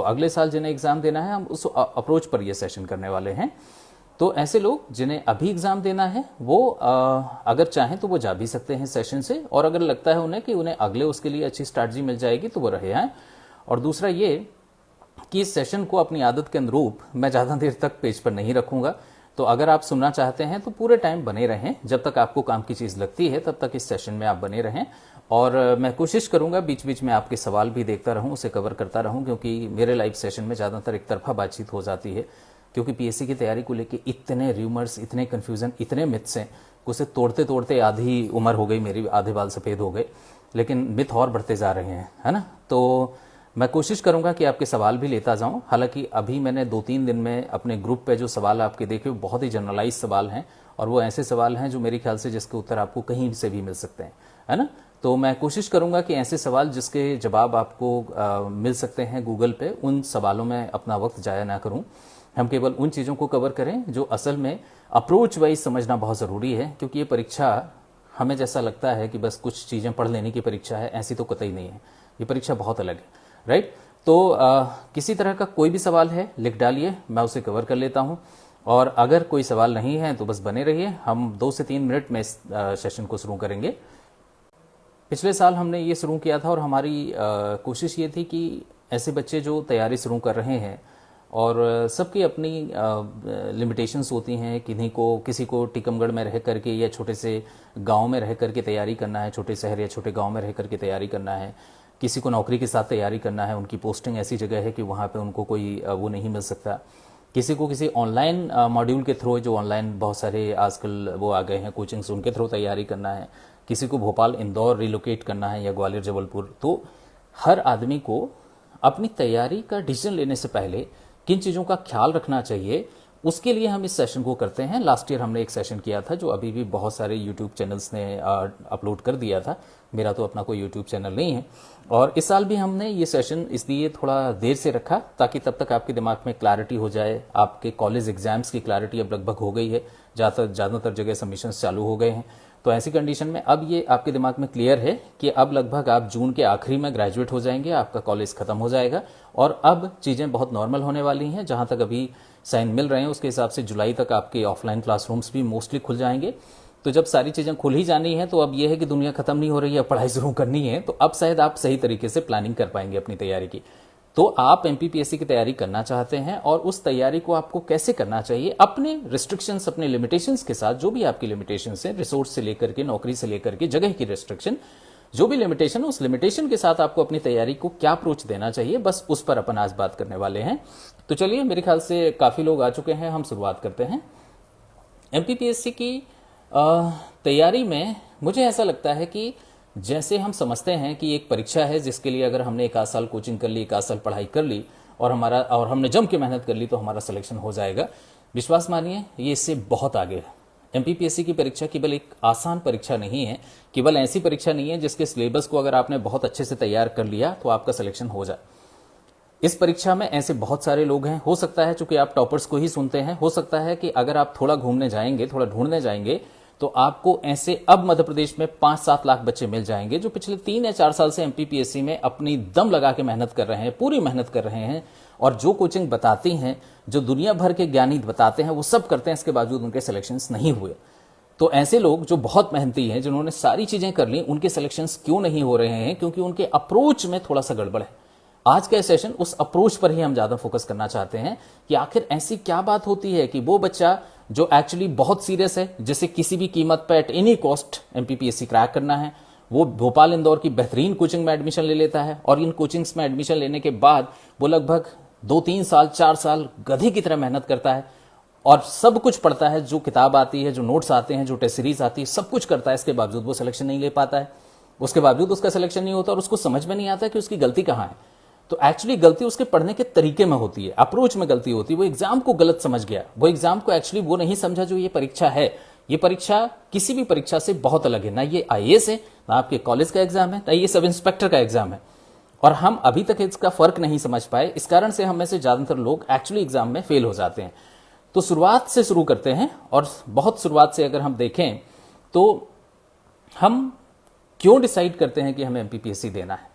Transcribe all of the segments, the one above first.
अगले साल जिन्हें एग्जाम देना है हम उस अप्रोच पर ये सेशन करने वाले हैं। तो ऐसे लोग जिन्हें अभी एग्जाम देना है वो अगर चाहें तो वो जा भी सकते हैं सेशन से, और अगर लगता है उन्हें कि उन्हें अगले उसके लिए अच्छी स्ट्रैटेजी मिल जाएगी तो वो रहे आए। और दूसरा ये कि इस सेशन को अपनी आदत के अनुरूप मैं ज़्यादा देर तक पेज पर नहीं रखूंगा, तो अगर आप सुनना चाहते हैं तो पूरे टाइम बने रहें, जब तक आपको काम की चीज़ लगती है तब तक इस सेशन में आप बने रहें। और मैं कोशिश करूंगा बीच बीच में आपके सवाल भी देखता रहूं, उसे कवर करता रहूं, क्योंकि मेरे लाइव सेशन में ज़्यादातर एक तरफा बातचीत हो जाती है, क्योंकि पीएससी की तैयारी को लेकर इतने र्यूमर्स, इतने कन्फ्यूजन, इतने मिथ्स हैं, उसे तोड़ते तोड़ते आधी उम्र हो गई मेरी, आधे बाल सफ़ेद हो गए, लेकिन मिथ और बढ़ते जा रहे हैं, है ना। तो मैं कोशिश करूंगा कि आपके सवाल भी लेता जाऊं। हालांकि अभी मैंने 2-3 दिन में अपने ग्रुप पे जो सवाल आपके देखे वो बहुत ही जनरलाइज सवाल हैं, और वो ऐसे सवाल हैं जो मेरे ख्याल से जिसके उत्तर आपको कहीं से भी मिल सकते हैं, है ना। तो मैं कोशिश करूंगा कि ऐसे सवाल जिसके जवाब आपको मिल सकते हैं गूगल पे, उन सवालों में अपना वक्त जाया ना करूं। हम केवल उन चीज़ों को कवर करें जो असल में अप्रोच वाइज समझना बहुत ज़रूरी है, क्योंकि ये परीक्षा हमें जैसा लगता है कि बस कुछ चीज़ें पढ़ लेने की परीक्षा है, ऐसी तो कतई नहीं है। ये परीक्षा बहुत अलग है, राइट। तो किसी तरह का कोई भी सवाल है लिख डालिए, मैं उसे कवर कर लेता हूं। और अगर कोई सवाल नहीं है तो बस बने रहिए, हम 2 से 3 मिनट में इस सेशन को शुरू करेंगे। पिछले साल हमने ये शुरू किया था और हमारी कोशिश ये थी कि ऐसे बच्चे जो तैयारी शुरू कर रहे हैं, और सबकी अपनी लिमिटेशंस होती हैं, किसी को टीकमगढ़ में रह करके या छोटे से गांव में रह करके तैयारी करना है, छोटे शहर या छोटे गांव में रह करके तैयारी करना है, किसी को नौकरी के साथ तैयारी करना है, उनकी पोस्टिंग ऐसी जगह है कि वहाँ पे उनको कोई वो नहीं मिल सकता, किसी को किसी ऑनलाइन मॉड्यूल के थ्रू, जो ऑनलाइन बहुत सारे आजकल वो आ गए हैं कोचिंग्स, उनके थ्रू तैयारी करना है, किसी को भोपाल इंदौर रिलोकेट करना है या ग्वालियर जबलपुर। तो हर आदमी को अपनी तैयारी का डिसीजन लेने से पहले किन चीज़ों का ख्याल रखना चाहिए, उसके लिए हम इस सेशन को करते हैं। लास्ट ईयर हमने एक सेशन किया था जो अभी भी बहुत सारे यूट्यूब चैनल्स ने अपलोड कर दिया था, मेरा तो अपना कोई यूट्यूब चैनल नहीं है। और इस साल भी हमने ये सेशन इसलिए थोड़ा देर से रखा ताकि तब तक आपके दिमाग में क्लैरिटी हो जाए। आपके कॉलेज एग्जाम्स की क्लैरिटी अब लगभग हो गई है, ज़्यादातर जगह सबमिशंस चालू हो गए हैं। तो ऐसी कंडीशन में अब ये आपके दिमाग में क्लियर है कि अब लगभग आप जून के आखिरी में ग्रेजुएट हो जाएंगे, आपका कॉलेज खत्म हो जाएगा और अब चीज़ें बहुत नॉर्मल होने वाली हैं। जहां तक अभी साइन मिल रहे हैं उसके हिसाब से जुलाई तक आपके ऑफलाइन क्लासरूम्स भी मोस्टली खुल जाएंगे। तो जब सारी चीज़ें खुल ही जानी है तो अब यह है कि दुनिया खत्म नहीं हो रही है, पढ़ाई शुरू करनी है, तो अब शायद आप सही तरीके से प्लानिंग कर पाएंगे अपनी तैयारी की। तो आप एमपीपीएससी की तैयारी करना चाहते हैं और उस तैयारी को आपको कैसे करना चाहिए, अपने रिस्ट्रिक्शंस, अपने लिमिटेशंस के साथ, जो भी आपकी लिमिटेशंस हैं, रिसोर्स से लेकर के, नौकरी से लेकर के, जगह की रिस्ट्रिक्शन, जो भी लिमिटेशन है, उस लिमिटेशन के साथ आपको अपनी तैयारी को क्या अप्रोच देना चाहिए, बस उस पर अपन आज बात करने वाले हैं। तो चलिए, मेरे ख्याल से काफी लोग आ चुके हैं, हम शुरुआत करते हैं। एमपीपीएससी की तैयारी में मुझे ऐसा लगता है कि जैसे हम समझते हैं कि एक परीक्षा है जिसके लिए अगर हमने 1 साल कोचिंग कर ली, 1 साल पढ़ाई कर ली और हमने जम के मेहनत कर ली तो हमारा सिलेक्शन हो जाएगा। विश्वास मानिए, ये इससे बहुत आगे है। एमपीपीएससी की परीक्षा केवल एक आसान परीक्षा नहीं है, केवल ऐसी परीक्षा नहीं है जिसके सिलेबस को अगर आपने बहुत अच्छे से तैयार कर लिया तो आपका सिलेक्शन हो जाए। इस परीक्षा में ऐसे बहुत सारे लोग हैं, हो सकता है चूंकि आप टॉपर्स को ही सुनते हैं, हो सकता है कि अगर आप थोड़ा घूमने जाएंगे, थोड़ा ढूंढने जाएंगे तो आपको ऐसे अब मध्य प्रदेश में 5-7 लाख बच्चे मिल जाएंगे जो पिछले 3 या 4 साल से एमपीपीएससी में अपनी दम लगा के मेहनत कर रहे हैं, पूरी मेहनत कर रहे हैं, और जो कोचिंग बताती हैं, जो दुनिया भर के ज्ञानी बताते हैं, वो सब करते हैं, इसके बावजूद उनके सिलेक्शंस नहीं हुए। तो ऐसे लोग जो बहुत मेहनती हैं, जिन्होंने सारी चीजें कर ली, उनके सिलेक्शंस क्यों नहीं हो रहे हैं? क्योंकि उनके अप्रोच में थोड़ा सा गड़बड़ है। आज का सेशन उस अप्रोच पर ही हम ज्यादा फोकस करना चाहते हैं कि आखिर ऐसी क्या बात होती है कि वो बच्चा जो एक्चुअली बहुत सीरियस है, जिसे किसी भी कीमत पर at any cost MPPSC crack करना है, वो भोपाल इंदौर की बेहतरीन कोचिंग में एडमिशन ले लेता है और इन कोचिंग्स में एडमिशन लेने के बाद वो लगभग 2-3 साल 4 साल गधे की तरह मेहनत करता है और सब कुछ पढ़ता है, जो किताब आती है, जो नोट्स आते हैं, जो टेस्ट सीरीज आती है, सब कुछ करता है। इसके बावजूद वो सिलेक्शन नहीं ले पाता है, उसके बावजूद उसका सिलेक्शन नहीं होता और उसको समझ में नहीं आता कि उसकी गलती कहाँ है। तो एक्चुअली गलती उसके पढ़ने के तरीके में होती है, अप्रोच में गलती होती है। वो एग्जाम को गलत समझ गया, वो एग्जाम को एक्चुअली वो नहीं समझा जो ये परीक्षा है। ये परीक्षा किसी भी परीक्षा से बहुत अलग है, ना ये आईएएस है, ना आपके कॉलेज का एग्जाम है, ना ये सब इंस्पेक्टर का एग्जाम है, और हम अभी तक इसका फर्क नहीं समझ पाए। इस कारण से हम में से ज्यादातर लोग एक्चुअली एग्जाम में फेल हो जाते हैं। तो शुरुआत से शुरू करते हैं, और बहुत शुरुआत से अगर हम देखें तो हम क्यों डिसाइड करते हैं कि हमें एमपीपीएससी देना है,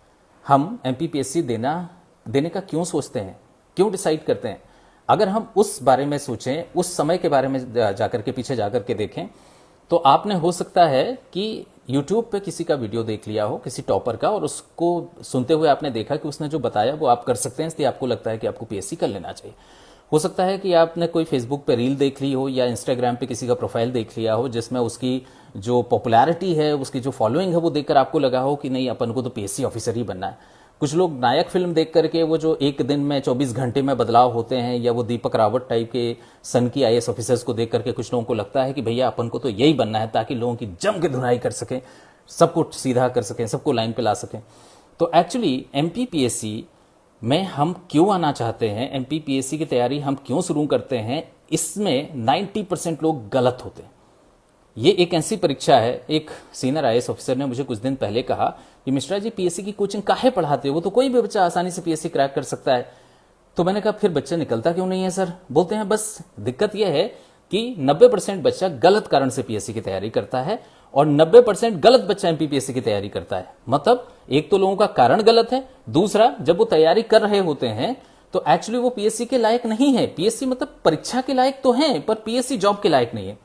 हम एमपीपीएससी देने का क्यों सोचते हैं, क्यों डिसाइड करते हैं? अगर हम उस बारे में सोचें, उस समय के बारे में जाकर के पीछे जाकर के देखें, तो आपने हो सकता है कि YouTube पे किसी का वीडियो देख लिया हो, किसी टॉपर का, और उसको सुनते हुए आपने देखा कि उसने जो बताया वो आप कर सकते हैं, इसलिए आपको लगता है कि आपको पीएससी कर लेना चाहिए। हो सकता है कि आपने कोई फेसबुक पे रील देख ली हो या इंस्टाग्राम पे किसी का प्रोफाइल देख लिया हो जिसमें उसकी जो पॉपुलैरिटी है, उसकी जो फॉलोइंग है, वो देखकर आपको लगा हो कि नहीं, अपन को तो पीएससी ऑफिसर ही बनना है। कुछ लोग नायक फिल्म देख करके वो जो एक दिन में 24 घंटे में बदलाव होते हैं, या वो दीपक रावत टाइप के सन की आईएएस ऑफिसर्स को देख करके कुछ लोगों को लगता है कि भैया अपन को तो यही बनना है ताकि लोगों की जम के धुनाई कर सकें, सबको सीधा कर सकें, सबको लाइन पे ला सकें। तो एक्चुअली एमपीपीएससी में हम क्यों आना चाहते हैं, एमपीपीएससी की तैयारी हम क्यों शुरू करते हैं, इसमें 90% लोग गलत होते हैं। ये एक ऐसी परीक्षा है, एक सीनियर आईएएस ऑफिसर ने मुझे कुछ दिन पहले कहा कि मिश्रा जी पीएससी की कोचिंग काहे पढ़ाते हो, वो तो कोई भी बच्चा आसानी से पीएससी क्रैक कर सकता है। तो मैंने कहा फिर बच्चा निकलता क्यों नहीं है सर? बोलते हैं बस दिक्कत यह है कि 90% बच्चा गलत कारण से पीएससी की तैयारी करता है और 90% गलत बच्चा एमपीपीएससी की तैयारी करता है। मतलब एक तो लोगों का कारण गलत है, दूसरा जब वो तैयारी कर रहे होते हैं तो एक्चुअली वो पीएससी के लायक नहीं है। पीएससी मतलब परीक्षा के लायक तो है, पर पीएससी जॉब के लायक नहीं है।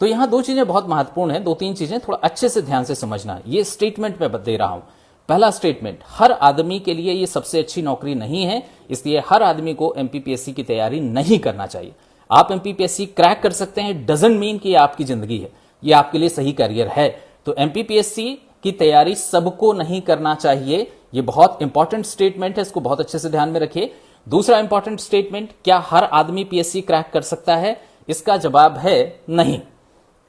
तो यहां दो चीजें बहुत महत्वपूर्ण है, 2-3 चीजें थोड़ा अच्छे से ध्यान से समझना। ये स्टेटमेंट मैं दे रहा हूं। पहला स्टेटमेंट, हर आदमी के लिए ये सबसे अच्छी नौकरी नहीं है, इसलिए हर आदमी को एमपीपीएससी की तैयारी नहीं करना चाहिए। आप एमपीपीएससी क्रैक कर सकते हैं, डजंट मीन कि ये आपकी जिंदगी है, ये आपके लिए सही करियर है। तो एमपीपीएससी की तैयारी सबको नहीं करना चाहिए। ये बहुत इंपॉर्टेंट स्टेटमेंट है, इसको बहुत अच्छे से ध्यान में रखिए। दूसरा इंपॉर्टेंट स्टेटमेंट, क्या हर आदमी पीएससी क्रैक कर सकता है? इसका जवाब है नहीं।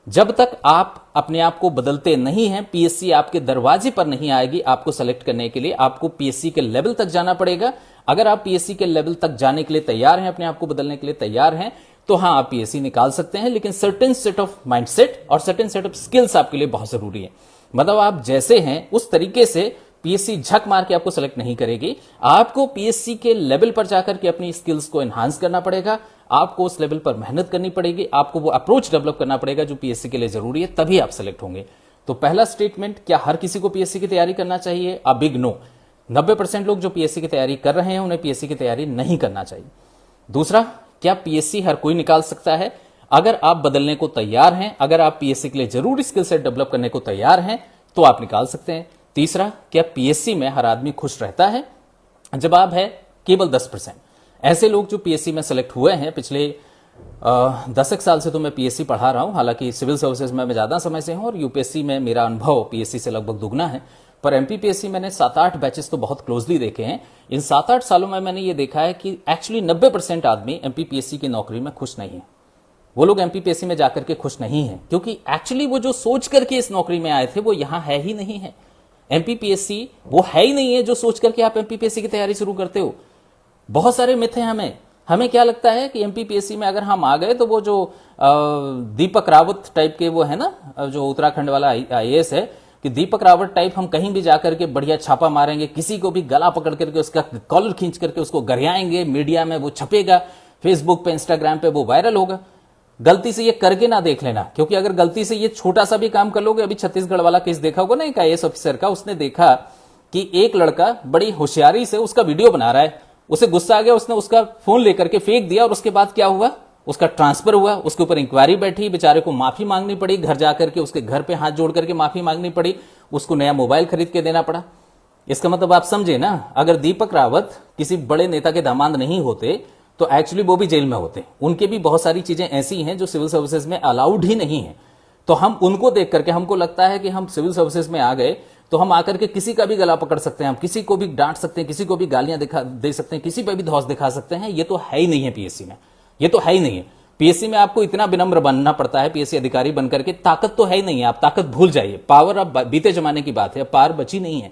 जब तक आप अपने आप को बदलते नहीं हैं, पीएससी आपके दरवाजे पर नहीं आएगी आपको सेलेक्ट करने के लिए। आपको पीएससी के लेवल तक जाना पड़ेगा। अगर आप पीएससी के लेवल तक जाने के लिए तैयार हैं, अपने आप को बदलने के लिए तैयार हैं, तो हां, आप पीएससी निकाल सकते हैं, लेकिन सर्टेन सेट ऑफ माइंडसेट और सर्टेन सेट ऑफ स्किल्स आपके लिए बहुत जरूरी है। मतलब आप जैसे हैं उस तरीके से पीएससी झक मार के आपको सेलेक्ट नहीं करेगी। आपको पीएससी के लेवल पर जाकर के अपनी स्किल्स को एनहांस करना पड़ेगा, आपको उस लेवल पर मेहनत करनी पड़ेगी, आपको वो अप्रोच डेवलप करना पड़ेगा जो पीएससी के लिए जरूरी है, तभी आप सेलेक्ट होंगे। तो पहला स्टेटमेंट, क्या हर किसी को पीएससी की तैयारी करना चाहिए? A big no. 90% लोग जो पीएससी की तैयारी कर रहे हैं उन्हें पीएससी की तैयारी नहीं करना चाहिए। दूसरा, क्या पीएससी हर कोई निकाल सकता है? अगर आप बदलने को तैयार हैं, अगर आप पीएससी के लिए जरूरी स्किल सेट डेवलप करने को तैयार हैं, तो आप निकाल सकते हैं। तीसरा, क्या पीएससी में हर आदमी खुश रहता है? जवाब है केवल 10%। ऐसे लोग जो पीएससी में सेलेक्ट हुए हैं, पिछले 10 साल से तो मैं पीएससी पढ़ा रहा हूं, हालांकि सिविल सर्विसेज में मैं ज्यादा समय से हूं और यूपीएससी में मेरा अनुभव पीएससी से लगभग दुगना है, पर एमपीपीएससी मैंने 7-8 बैचेस तो बहुत क्लोजली देखे हैं। इन 7-8 सालों में मैंने ये देखा है कि एक्चुअली 90% आदमी एमपीपीएससी की नौकरी में खुश नहीं है। वो लोग एमपीपीएससी में जाकर के खुश नहीं है, क्योंकि एक्चुअली वो जो सोच करके इस नौकरी में आए थे वो यहां है ही नहीं है। एमपीपीएससी वो है ही नहीं है जो सोच करके आप एमपीपीएससी की तैयारी शुरू करते हो। बहुत सारे मिथ हैं हमें क्या लगता है कि एमपीपीएससी में अगर हम आ गए तो वो जो दीपक रावत टाइप के वो है ना, जो उत्तराखंड वाला आईएएस है, कि दीपक रावत टाइप हम कहीं भी जाकर के बढ़िया छापा मारेंगे, किसी को भी गला पकड़ करके उसका कॉलर खींच करके उसको गरियाएंगे, मीडिया में वो छपेगा, फेसबुक पे, इंस्टाग्राम पे वो वायरल होगा। गलती से ये करके ना देख लेना, क्योंकि अगर गलती से ये छोटा सा भी काम कर लोगे, अभी छत्तीसगढ़ वाला केस देखा होगा ना एक आईएएस ऑफिसर का, उसने देखा कि एक लड़का बड़ी होशियारी से उसका वीडियो बना रहा है, उसे गुस्सा आ गया, उसने उसका फोन लेकर के फेंक दिया और उसके बाद क्या हुआ, उसका ट्रांसफर हुआ, उसके ऊपर इंक्वायरी बैठी, बेचारे को माफी मांगनी पड़ी, घर जाकर के उसके घर पे हाथ जोड़ करके माफी मांगनी पड़ी, उसको नया मोबाइल खरीद के देना पड़ा। इसका मतलब आप समझे ना, अगर दीपक रावत किसी बड़े नेता के दामाद नहीं होते तो एक्चुअली वो भी जेल में होते। उनके भी बहुत सारी चीजें ऐसी हैं जो सिविल सर्विसेज में अलाउड ही नहीं है। तो हम उनको देख करके हमको लगता है कि हम सिविल सर्विसेज में आ गए तो हम आकर के किसी का भी गला पकड़ सकते हैं, हम किसी को भी डांट सकते हैं, किसी को भी गालियां दे सकते हैं, किसी पर भी धौंस दिखा सकते हैं। ये तो है ही नहीं है पीएससी में, ये तो है ही नहीं है। पीएससी में आपको इतना विनम्र बनना पड़ता है, पीएससी अधिकारी बनकर के, ताकत तो है ही नहीं है, आप ताकत भूल जाइए। पावर अब बीते जमाने की बात है, पावर बची नहीं है।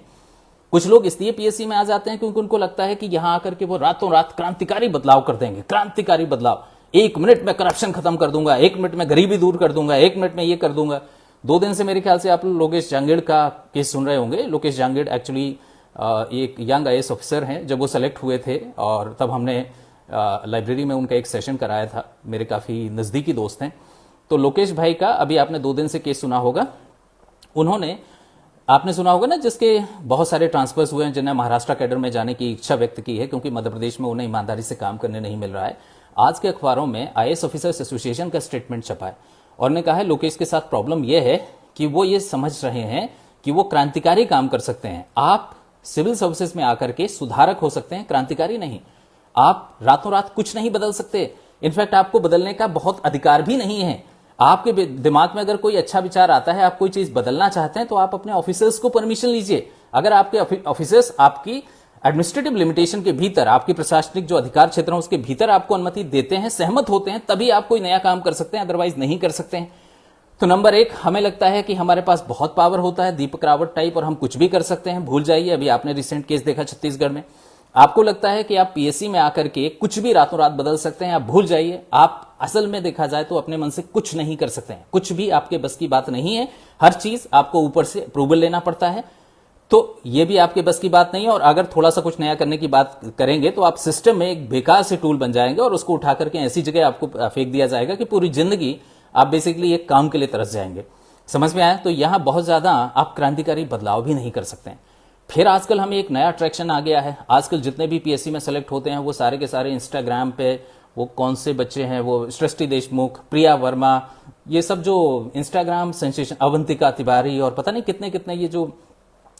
कुछ लोग इसलिए पीएससी में आ जाते हैं क्योंकि उनको लगता है कि यहां आकर के वो रातों रात क्रांतिकारी बदलाव कर देंगे, क्रांतिकारी बदलाव, 1 मिनट में करप्शन खत्म कर दूंगा, 1 मिनट में गरीबी दूर कर दूंगा, 1 मिनट में ये कर दूंगा। 2 दिन से मेरे ख्याल से आप लोकेश जांगेड़ का केस सुन रहे होंगे। लोकेश जांगेड़ एक्चुअली एक यंग आईएएस ऑफिसर हैं। जब वो सेलेक्ट हुए थे और तब हमने लाइब्रेरी में उनका एक सेशन कराया था, मेरे काफी नजदीकी दोस्त हैं। तो लोकेश भाई का अभी आपने 2 दिन से केस सुना होगा। उन्होंने आपने सुना होगा ना, जिसके बहुत सारे ट्रांसफर्स हुए हैं, जिन्हें महाराष्ट्र कैडर में जाने की इच्छा व्यक्त की है क्योंकि मध्य प्रदेश में उन्हें ईमानदारी से काम करने नहीं मिल रहा है। आज के अखबारों में आईएएस ऑफिसर्स एसोसिएशन का स्टेटमेंट छपा है और ने कहा है लोकेश के साथ प्रॉब्लम यह है कि वो ये समझ रहे हैं कि वो क्रांतिकारी काम कर सकते हैं। आप सिविल सर्विसेज में आकर के सुधारक हो सकते हैं, क्रांतिकारी नहीं। आप रातों रात कुछ नहीं बदल सकते, इनफैक्ट आपको बदलने का बहुत अधिकार भी नहीं है। आपके दिमाग में अगर कोई अच्छा विचार आता है, आप कोई चीज बदलना चाहते हैं, तो आप अपने ऑफिसर्स को परमिशन लीजिए। अगर आपके ऑफिसर्स आपकी एडमिनिस्ट्रेटिव लिमिटेशन के भीतर, आपकी प्रशासनिक जो अधिकार क्षेत्र है उसके भीतर आपको अनुमति देते हैं, सहमत होते हैं, तभी आप कोई नया काम कर सकते हैं, अदरवाइज नहीं कर सकते हैं। तो नंबर एक, हमें लगता है कि हमारे पास बहुत पावर होता है, दीपक रावत टाइप, और हम कुछ भी कर सकते हैं। भूल जाइए, अभी आपने रिसेंट केस देखा छत्तीसगढ़ में। आपको लगता है कि आप पीएससी में आकर के कुछ भी रातों रात बदल सकते हैं, आप भूल जाइए। आप असल में देखा जाए तो अपने मन से कुछ नहीं कर सकते हैं, कुछ भी आपके बस की बात नहीं है। हर चीज आपको ऊपर से अप्रूवल लेना पड़ता है, तो ये भी आपके बस की बात नहीं है। और अगर थोड़ा सा कुछ नया करने की बात करेंगे तो आप सिस्टम में एक बेकार से टूल बन जाएंगे और उसको उठा करके ऐसी जगह आपको फेंक दिया जाएगा कि पूरी जिंदगी आप बेसिकली एक काम के लिए तरस जाएंगे। समझ में आया? तो यहां बहुत ज्यादा आप क्रांतिकारी बदलाव भी नहीं कर सकते हैं। फिर आजकल हमें एक नया अट्रैक्शन आ गया है। आजकल जितने भी पीएससी में सेलेक्ट होते हैं वो सारे के सारे इंस्टाग्राम पे, वो कौन से बच्चे हैं, वो सृष्टि देशमुख, प्रिया वर्मा, ये सब जो इंस्टाग्राम सेंसेशन, अवंतिका तिवारी और पता नहीं कितने कितने ये जो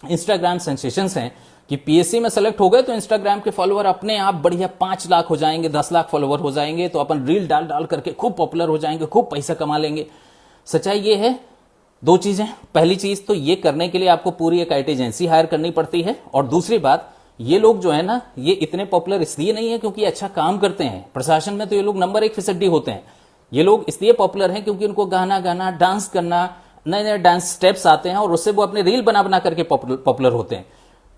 इंस्टाग्राम सेंसेशंस हैं कि पीएससी में सेलेक्ट हो गए तो इंस्टाग्राम के फॉलोअर अपने आप बढ़िया 5 लाख हो जाएंगे, 10 लाख फॉलोअर हो जाएंगे, तो अपन रील डाल डाल करके खूब पॉपुलर हो जाएंगे, खूब पैसा कमा लेंगे। सच्चाई ये है, दो चीजें। पहली चीज तो ये करने के लिए आपको पूरी एक आईटी एजेंसी हायर करनी पड़ती है, और दूसरी बात, ये लोग जो है ना, ये इतने पॉपुलर इसलिए नहीं है क्योंकि अच्छा काम करते हैं। प्रशासन में तो ये लोग नंबर 1 फिसड्डी होते हैं। ये लोग इसलिए पॉपुलर हैं क्योंकि उनको गाना गाना, डांस करना, नए नए डांस स्टेप्स आते हैं और उससे वो अपने रील बना बना करके पॉपुलर होते हैं।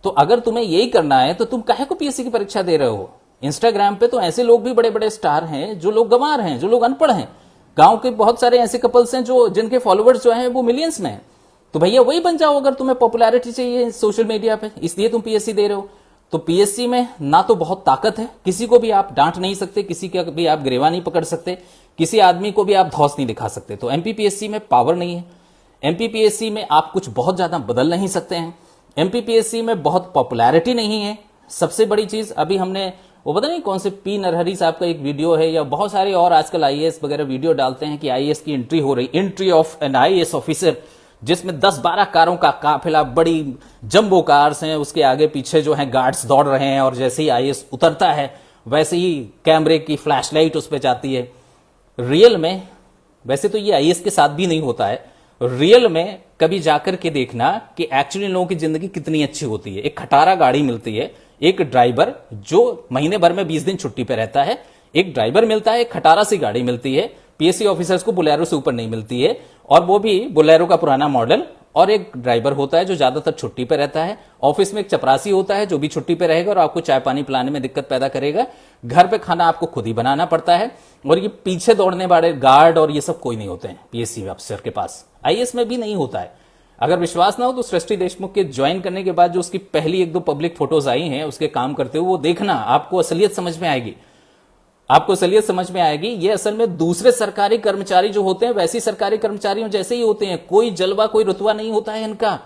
तो अगर तुम्हें यही करना है तो तुम काहे को पीएससी की परीक्षा दे रहे हो? इंस्टाग्राम पे तो ऐसे लोग भी बड़े बड़े स्टार हैं जो लोग गंवार हैं, जो लोग अनपढ़ हैं। गांव के बहुत सारे ऐसे कपल्स हैं जो जिनके फॉलोअर्स जो हैं वो मिलियंस में हैं। तो भैया वही बन जाओ अगर तुम्हें पॉपुलैरिटी चाहिए सोशल मीडिया पे, इसलिए तुम पीएससी दे रहे हो। तो पीएससी में ना तो बहुत ताकत है, किसी को भी आप डांट नहीं सकते, किसी का भी आप गिरेवा नहीं पकड़ सकते, किसी आदमी को भी आप धौंस नहीं दिखा सकते। तो एमपीपीएससी में पावर नहीं है। एमपीपीएससी में आप कुछ बहुत ज्यादा बदल नहीं सकते हैं। एमपीपीएससी में बहुत पॉपुलैरिटी नहीं है। सबसे बड़ी चीज, अभी हमने वो पता नहीं कौन से पी नरहरी साहब का एक वीडियो है, या बहुत सारे और आजकल आईएएस वगैरह वीडियो डालते हैं कि आईएएस की एंट्री हो रही, entry of an IAS officer, जिसमें 10-12 कारों का काफिला, बड़ी जंबो कार्स हैं, उसके आगे पीछे जो है गार्ड्स दौड़ रहे हैं, और जैसे ही आईएएस उतरता है वैसे ही कैमरे की फ्लैशलाइट उस पर जाती है। रियल में, वैसे तो ये आईएएस के साथ भी नहीं होता है, रियल में कभी जाकर के देखना कि एक्चुअली लोगों की जिंदगी कितनी अच्छी होती है। एक खटारा गाड़ी मिलती है, एक ड्राइवर जो महीने भर में 20 दिन छुट्टी पे रहता है, एक ड्राइवर मिलता है, एक खटारा सी गाड़ी मिलती है। पीएससी ऑफिसर्स को बोलेरो से ऊपर नहीं मिलती है, और वो भी बोलेरो का पुराना मॉडल, और एक ड्राइवर होता है जो ज्यादातर छुट्टी पे रहता है। ऑफिस में एक चपरासी होता है जो भी छुट्टी पे रहेगा और आपको चाय पानी पिलाने में दिक्कत पैदा करेगा। घर पे खाना आपको खुद ही बनाना पड़ता है, और ये पीछे दौड़ने वाले गार्ड और ये सब कोई नहीं होते हैं पीएससी ऑफिसर के पास। आईएएस में भी नहीं होता है। अगर विश्वास ना हो तो सृष्टि देशमुख के ज्वाइन करने के बाद जो उसकी पहली 1-2 पब्लिक फोटोज आई हैं उसके काम करते हुए, वो देखना, आपको असलियत समझ में आएगी। आपको असलियत समझ में आएगी। ये असल में दूसरे सरकारी कर्मचारी जो होते हैं वैसे सरकारी कर्मचारियों जैसे ही होते हैं। कोई जलवा, कोई रुतबा नहीं होता है इनका।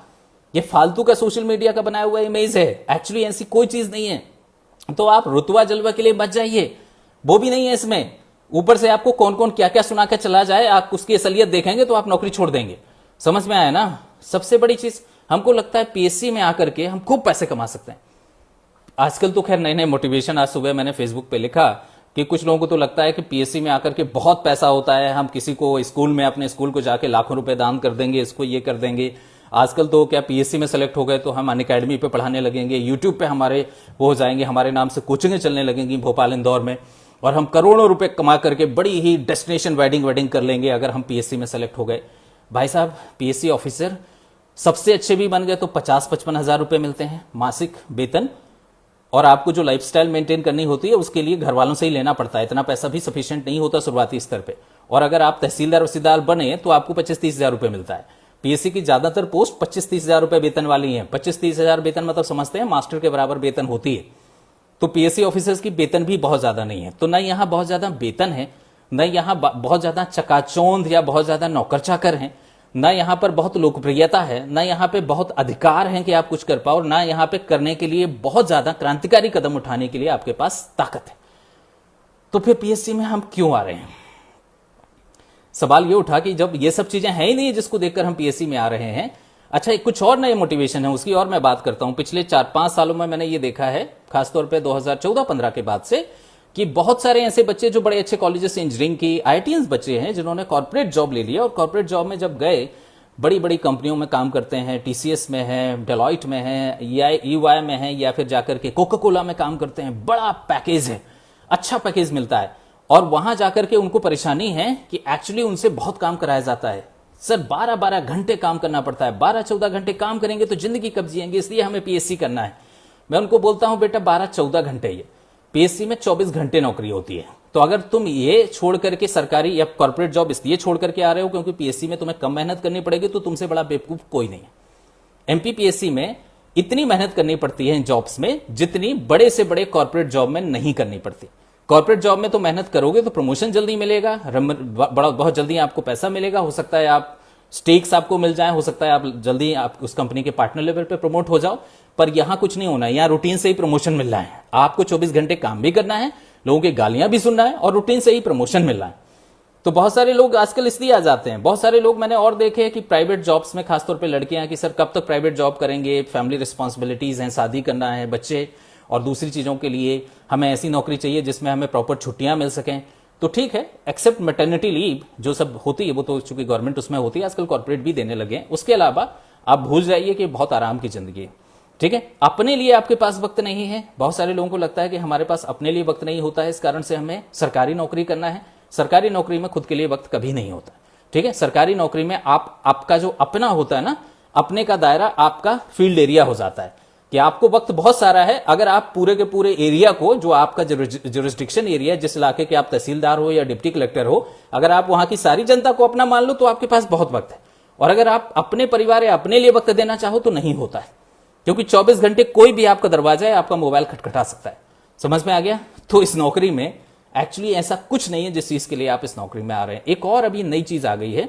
ये फालतू का सोशल मीडिया का बनाया हुआ इमेज है, एक्चुअली ऐसी कोई चीज नहीं है। तो आप रुतबा जलवा के लिए बच जाइए, वो भी नहीं है इसमें। ऊपर से आपको कौन कौन क्या क्या सुना के चला जाए, आप उसकी असलियत देखेंगे तो आप नौकरी छोड़ देंगे। समझ में आया ना? सबसे बड़ी चीज, हमको लगता है पीएससी में आकर के हम खूब पैसे कमा सकते हैं। आजकल तो खैर नए नए मोटिवेशन, आज सुबह मैंने फेसबुक पे लिखा कि कुछ लोगों को तो लगता है कि पीएससी में आकर के बहुत पैसा होता है, हम किसी को स्कूल में, अपने स्कूल को जाके लाखों रुपए दान कर देंगे, इसको ये कर देंगे। आजकल तो क्या पीएससी में सेलेक्ट हो गए तो हम अनअकैडमी पे पढ़ाने लगेंगे, यूट्यूब पे हमारे वो हो जाएंगे, हमारे नाम से कोचिंगें चलने लगेंगी भोपाल इंदौर में, और हम करोड़ों रुपए कमा करके बड़ी ही डेस्टिनेशन वेडिंग कर लेंगे अगर हम पीएससी में सेलेक्ट हो गए। भाई साहब, पीएससी ऑफिसर सबसे अच्छे भी बन गए तो 50-55 हजार रुपए मिलते हैं मासिक वेतन, और आपको जो लाइफस्टाइल मेंटेन करनी होती है उसके लिए घर वालों से ही लेना पड़ता है। इतना पैसा भी सफिशिएंट नहीं होता शुरुआती स्तर पे। और अगर आप तहसीलदार वसीलदार बने तो आपको 25-30 हजार रुपए मिलता है। पीएससी की ज्यादातर पोस्ट 25-30 हजार रुपए वेतन वाली है। 25-30 हजार वेतन मतलब समझते हैं मास्टर के बराबर वेतन होती है। तो पीएससी ऑफिसर्स की वेतन भी बहुत ज्यादा नहीं है। तो न यहाँ बहुत ज्यादा वेतन है, न यहाँ बहुत ज्यादा चकाचौंध या बहुत ज्यादा नौकर चाकर है, ना यहाँ पर बहुत लोकप्रियता है, ना यहाँ पे बहुत अधिकार हैं कि आप कुछ कर पाओ, ना यहाँ पे करने के लिए बहुत ज्यादा क्रांतिकारी कदम उठाने के लिए आपके पास ताकत है। तो फिर पीएससी में हम क्यों आ रहे हैं? सवाल ये उठा कि जब ये सब चीजें हैं ही नहीं जिसको देखकर हम पीएससी में आ रहे हैं, अच्छा कुछ और नए मोटिवेशन है, उसकी और मैं बात करता हूं। पिछले 4-5 सालों में मैंने ये देखा है, खासतौर पे 2014-15 के बाद से, कि बहुत सारे ऐसे बच्चे जो बड़े अच्छे कॉलेजेस से इंजीनियरिंग की आईआईटीएंस बच्चे हैं, जिन्होंने कॉर्पोरेट जॉब ले लिया और कॉर्पोरेट जॉब में जब गए, बड़ी बड़ी कंपनियों में काम करते हैं, टीसीएस में है, डेलॉइट में है, ईवाई में है, या फिर जाकर के कोका कोला में काम करते हैं। बड़ा पैकेज है, अच्छा पैकेज मिलता है, और वहां जाकर के उनको परेशानी है कि एक्चुअली उनसे बहुत काम कराया जाता है। सर 12-12 घंटे काम करना पड़ता है, 12-14 घंटे काम करेंगे तो जिंदगी कब जिएंगे, इसलिए हमें पीएससी करना है। मैं उनको बोलता हूं बेटा 12-14 घंटे, ये पीएससी में 24 घंटे नौकरी होती है। तो अगर तुम ये छोड़ करके सरकारी या कॉर्पोरेट जॉब इसलिए छोड़ करके आ रहे हो क्योंकि पीएससी में तुम्हें कम मेहनत करनी पड़ेगी, तो तुमसे बड़ा बेवकूफ कोई नहीं है। एमपीपीएससी में इतनी मेहनत करनी पड़ती है इन जॉब्स में जितनी बड़े से बड़े कॉर्पोरेट जॉब में नहीं करनी पड़ती। कॉर्पोरेट जॉब में तो मेहनत करोगे तो प्रमोशन जल्दी मिलेगा, बहुत जल्दी आपको पैसा मिलेगा, हो सकता है आप स्टेक्स आपको मिल जाए, हो सकता है आप जल्दी आप उस कंपनी के पार्टनर लेवल पे प्रमोट हो जाओ। पर यहां कुछ नहीं होना है, यहां रूटीन से ही प्रमोशन मिल रहा है। आपको 24 घंटे काम भी करना है, लोगों की गालियां भी सुनना है, और रूटीन से ही प्रमोशन मिल रहा है। तो बहुत सारे लोग आजकल इसलिए आ जाते हैं। बहुत सारे लोग मैंने और देखे कि प्राइवेट जॉब्स में, खासतौर पर लड़कियां, कि सर कब तक प्राइवेट जॉब करेंगे, फैमिली रिस्पॉन्सिबिलिटीज हैं, शादी करना है, बच्चे और दूसरी चीजों के लिए हमें ऐसी नौकरी चाहिए जिसमें हमें प्रॉपर छुट्टियां मिल सकें। तो ठीक है, एक्सेप्ट मैटरनिटी लीव जो सब होती है वो तो चूंकि गवर्नमेंट उसमें होती है, आजकल कॉर्पोरेट भी देने लगे हैं। उसके अलावा आप भूल जाइए कि बहुत आराम की जिंदगी है। ठीक है, अपने लिए आपके पास वक्त नहीं है। बहुत सारे लोगों को लगता है कि हमारे पास अपने लिए वक्त नहीं होता है, इस कारण से हमें सरकारी नौकरी करना है। सरकारी नौकरी में खुद के लिए वक्त कभी नहीं होता। ठीक है, सरकारी नौकरी में आपका जो अपना होता है ना, अपने का दायरा आपका फील्ड एरिया हो जाता है, कि आपको वक्त बहुत सारा है। अगर आप पूरे के पूरे एरिया को, जो आपका जुरिस्डिक्शन एरिया, जिस इलाके के आप तहसीलदार हो या डिप्टी कलेक्टर हो, अगर आप वहां की सारी जनता को अपना मान लो तो आपके पास बहुत वक्त है। और अगर आप अपने परिवार या अपने लिए वक्त देना चाहो तो नहीं होता है, क्योंकि 24 घंटे कोई भी आपका दरवाजा है, आपका मोबाइल खटखटा सकता है। समझ में आ गया? तो इस नौकरी में एक्चुअली ऐसा कुछ नहीं है जिस चीज के लिए आप इस नौकरी में आ रहे हैं। एक और अभी नई चीज आ गई है।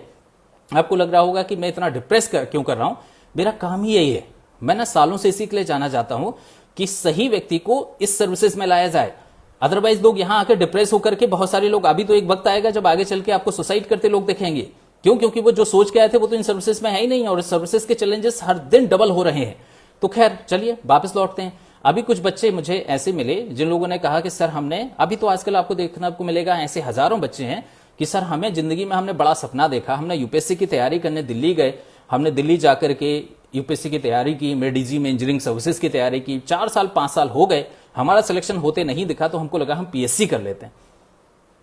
आपको लग रहा होगा कि मैं इतना डिप्रेस क्यों कर रहा हूं, मेरा काम ही यही है। मैं ना सालों से इसी के लिए जाना चाहता हूं कि सही व्यक्ति को इस सर्विसेज में लाया जाए। अदरवाइज लोग यहां आकर डिप्रेस होकर के, बहुत सारे लोग, अभी तो एक वक्त आएगा जब आगे चल के आपको सुसाइड करते लोग देखेंगे। क्यों? क्योंकि वो जो सोच के आए थे वो तो इन सर्विसेज में है ही नहीं, और इस सर्विसेज के चैलेंजेस हर दिन डबल हो रहे हैं। तो खैर चलिए वापस लौटते हैं। अभी कुछ बच्चे मुझे ऐसे मिले जिन लोगों ने कहा कि सर हमने, अभी तो आजकल आपको देखना आपको मिलेगा, ऐसे हजारों बच्चे हैं कि सर हमें जिंदगी में हमने बड़ा सपना देखा, हमने यूपीएससी की तैयारी करने दिल्ली गए, हमने दिल्ली जाकर के यूपीएससी की तैयारी की, मेडिजी में इंजीनियरिंग सर्विसेज की तैयारी की, 4 साल 5 साल हो गए, हमारा सिलेक्शन होते नहीं दिखा, तो हमको लगा हम पीएससी कर लेते हैं।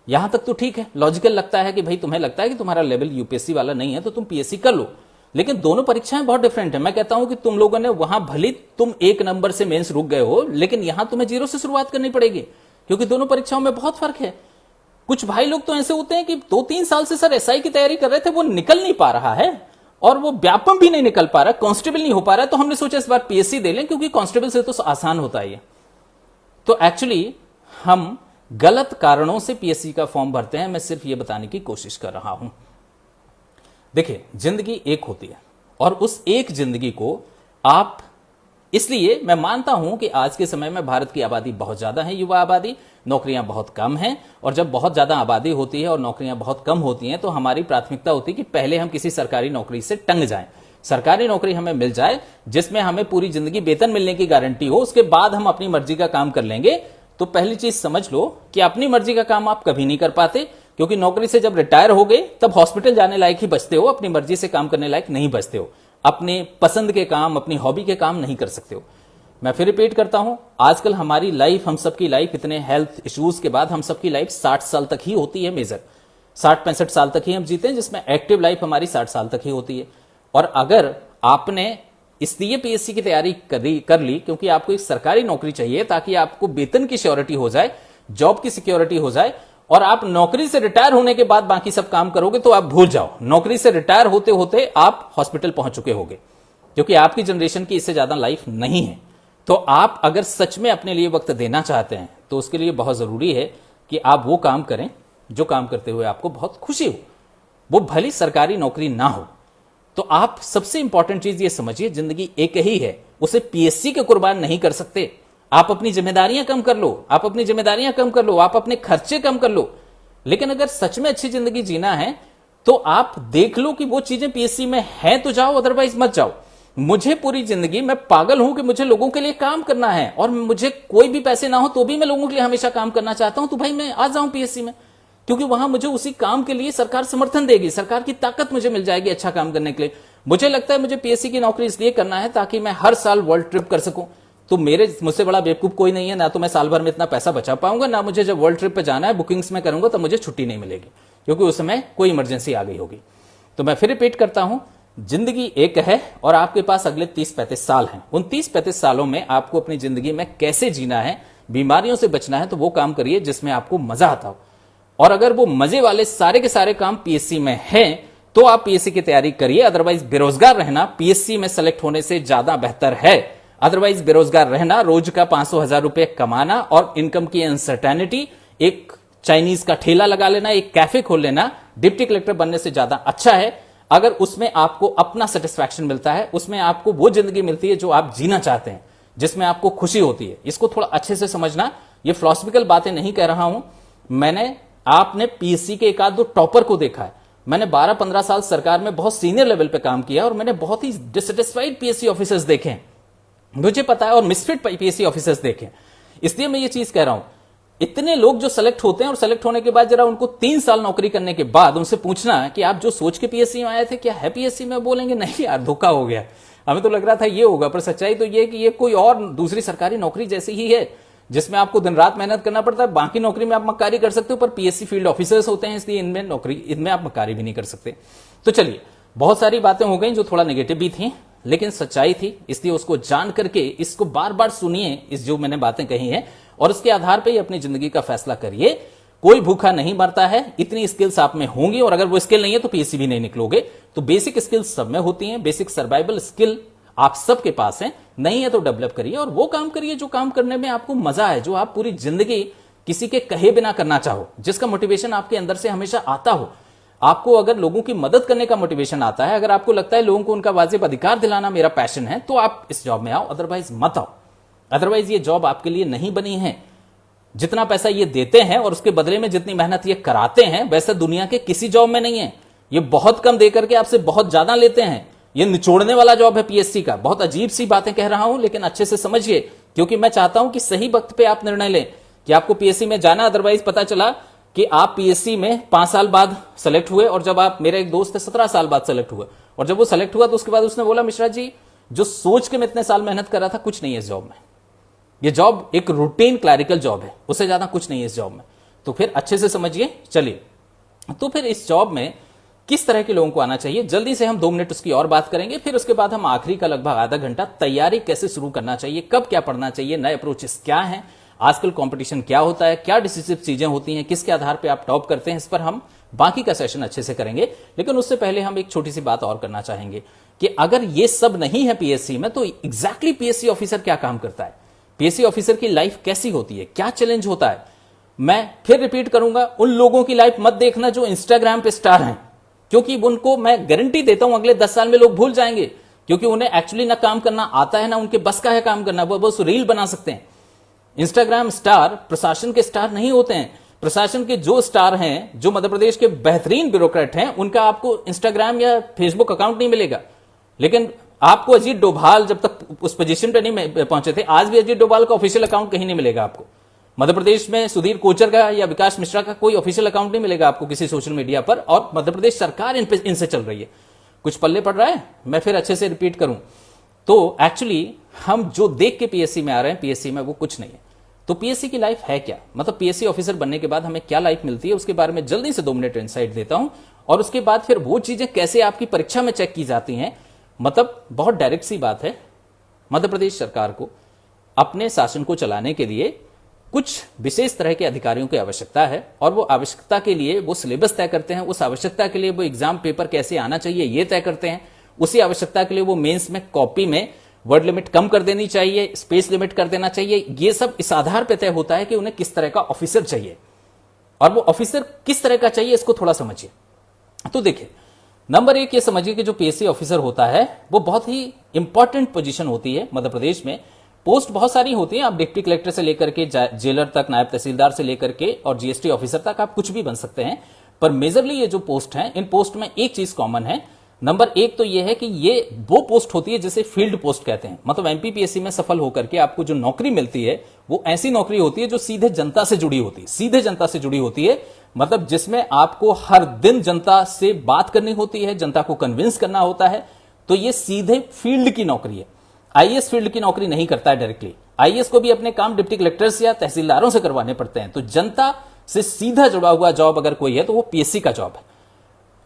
यहां तक तो ठीक है, लॉजिकल लगता है कि भाई तुम्हें लगता है कि तुम्हारा लेवल यूपीएससी वाला नहीं है तो तुम पीएससी कर लो। लेकिन दोनों परीक्षाएं बहुत डिफरेंट है। मैं कहता हूं कि तुम लोगों ने वहां भले तुम 1 नंबर से मेंस रुक गए हो, लेकिन यहां तुम्हें 0 से शुरुआत करनी पड़ेगी, क्योंकि दोनों परीक्षाओं में बहुत फर्क है। कुछ भाई लोग तो ऐसे होते हैं कि 2-3 साल से सर एसआई की तैयारी कर रहे थे, वो निकल नहीं पा रहा है, और वो व्यापम भी नहीं निकल पा रहा, कांस्टेबल नहीं हो पा रहा है। तो हमने सोचा इस बार पीएससी दे लें, क्योंकि कांस्टेबल से तो आसान होता है ये। तो एक्चुअली हम गलत कारणों से पीएससी का फॉर्म भरते हैं। मैं सिर्फ ये बताने की कोशिश कर रहा हूं। देखिए, जिंदगी एक होती है, और उस एक जिंदगी को आप, इसलिए मैं मानता हूं कि आज के समय में भारत की आबादी बहुत ज्यादा है, युवा आबादी, नौकरियां बहुत कम हैं। और जब बहुत ज्यादा आबादी होती है और नौकरियां बहुत कम होती हैं, तो हमारी प्राथमिकता होती है कि पहले हम किसी सरकारी नौकरी से टंग जाएं, सरकारी नौकरी हमें मिल जाए जिसमें हमें पूरी जिंदगी वेतन मिलने की गारंटी हो। उसके बाद हम अपनी मर्जी का काम कर लेंगे। तो पहली चीज समझ लो कि अपनी मर्जी का काम आप कभी नहीं कर पाते, क्योंकि नौकरी से जब रिटायर हो गए तब हॉस्पिटल जाने लायक ही बचते हो, अपनी मर्जी से काम करने लायक नहीं बचते हो। अपने पसंद के काम, अपनी हॉबी के काम नहीं कर सकते हो। मैं फिर रिपीट करता हूं, आजकल हमारी लाइफ, हम सबकी लाइफ, इतने हेल्थ इश्यूज के बाद हम सबकी लाइफ 60 साल तक ही होती है। मेजर 60-65 साल तक ही हम जीते हैं, जिसमें एक्टिव लाइफ हमारी 60 साल तक ही होती है। और अगर आपने इसलिए पीएससी की तैयारी कर ली क्योंकि आपको एक सरकारी नौकरी चाहिए, ताकि आपको वेतन की श्योरिटी हो जाए, जॉब की सिक्योरिटी हो जाए, और आप नौकरी से रिटायर होने के बाद बाकी सब काम करोगे, तो आप भूल जाओ, नौकरी से रिटायर होते होते आप हॉस्पिटल पहुंच चुके होगे, क्योंकि आपकी जनरेशन की इससे ज्यादा लाइफ नहीं है। तो आप अगर सच में अपने लिए वक्त देना चाहते हैं, तो उसके लिए बहुत जरूरी है कि आप वो काम करें जो काम करते हुए आपको बहुत खुशी हो। वो भली सरकारी नौकरी ना हो, तो आप सबसे इंपॉर्टेंट चीज ये समझिए, जिंदगी एक ही है, उसे पीएससी के कुर्बान नहीं कर सकते। आप अपनी जिम्मेदारियां कम कर लो, आप अपनी जिम्मेदारियां कम कर लो, आप अपने खर्चे कम कर लो, लेकिन अगर सच में अच्छी जिंदगी जीना है तो आप देख लो कि वो चीजें पीएससी में है तो जाओ, अदरवाइज मत जाओ। मुझे पूरी जिंदगी, मैं पागल हूं कि मुझे लोगों के लिए काम करना है और मुझे कोई भी पैसे ना हो तो भी मैं लोगों के लिए हमेशा काम करना चाहता हूं, तो भाई मैं आ जाऊं पीएससी में, क्योंकि वहां मुझे उसी काम के लिए सरकार समर्थन देगी, सरकार की ताकत मुझे मिल जाएगी अच्छा काम करने के लिए। मुझे लगता है मुझे पीएससी की नौकरी इसलिए करना है ताकि मैं हर साल वर्ल्ड ट्रिप कर सकूं। तो मुझसे बड़ा बेवकूफ कोई नहीं है, ना तो मैं साल भर में इतना पैसा बचा पाऊंगा, ना मुझे जब वर्ल्ड ट्रिप पे जाना है बुकिंग्स में करूंगा तो मुझे छुट्टी नहीं मिलेगी, क्योंकि उस समय कोई इमरजेंसी आ गई होगी। तो मैं फिर रिपीट करता हूं, जिंदगी एक है और आपके पास अगले 30-35 साल हैं। उन 30-35 सालों में आपको अपनी जिंदगी में कैसे जीना है, बीमारियों से बचना है, तो वो काम करिए जिसमें आपको मजा आता हो। और अगर वो मजे वाले सारे के सारे काम पीएससी में हैं तो आप पीएससी की तैयारी करिए, अदरवाइज बेरोजगार रहना पीएससी में सेलेक्ट होने से ज्यादा बेहतर है। अदरवाइज बेरोजगार रहना, रोज का 500,000 रुपए कमाना और इनकम की अनसर्टेनिटी, एक चाइनीज का ठेला लगा लेना, एक कैफे खोल लेना, डिप्टी कलेक्टर बनने से ज्यादा अच्छा है। अगर उसमें आपको अपना सेटिस्फैक्शन मिलता है, उसमें आपको वो जिंदगी मिलती है जो आप जीना चाहते हैं, जिसमें आपको खुशी होती है। इसको थोड़ा अच्छे से समझना, ये फिलोसफिकल बातें नहीं कह रहा हूं मैंने। आपने पीएससी के एक आध दो टॉपर को देखा है, मैंने 12-15 साल सरकार में बहुत सीनियर लेवल पे काम किया और मैंने बहुत ही डिससेटिस्फाइड पीएससी ऑफिसर्स देखे हैं, मुझे पता है, और मिसफिट पीएससी ऑफिसर्स देखे। इसलिए मैं ये चीज कह रहा हूं, इतने लोग जो सेलेक्ट होते हैं और सेलेक्ट होने के बाद जरा उनको 3 साल नौकरी करने के बाद उनसे पूछना कि आप जो सोच के पीएससी में आए थे क्या है पीएससी में, बोलेंगे नहीं यार धोखा हो गया, हमें तो लग रहा था ये होगा, पर सच्चाई तो ये कि ये कोई और दूसरी सरकारी नौकरी जैसी ही है, जिसमें आपको दिन रात मेहनत करना पड़ता है। बाकी नौकरी में आप मक्कारी कर सकते हो, पर पीएससी फील्ड ऑफिसर्स होते हैं, इसलिए इनमें आप मक्कारी भी नहीं कर सकते। तो चलिए, बहुत सारी बातें हो गई जो थोड़ा नेगेटिव भी थी, लेकिन सच्चाई थी, इसलिए उसको जान करके इसको बार बार सुनिए, इस जो मैंने बातें कही हैं, और उसके आधार पर ही अपनी जिंदगी का फैसला करिए। कोई भूखा नहीं मरता है, इतनी स्किल्स आप में होंगी, और अगर वो स्किल नहीं है तो पीएससी भी नहीं निकलोगे। तो बेसिक स्किल्स सब में होती हैं, बेसिक सर्वाइवल स्किल आप सबके पास है, नहीं है तो डेवलप करिए और वो काम करिए जो काम करने में आपको मजा है, जो आप पूरी जिंदगी किसी के कहे बिना करना चाहो, जिसका मोटिवेशन आपके अंदर से हमेशा आता हो। आपको अगर लोगों की मदद करने का मोटिवेशन आता है, अगर आपको लगता है लोगों को उनका वाजिब अधिकार दिलाना मेरा पैशन है, तो आप इस जॉब में आओ, अदरवाइज मत आओ। अदरवाइज ये जॉब आपके लिए नहीं बनी है। जितना पैसा ये देते हैं और उसके बदले में जितनी मेहनत ये कराते हैं, वैसे दुनिया के किसी जॉब में नहीं है। ये बहुत कम देकर के आपसे बहुत ज्यादा लेते हैं। ये निचोड़ने वाला जॉब है पीएससी का। बहुत अजीब सी बातें कह रहा हूं, लेकिन अच्छे से समझिए, क्योंकि मैं चाहता हूं कि सही वक्त पे आप निर्णय लें कि आपको पीएससी में जाना। अदरवाइज पता चला कि आप पीएससी में 5 साल बाद सेलेक्ट हुए, और जब आप, मेरा एक दोस्त है 17 साल बाद सेलेक्ट हुआ, और जब वो सेलेक्ट हुआ तो उसके बाद उसने बोला, मिश्रा जी जो सोच के मैं इतने साल मेहनत कर रहा था, कुछ नहीं है इस जॉब में। ये जॉब एक रूटीन क्लैरिकल जॉब है, उससे ज्यादा कुछ नहीं है इस जॉब में। तो फिर अच्छे से समझिए। चलिए, तो फिर इस जॉब में किस तरह के लोगों को आना चाहिए, जल्दी से हम 2 मिनट उसकी और बात करेंगे। फिर उसके बाद हम आखिरी का लगभग आधा घंटा तैयारी कैसे शुरू करना चाहिए, कब क्या पढ़ना चाहिए, नए अप्रोचेस क्या हैं, आजकल कंपटीशन क्या होता है, क्या डिसिसिव चीजें होती हैं, किसके आधार पर आप टॉप करते हैं, इस पर हम बाकी का सेशन अच्छे से करेंगे। लेकिन उससे पहले हम एक छोटी सी बात और करना चाहेंगे कि अगर ये सब नहीं है पीएससी में, तो एग्जैक्टली पीएससी ऑफिसर क्या काम करता है, पीएससी ऑफिसर की लाइफ कैसी होती है, क्या चैलेंज होता है। मैं फिर रिपीट करूंगा, उन लोगों की लाइफ मत देखना जो इंस्टाग्राम पे स्टार हैं, क्योंकि उनको मैं गारंटी देता हूं अगले 10 साल में लोग भूल जाएंगे, क्योंकि उन्हें एक्चुअली ना काम करना आता है, ना उनके बस का है काम करना, वो बस रील बना सकते हैं। इंस्टाग्राम स्टार प्रशासन के स्टार नहीं होते हैं। प्रशासन के जो स्टार हैं, जो मध्य प्रदेश के बेहतरीन ब्यूरोक्रेट हैं, उनका आपको इंस्टाग्राम या फेसबुक अकाउंट नहीं मिलेगा। लेकिन आपको अजीत डोभाल जब तक उस पोजीशन पे नहीं पहुंचे थे, आज भी अजीत डोभाल का ऑफिशियल अकाउंट कहीं नहीं मिलेगा आपको। मध्य प्रदेश में सुधीर कोचर का या विकास मिश्रा का कोई ऑफिशियल अकाउंट नहीं मिलेगा आपको किसी सोशल मीडिया पर, और मध्य प्रदेश सरकार इनसे चल रही है। कुछ पल्ले पड़ रहा है, मैं फिर अच्छे से रिपीट करूं तो एक्चुअली हम जो देख के पीएससी में आ रहे हैं, पीएससी में वो कुछ नहीं है। तो पीएससी की लाइफ है क्या, मतलब पीएससी ऑफिसर बनने के बाद हमें क्या लाइफ मिलती है, उसके बारे में जल्दी से 2 मिनट इनसाइट देता हूं। और उसके बाद फिर वो चीजें कैसे आपकी परीक्षा में चेक की जाती हैं। मतलब बहुत डायरेक्ट सी बात है, मध्य प्रदेश सरकार को अपने शासन को चलाने के लिए कुछ विशेष तरह के अधिकारियों की आवश्यकता है, और वो आवश्यकता के लिए वो सिलेबस तय करते हैं, उस आवश्यकता के लिए वो एग्जाम पेपर कैसे आना चाहिए ये तय करते हैं, उसी आवश्यकता के लिए वो मेंस में कॉपी में वर्ड लिमिट कम कर देनी चाहिए, स्पेस लिमिट कर देना चाहिए। ये सब इस आधार पर तय होता है कि उन्हें किस तरह का ऑफिसर चाहिए, और वो ऑफिसर किस तरह का चाहिए इसको थोड़ा समझिए। तो देखिए, नंबर एक, ये समझिए कि जो पीएससी ऑफिसर होता है वो बहुत ही इंपॉर्टेंट पोजीशन होती है मध्य प्रदेश में। पोस्ट बहुत सारी होती हैं, आप डिप्टी कलेक्टर से लेकर के जेलर तक, नायब तहसीलदार से लेकर के और जीएसटी ऑफिसर तक आप कुछ भी बन सकते हैं। पर मेजरली ये जो पोस्ट हैं, इन पोस्ट में एक चीज कॉमन है। नंबर एक तो ये है कि ये वो पोस्ट होती है जिसे फील्ड पोस्ट कहते हैं। मतलब एमपीपीएससी में सफल होकर के आपको जो नौकरी मिलती है वो ऐसी नौकरी होती है जो सीधे जनता से जुड़ी होती है, सीधे जनता से जुड़ी होती है। मतलब जिसमें आपको हर दिन जनता से बात करनी होती है, जनता को कन्विंस करना होता है। तो ये सीधे फील्ड की नौकरी है। आईएएस फील्ड की नौकरी नहीं करता है डायरेक्टली। आईएएस को भी अपने काम डिप्टी कलेक्टर्स या तहसीलदारों से करवाने पड़ते हैं। तो जनता से सीधा जुड़ा हुआ जॉब अगर कोई है तो वो पीएससी का जॉब है।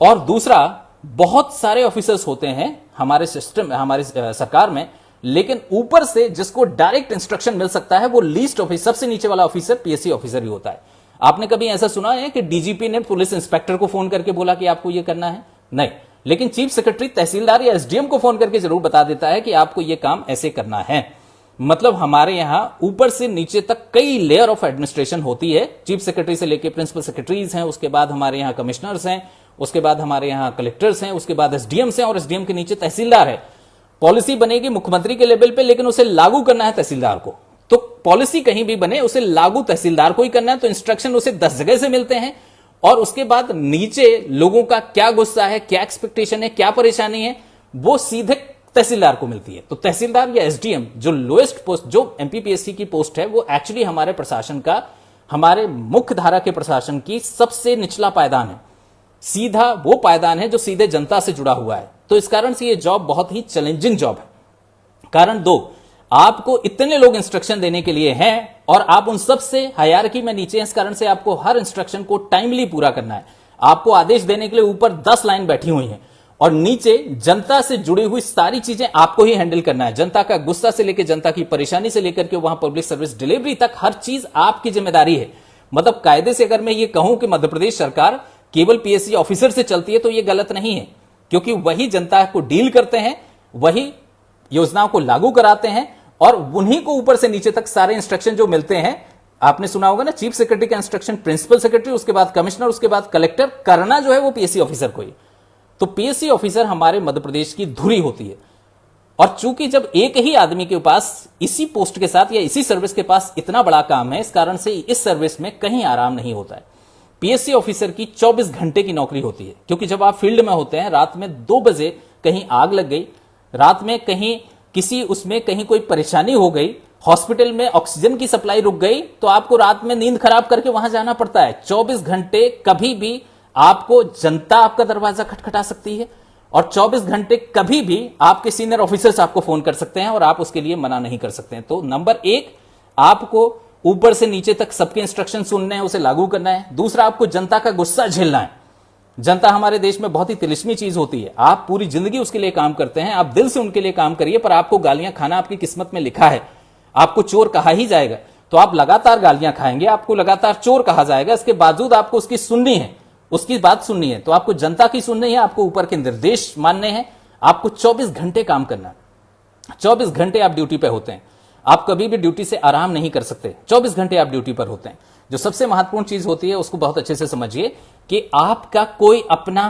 और दूसरा, बहुत सारे ऑफिसर्स होते हैं हमारे सिस्टम, हमारे सरकार में, लेकिन ऊपर से जिसको डायरेक्ट इंस्ट्रक्शन मिल सकता है वो लीस्ट ऑफिसर, सबसे नीचे वाला ऑफिसर पीएससी ऑफिसर ही होता है। आपने कभी ऐसा सुना है कि डीजीपी ने पुलिस इंस्पेक्टर को फोन करके बोला कि आपको ये करना है? नहीं। लेकिन चीफ सेक्रेटरी तहसीलदार या एसडीएम को फोन करके जरूर बता देता है कि आपको ये काम ऐसे करना है। मतलब हमारे यहां ऊपर से नीचे तक कई लेयर ऑफ एडमिनिस्ट्रेशन होती है। चीफ सेक्रेटरी से लेकर प्रिंसिपल सेक्रेटरीज हैं, उसके बाद हमारे यहां कमिश्नर्स हैं, उसके बाद हमारे यहां कलेक्टर्स हैं, उसके बाद एसडीएम्स हैं और एसडीएम के नीचे तहसीलदार है। पॉलिसी बनेगी मुख्यमंत्री के लेवल पे, लेकिन उसे लागू करना है तहसीलदार को। तो पॉलिसी कहीं भी बने उसे लागू तहसीलदार को ही करना है। तो इंस्ट्रक्शन उसे 10 जगह से मिलते हैं और उसके बाद नीचे लोगों का क्या गुस्सा है, क्या एक्सपेक्टेशन है, क्या परेशानी है, वो सीधे तहसीलदार को मिलती है। तो तहसीलदार या एसडीएम जो लोएस्ट पोस्ट, जो एमपीपीएससी की पोस्ट है, वो एक्चुअली हमारे प्रशासन का, हमारे मुख्य धारा के प्रशासन की सबसे निचला पायदान है। सीधा वो पायदान है जो सीधे जनता से जुड़ा हुआ है। तो इस कारण से ये जॉब बहुत ही चैलेंजिंग जॉब है। कारण दो, आपको इतने लोग इंस्ट्रक्शन देने के लिए हैं और आप उन सब से हायरार्की में नीचे हैं। इस कारण से आपको हर इंस्ट्रक्शन को टाइमली पूरा करना है। आपको आदेश देने के लिए ऊपर 10 लाइन बैठी हुई हैं और नीचे जनता से जुड़ी हुई सारी चीजें आपको ही हैंडल करना है। जनता का गुस्सा से लेकर जनता की परेशानी से लेकर के वहां पब्लिक सर्विस डिलीवरी तक हर चीज आपकी जिम्मेदारी है। मतलब कायदे से अगर मैं ये कहूं कि मध्य प्रदेश सरकार केवल पीएससी ऑफिसर से चलती है तो ये गलत नहीं है, क्योंकि वही जनता को डील करते हैं, वही योजनाओं को लागू कराते हैं और उन्हीं को ऊपर से नीचे तक सारे इंस्ट्रक्शन जो मिलते हैं। आपने सुना होगा ना, चीफ सेक्रेटरी का इंस्ट्रक्शन प्रिंसिपल सेक्रेटरी, उसके बाद कमिश्नर, उसके बाद कलेक्टर, करना जो है वो पीएससी ऑफिसर को ही। तो पीएससी ऑफिसर हमारे मध्य प्रदेश की धुरी होती है। और चूंकि जब एक ही आदमी के पास इसी पोस्ट के साथ या इसी सर्विस के पास इतना बड़ा काम है, इस कारण से इस सर्विस में कहीं आराम नहीं होता है। पीएससी ऑफिसर की 24 घंटे की नौकरी होती है, क्योंकि जब आप फील्ड में होते हैं, रात में 2 बजे कहीं आग लग गई, रात में कहीं किसी उसमें कहीं कोई परेशानी हो गई, हॉस्पिटल में ऑक्सीजन की सप्लाई रुक गई, तो आपको रात में नींद खराब करके वहां जाना पड़ता है। 24 घंटे कभी भी आपको जनता आपका दरवाजा खटखटा सकती है और 24 घंटे कभी भी आपके सीनियर ऑफिसर्स आपको फोन कर सकते हैं और आप उसके लिए मना नहीं कर सकते हैं। तो नंबर एक, आपको ऊपर से नीचे तक सबके इंस्ट्रक्शन सुनने हैं, उसे लागू करना है। दूसरा, आपको जनता का गुस्सा झेलना है। जनता हमारे देश में बहुत ही तिलिस्मी चीज होती है। आप पूरी जिंदगी उसके लिए काम करते हैं, आप दिल से उनके लिए काम करिए, पर आपको गालियां खाना आपकी किस्मत में लिखा है। आपको चोर कहा ही जाएगा, तो आप लगातार गालियां खाएंगे, आपको लगातार चोर कहा जाएगा। इसके बावजूद आपको उसकी सुननी है, उसकी बात सुननी है। तो आपको जनता की सुननी है, आपको ऊपर के निर्देश मानने हैं, आपको 24 घंटे काम करना है। 24 घंटे आप ड्यूटी पे होते हैं, आप कभी भी ड्यूटी से आराम नहीं कर सकते। 24 घंटे आप ड्यूटी पर होते हैं। जो सबसे महत्वपूर्ण चीज होती है उसको बहुत अच्छे से समझिए कि आपका कोई अपना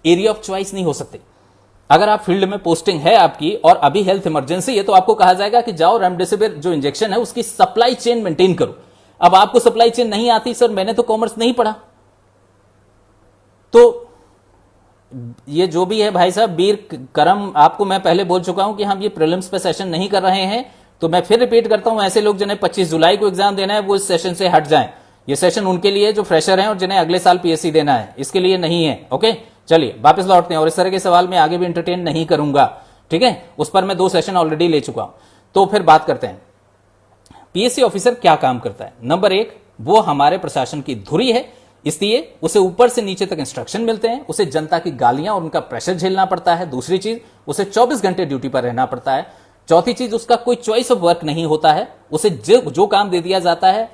एरिया ऑफ चॉइस नहीं हो सकते। अगर आप फील्ड में पोस्टिंग है आपकी और अभी हेल्थ इमरजेंसी है, तो आपको कहा जाएगा कि जाओ रेमडेसिविर जो इंजेक्शन है उसकी सप्लाई चेन मेंटेन करो। अब आपको सप्लाई चेन नहीं आती, सर मैंने तो कॉमर्स नहीं पढ़ा, तो ये जो भी है भाई साहब, वीर करम, आपको मैं पहले बोल चुका हूं कि हम ये प्रीलिम्स पे सेशन नहीं कर रहे हैं। तो मैं फिर रिपीट करता हूं, ऐसे लोग जिन्हें 25 जुलाई को एग्जाम देना है वो इस सेशन से हट जाएं। ये सेशन उनके लिए जो फ्रेशर हैं और जिन्हें अगले साल पीएससी देना है, इसके लिए नहीं है। ओके, चलिए वापस लौटते हैं। और इस तरह के सवाल मैं आगे भी एंटरटेन नहीं करूंगा, ठीक है। उस पर मैं 2 सेशन ऑलरेडी ले चुका हूं। तो फिर बात करते हैं पीएससी ऑफिसर क्या काम करता है। नंबर 1, वो हमारे प्रशासन की धुरी है, इसलिए उसे ऊपर से नीचे तक इंस्ट्रक्शन मिलते हैं, उसे जनता की गालियां और उनका प्रेशर झेलना पड़ता है। दूसरी चीज, उसे 24 घंटे ड्यूटी पर रहना पड़ता है। चौथी चीज, उसका कोई चॉइस ऑफ वर्क नहीं होता है, उसे जो काम दे दिया जाता है।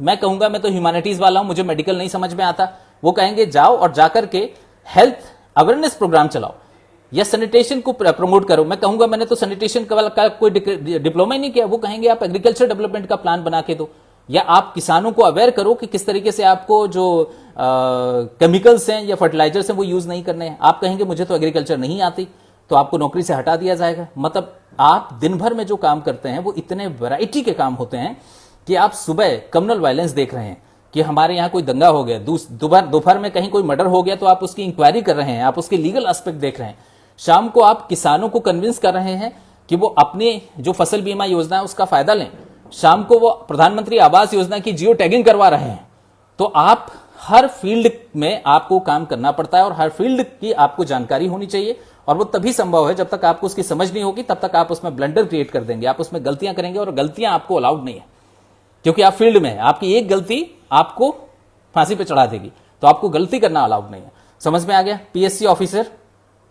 मैं कहूंगा, मैं तो ह्यूमैनिटीज वाला हूं, मुझे मेडिकल नहीं समझ में आता, वो कहेंगे जाओ और जाकर के हेल्थ अवेयरनेस प्रोग्राम चलाओ या सैनिटेशन को प्रमोट करो। मैं कहूंगा मैंने तो सैनिटेशन का कोई डिप्लोमा ही नहीं किया, वो कहेंगे आप एग्रीकल्चर डेवलपमेंट का प्लान बना के दो, या आप किसानों को अवेयर करो कि किस तरीके से आपको जो केमिकल्स हैं या फर्टिलाइजर्स हैं वो यूज नहीं करने हैं। आप कहेंगे मुझे तो एग्रीकल्चर नहीं आती, तो आपको नौकरी से हटा दिया जाएगा। मतलब आप दिन भर में जो काम करते हैं वो इतने वैरायटी के काम होते हैं कि आप सुबह कम्युनल वायलेंस देख रहे हैं कि हमारे यहाँ कोई दंगा हो गया, दोपहर में कहीं कोई मर्डर हो गया तो आप उसकी इंक्वायरी कर रहे हैं, आप उसके लीगल एस्पेक्ट देख रहे हैं। शाम को आप किसानों को कन्विंस कर रहे हैं कि वो अपने जो फसल बीमा योजना है उसका फायदा लें। शाम को वो प्रधानमंत्री आवास योजना की जियो टैगिंग करवा रहे हैं। तो आप हर फील्ड में आपको काम करना पड़ता है और हर फील्ड की आपको जानकारी होनी चाहिए, और वो तभी संभव है जब तक आपको उसकी समझ नहीं होगी, तब तक आप उसमें ब्लंडर क्रिएट कर देंगे, आप उसमें गलतियां करेंगे, और गलतियां आपको अलाउड नहीं है क्योंकि आप फील्ड में हैं। आपकी एक गलती आपको फांसी पे चढ़ा देगी, तो आपको गलती करना अलाउड नहीं है। समझ में आ गया? पीएससी ऑफिसर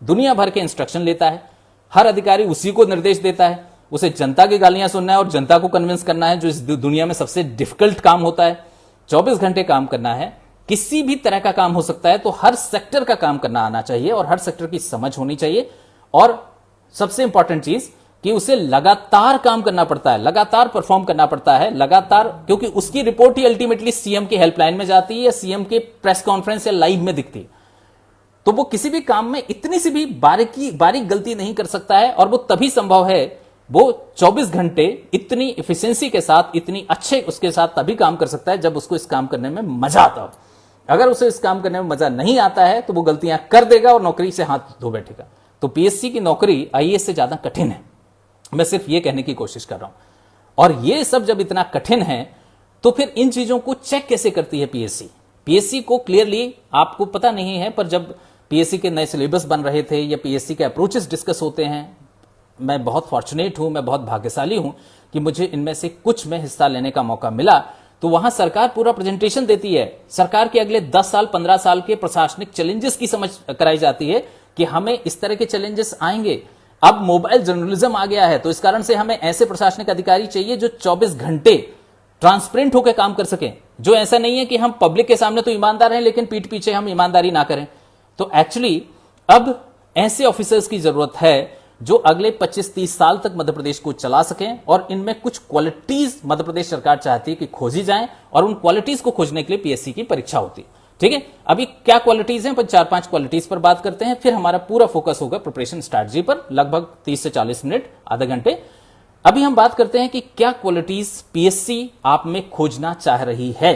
दुनिया भर के इंस्ट्रक्शन लेता है, हर अधिकारी उसी को निर्देश देता है, उसे जनता की गालियां सुनना है और जनता को कन्विंस करना है, जो इस दुनिया में सबसे डिफिकल्ट काम होता है। 24 घंटे काम करना है, किसी भी तरह का काम हो सकता है, तो हर सेक्टर का काम करना आना चाहिए और हर सेक्टर की समझ होनी चाहिए। और सबसे इंपॉर्टेंट चीज कि उसे लगातार काम करना पड़ता है, लगातार परफॉर्म करना पड़ता है, लगातार, क्योंकि उसकी रिपोर्ट ही अल्टीमेटली सीएम की हेल्पलाइन में जाती है या सीएम के प्रेस कॉन्फ्रेंस या लाइव में दिखती है। तो वो किसी भी काम में इतनी सी भी बारीक गलती नहीं कर सकता है, और वो तभी संभव है, वो 24 घंटे इतनी इफिशिएंसी के साथ, इतनी अच्छे उसके साथ तभी काम कर सकता है जब उसको इस काम करने में मजा आता हो। अगर उसे इस काम करने में मजा नहीं आता है तो वो गलतियां कर देगा और नौकरी से हाथ धो बैठेगा। तो पीएससी की नौकरी आईएएस से ज्यादा कठिन है, मैं सिर्फ ये कहने की कोशिश कर रहा हूं। और ये सब जब इतना कठिन है तो फिर इन चीजों को चेक कैसे करती है पीएससी? पीएससी को क्लियरली आपको पता नहीं है, पर जब पीएससी के नए सिलेबस बन रहे थे या पीएससी के अप्रोचेस डिस्कस होते हैं, मैं बहुत फॉर्चुनेट हूं, मैं बहुत भाग्यशाली हूं कि मुझे इनमें से कुछ में हिस्सा लेने का मौका मिला। तो वहां सरकार पूरा प्रेजेंटेशन देती है, सरकार के अगले 10 साल 15 साल के प्रशासनिक चैलेंजेस की समझ कराई जाती है कि हमें इस तरह के चैलेंजेस आएंगे। अब मोबाइल जर्नलिज्म आ गया है, तो इस कारण से हमें ऐसे प्रशासनिक अधिकारी चाहिए जो 24 घंटे ट्रांसपेरेंट होकर काम कर सकें, जो ऐसा नहीं है कि हम पब्लिक के सामने तो ईमानदार हैं लेकिन पीठ पीछे हम ईमानदारी ना करें। तो एक्चुअली अब ऐसे ऑफिसर्स की जरूरत है जो अगले 25-30 साल तक मध्य प्रदेश को चला सकें, और इनमें कुछ क्वालिटीज मध्य प्रदेश सरकार चाहती है कि खोजी जाएं, और उन क्वालिटीज को खोजने के लिए पीएससी की परीक्षा होती है। ठीक है, अभी क्या क्वालिटीज हैं, 4-5 क्वालिटीज पर बात करते हैं, फिर हमारा पूरा फोकस होगा प्रिपरेशन स्ट्रैटेजी पर, लगभग 30 से 40 मिनट, आधा घंटे। अभी हम बात करते हैं कि क्या क्वालिटीज पीएससी आप में खोजना चाह रही है,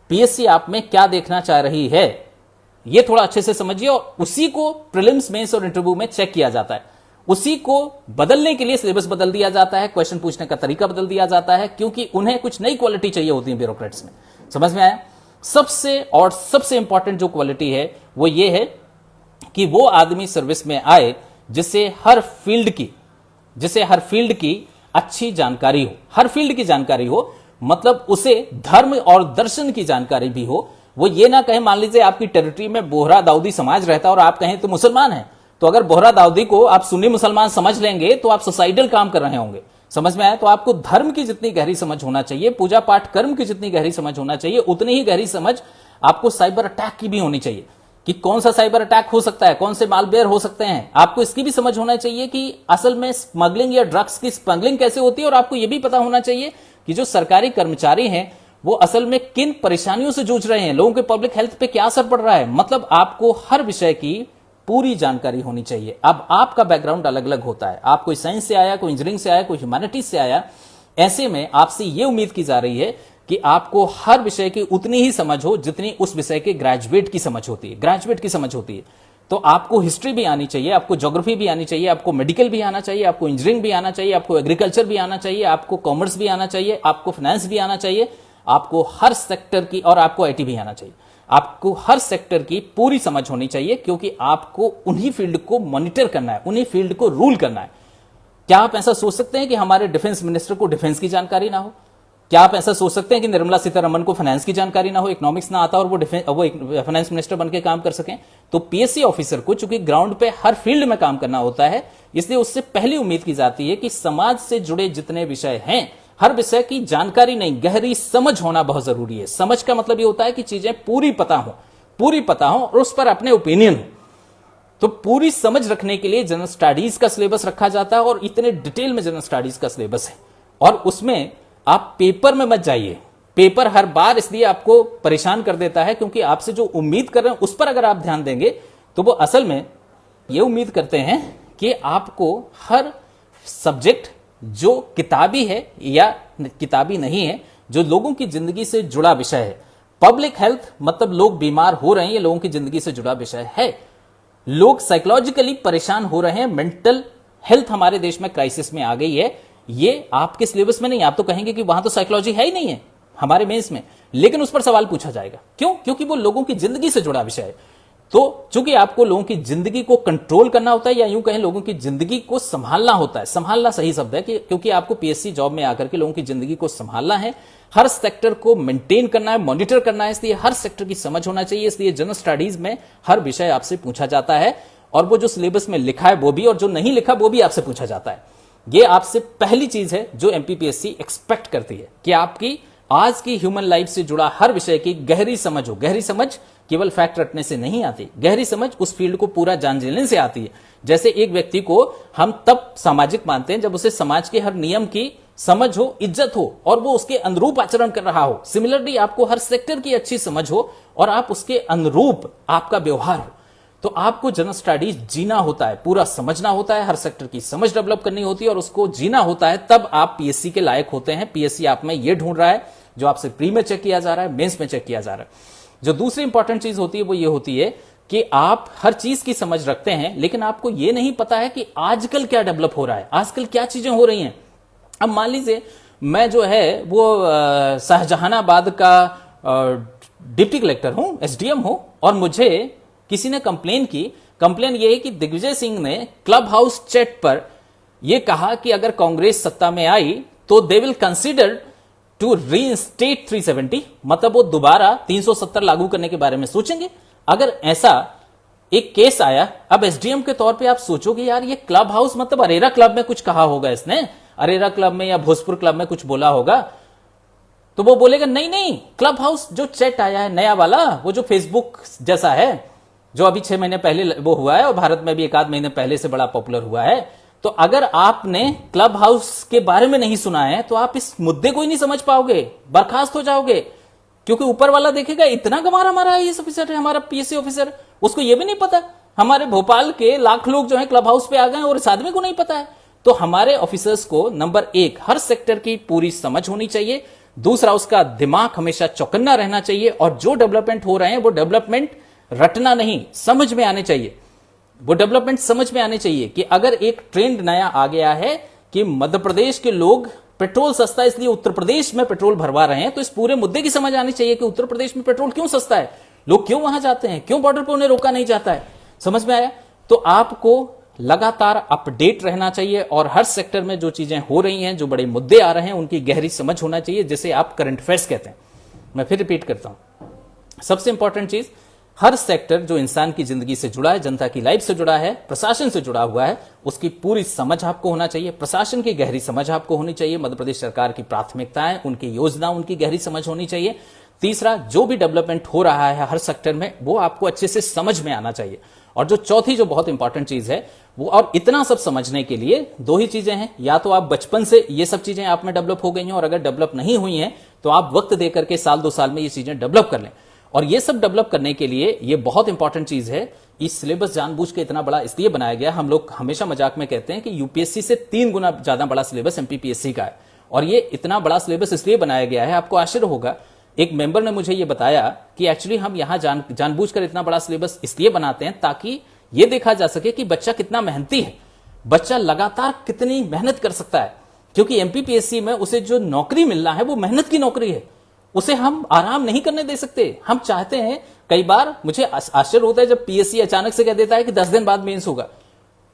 पीएससी आप में क्या देखना चाह रही है, ये थोड़ा अच्छे से समझिए। और उसी को प्रीलिम्स, मेंस और इंटरव्यू में चेक किया जाता है, उसी को बदलने के लिए सिलेबस बदल दिया जाता है, क्वेश्चन पूछने का तरीका बदल दिया जाता है, क्योंकि उन्हें कुछ नई क्वालिटी चाहिए होती है ब्यूरोक्रेट्स में। समझ में आया? सबसे इंपॉर्टेंट जो क्वालिटी है वो ये है कि वो आदमी सर्विस में आए जिसे हर फील्ड की अच्छी जानकारी हो, हर फील्ड की जानकारी हो, मतलब उसे धर्म और दर्शन की जानकारी भी हो। वो ये ना कहे, मान लीजिए आपकी टेरिटरी में बोहरा दाऊदी समाज रहता है और आप कहें तो मुसलमान है, तो अगर बोहरा दाऊदी को आप सुन्नी मुसलमान समझ लेंगे तो आप सोसाइटल काम कर रहे होंगे। समझ में आया? तो आपको धर्म की जितनी गहरी समझ होना चाहिए, पूजा पाठ कर्म की जितनी गहरी समझ होना चाहिए, उतनी ही गहरी समझ आपको साइबर अटैक की भी होनी चाहिए कि कौन सा साइबर अटैक हो सकता है, कौन से मालवेयर हो सकते हैं। आपको इसकी भी समझ होना चाहिए कि असल में स्मगलिंग या ड्रग्स की स्मगलिंग कैसे होती है, और आपको यह भी पता होना चाहिए कि जो सरकारी कर्मचारी हैं वो असल में किन परेशानियों से जूझ रहे हैं, लोगों के पब्लिक हेल्थ पे क्या असर पड़ रहा है। मतलब आपको हर विषय की पूरी जानकारी होनी चाहिए। अब आपका बैकग्राउंड अलग अलग होता है, आप कोई साइंस से आया, कोई इंजीनियरिंग से आया, कोई ह्यूमैनिटीज से आया, ऐसे में आपसे यह उम्मीद की जा रही है कि आपको हर विषय की उतनी ही समझ हो जितनी उस विषय के ग्रेजुएट की समझ होती है। तो आपको हिस्ट्री भी आनी चाहिए, आपको ज्योग्राफी भी आनी चाहिए, आपको मेडिकल भी आना चाहिए, आपको इंजीनियरिंग भी आना चाहिए, आपको एग्रीकल्चर भी आना चाहिए, आपको कॉमर्स भी आना चाहिए, आपको फाइनेंस भी आना चाहिए, आपको हर सेक्टर की, और आपको आईटी भी आना चाहिए। आपको हर सेक्टर की पूरी समझ होनी चाहिए, क्योंकि आपको उन्हीं फील्ड को मॉनिटर करना है, उन्हीं फील्ड को रूल करना है। क्या आप ऐसा सोच सकते हैं कि हमारे डिफेंस मिनिस्टर को डिफेंस की जानकारी ना हो? क्या आप ऐसा सोच सकते हैं कि निर्मला सीतारमण को फाइनेंस की जानकारी ना हो, इकोनॉमिक्स ना आता और वो फाइनेंस मिनिस्टर बनकर काम कर सकें? तो पीएससी ऑफिसर को चूंकि ग्राउंड पे हर फील्ड में काम करना होता है, इसलिए उससे पहली उम्मीद की जाती है कि समाज से जुड़े जितने विषय हैं, हर विषय की जानकारी नहीं, गहरी समझ होना बहुत जरूरी है। समझ का मतलब ये होता है कि चीजें पूरी पता हो और उस पर अपने ओपिनियन हो। तो पूरी समझ रखने के लिए जनरल स्टडीज का सिलेबस रखा जाता है, और इतने डिटेल में जनरल स्टडीज का सिलेबस है, और उसमें आप पेपर में मत जाइए। पेपर हर बार इसलिए आपको परेशान कर देता है क्योंकि आपसे जो उम्मीद कर रहे हैं उस पर अगर आप ध्यान देंगे तो वो असल में ये उम्मीद करते हैं कि आपको हर सब्जेक्ट जो किताबी है या किताबी नहीं है, जो लोगों की जिंदगी से जुड़ा विषय है, पब्लिक हेल्थ मतलब लोग बीमार हो रहे हैं, ये लोगों की जिंदगी से जुड़ा विषय है। लोग साइकोलॉजिकली परेशान हो रहे हैं, मेंटल हेल्थ हमारे देश में क्राइसिस में आ गई है, ये आपके सिलेबस में नहीं। आप तो कहेंगे कि वहां तो साइकोलॉजी है ही नहीं है हमारे मेंस में, लेकिन उस पर सवाल पूछा जाएगा। क्यों? क्योंकि वो लोगों की जिंदगी से जुड़ा विषय है। तो चूंकि आपको लोगों की जिंदगी को कंट्रोल करना होता है, या यूं कहें लोगों की जिंदगी को संभालना होता है, संभालना सही शब्द है कि क्योंकि आपको पीएससी जॉब में आकर के लोगों की जिंदगी को संभालना है, हर सेक्टर को मेंटेन करना है, मॉनिटर करना है, इसलिए हर सेक्टर की समझ होना चाहिए। इसलिए जनरल स्टडीज में हर विषय आपसे पूछा जाता है, और वो जो सिलेबस में लिखा है वो भी, और जो नहीं लिखा वो भी आपसे पूछा जाता है। ये आपसे पहली चीज है जो एमपीपीएससी एक्सपेक्ट करती है कि आपकी आज की ह्यूमन लाइफ से जुड़ा हर विषय की गहरी समझ हो। गहरी समझ केवल फैक्ट रटने से नहीं आती, गहरी समझ उस फील्ड को पूरा जान लेने से आती है। जैसे एक व्यक्ति को हम तब सामाजिक मानते हैं जब उसे समाज के हर नियम की समझ हो, इज्जत हो, और वो उसके अनुरूप आचरण कर रहा हो। सिमिलरली आपको हर सेक्टर की अच्छी समझ हो और आप उसके अनुरूप आपका व्यवहार हो। तो आपको जनरल स्टडीज जीना होता है, पूरा समझना होता है, हर सेक्टर की समझ डेवलप करनी होती है और उसको जीना होता है, तब आप पीएससी के लायक होते हैं। पीएससी आप में ये ढूंढ रहा है जो आपसे प्री में चेक किया जा रहा है, मेंस में चेक किया जा रहा है। जो दूसरी इंपॉर्टेंट चीज होती है वो ये होती है कि आप हर चीज की समझ रखते हैं, लेकिन आपको ये नहीं पता है कि आजकल क्या डेवलप हो रहा है, आजकल क्या चीजें हो रही हैं। अब मान लीजिए मैं जो है वो शाहजहानाबाद का डिप्टी कलेक्टर हूं, एसडीएम हूं, और मुझे किसी ने कंप्लेन की। कंप्लेन ये है कि दिग्विजय सिंह ने क्लब हाउस चैट पर यह कहा कि अगर कांग्रेस सत्ता में आई तो they will consider to reinstate 370, मतलब वो दोबारा 370 लागू करने के बारे में सोचेंगे। अगर ऐसा एक केस आया, अब एसडीएम के तौर पे आप सोचोगे यार ये क्लब हाउस मतलब अरेरा क्लब में कुछ कहा होगा इसने, अरेरा क्लब में या भोजपुर क्लब में कुछ बोला होगा, तो वो बोलेगा नहीं नहीं, क्लब हाउस जो चैट आया है नया वाला, वो जो फेसबुक जैसा है, जो अभी 6 महीने पहले वो हुआ है और भारत में भी 1 आध महीने पहले से बड़ा पॉपुलर हुआ है। तो अगर आपने क्लब हाउस के बारे में नहीं सुना है तो आप इस मुद्दे को ही नहीं समझ पाओगे, बर्खास्त हो जाओगे, क्योंकि ऊपर वाला देखेगा इतना गंवार हमारा आईएएस ऑफिसर है, हमारा पीएससी ऑफिसर, उसको ये भी नहीं पता हमारे भोपाल के लाख लोग जो है क्लब हाउस पे आ गए और इस आदमी को नहीं पता है। तो हमारे ऑफिसर्स को नंबर 1 हर सेक्टर की पूरी समझ होनी चाहिए, दूसरा उसका दिमाग हमेशा चौकन्ना रहना चाहिए, और जो डेवलपमेंट हो रहे हैं वो डेवलपमेंट रटना नहीं, समझ में आने चाहिए। वो डेवलपमेंट समझ में आने चाहिए कि अगर एक ट्रेंड नया आ गया है कि मध्य प्रदेश के लोग पेट्रोल सस्ता है इसलिए उत्तर प्रदेश में पेट्रोल भरवा रहे हैं, तो इस पूरे मुद्दे की समझ आनी चाहिए कि उत्तर प्रदेश में पेट्रोल क्यों सस्ता है, लोग क्यों वहां जाते हैं, क्यों बॉर्डर पर उन्हें रोका नहीं जाता है। समझ में आया? तो आपको लगातार अपडेट रहना चाहिए और हर सेक्टर में जो चीजें हो रही हैं, जो बड़े मुद्दे आ रहे हैं, उनकी गहरी समझ होना चाहिए, जिसे आप करंट अफेयर्स कहते हैं। मैं फिर रिपीट करता हूं, सबसे इंपॉर्टेंट चीज, हर सेक्टर जो इंसान की जिंदगी से जुड़ा है, जनता की लाइफ से जुड़ा है, प्रशासन से जुड़ा हुआ है, उसकी पूरी समझ आपको होना चाहिए, प्रशासन की गहरी समझ आपको होनी चाहिए, मध्य प्रदेश सरकार की प्राथमिकताएं, उनकी योजना, उनकी गहरी समझ होनी चाहिए। तीसरा, जो भी डेवलपमेंट हो रहा है हर सेक्टर में वो आपको अच्छे से समझ में आना चाहिए। और जो चौथी जो बहुत इंपॉर्टेंट चीज है वो, और इतना सब समझने के लिए 2 ही चीजें हैं, या तो आप बचपन से ये सब चीजें आप में डेवलप हो गई हैं, और अगर डेवलप नहीं हुई हैं तो आप वक्त देकर के 1-2 साल में ये चीजें डेवलप कर लें। और ये सब डेवलप करने के लिए ये बहुत इंपॉर्टेंट चीज है, इस सिलेबस जानबूझ के इतना बड़ा इसलिए बनाया गया, हम लोग हमेशा मजाक में कहते हैं कि यूपीएससी से 3 गुना ज्यादा बड़ा सिलेबस एमपीपीएससी का है। और ये इतना बड़ा सिलेबस इसलिए बनाया गया है, आपको आश्चर्य होगा, एक मेंबर ने मुझे ये बताया कि एक्चुअली हम यहां जानबूझकर इतना बड़ा सिलेबस इसलिए बनाते हैं ताकि ये देखा जा सके कि बच्चा कितना मेहनती है, बच्चा लगातार कितनी मेहनत कर सकता है, क्योंकि एमपीपीएससी में उसे जो नौकरी मिलना है वो मेहनत की नौकरी है, उसे हम आराम नहीं करने दे सकते। हम चाहते हैं, कई बार मुझे आश्चर्य होता है जब पीएससी अचानक से कह देता है कि 10 दिन बाद मेंस होगा,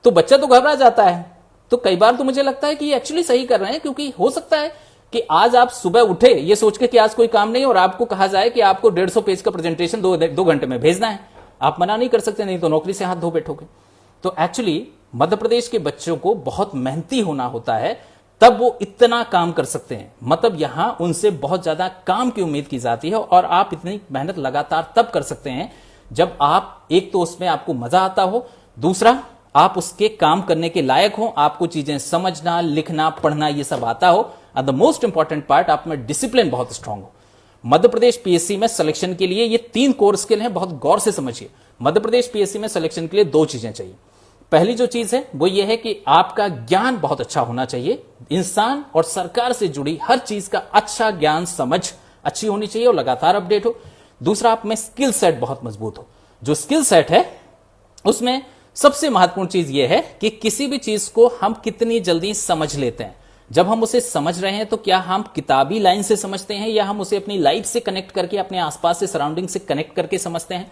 तो बच्चा तो घबरा जाता है। तो कई बार तो मुझे लगता है कि ये एक्चुअली सही कर रहे हैं, क्योंकि हो सकता है कि आज आप सुबह उठे ये सोच के कि आज कोई काम नहीं, और आपको कहा जाए कि आपको 150 पेज का प्रेजेंटेशन 2 घंटे में भेजना है, आप मना नहीं कर सकते, नहीं तो नौकरी से हाथ धो बैठोगे। तो एक्चुअली मध्य प्रदेश के बच्चों को बहुत मेहनती होना होता है, तब वो इतना काम कर सकते हैं। मतलब यहां उनसे बहुत ज्यादा काम की उम्मीद की जाती है, और आप इतनी मेहनत लगातार तब कर सकते हैं जब आप, एक तो उसमें आपको मजा आता हो, दूसरा आप उसके काम करने के लायक हो, आपको चीजें समझना, लिखना, पढ़ना ये सब आता हो, और द मोस्ट इंपॉर्टेंट पार्ट, आप में डिसिप्लिन बहुत स्ट्रांग हो। मध्य प्रदेश पीएससी में सिलेक्शन के लिए ये 3 कोर स्किल हैं, बहुत गौर से समझिए। मध्य प्रदेश पीएससी में सिलेक्शन के लिए 2 चीजें चाहिए। पहली जो चीज है वो ये है कि आपका ज्ञान बहुत अच्छा होना चाहिए, इंसान और सरकार से जुड़ी हर चीज का अच्छा ज्ञान समझ अच्छी होनी चाहिए और लगातार अपडेट हो। दूसरा, आप में स्किल सेट बहुत मजबूत हो। जो स्किल सेट है उसमें सबसे महत्वपूर्ण चीज यह है कि किसी भी चीज को हम कितनी जल्दी समझ लेते हैं। जब हम उसे समझ रहे हैं तो क्या हम किताबी लाइन से समझते हैं या हम उसे अपनी लाइफ से कनेक्ट करके, अपने आसपास से, सराउंडिंग से कनेक्ट करके समझते हैं,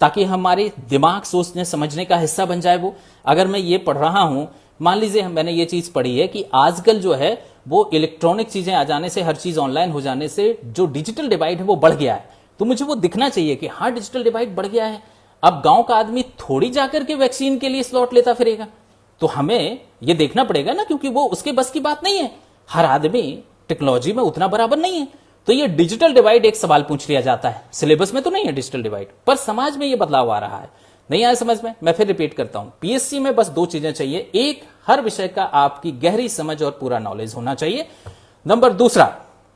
ताकि हमारे दिमाग सोचने समझने का हिस्सा बन जाए। वो अगर मैं ये पढ़ रहा हूं, मान लीजिए मैंने ये चीज पढ़ी है कि आजकल जो है वो इलेक्ट्रॉनिक चीजें आ जाने से, हर चीज ऑनलाइन हो जाने से जो डिजिटल डिवाइड है वो बढ़ गया है, तो मुझे वो दिखना चाहिए कि हाँ डिजिटल डिवाइड बढ़ गया है। अब गांव का आदमी थोड़ी जाकर के वैक्सीन के लिए स्लॉट लेता फिरेगा, तो हमें ये देखना पड़ेगा ना, क्योंकि वो उसके बस की बात नहीं है। हर आदमी टेक्नोलॉजी में उतना बराबर नहीं है, तो ये डिजिटल डिवाइड एक सवाल पूछ लिया जाता है। सिलेबस में तो नहीं है डिजिटल डिवाइड, पर समाज में ये बदलाव आ रहा है। नहीं आया समझ में? मैं फिर रिपीट करता हूं, पीएससी में बस 2 चीजें चाहिए। एक, हर विषय का आपकी गहरी समझ और पूरा नॉलेज होना चाहिए।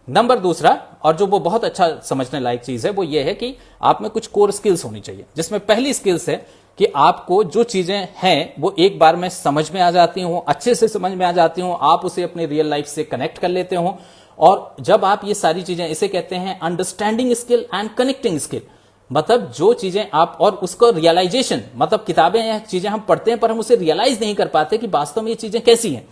नंबर दूसरा और जो वो बहुत अच्छा समझने लायक चीज है वो ये है कि आप में कुछ कोर स्किल्स होनी चाहिए, जिसमें पहली स्किल्स है कि आपको जो चीजें हैं वो एक बार में समझ में आ जाती हो, अच्छे से समझ में आ जाती हो, आप उसे अपने रियल लाइफ से कनेक्ट कर लेते हो। और जब आप ये सारी चीजें, इसे कहते हैं understanding skill and connecting skill, मतलब जो चीजें आप, और उसको रियलाइजेशन, मतलब किताबें या चीजें हम पढ़ते हैं पर हम उसे रियलाइज नहीं कर पाते कि वास्तव में ये चीजें कैसी हैं।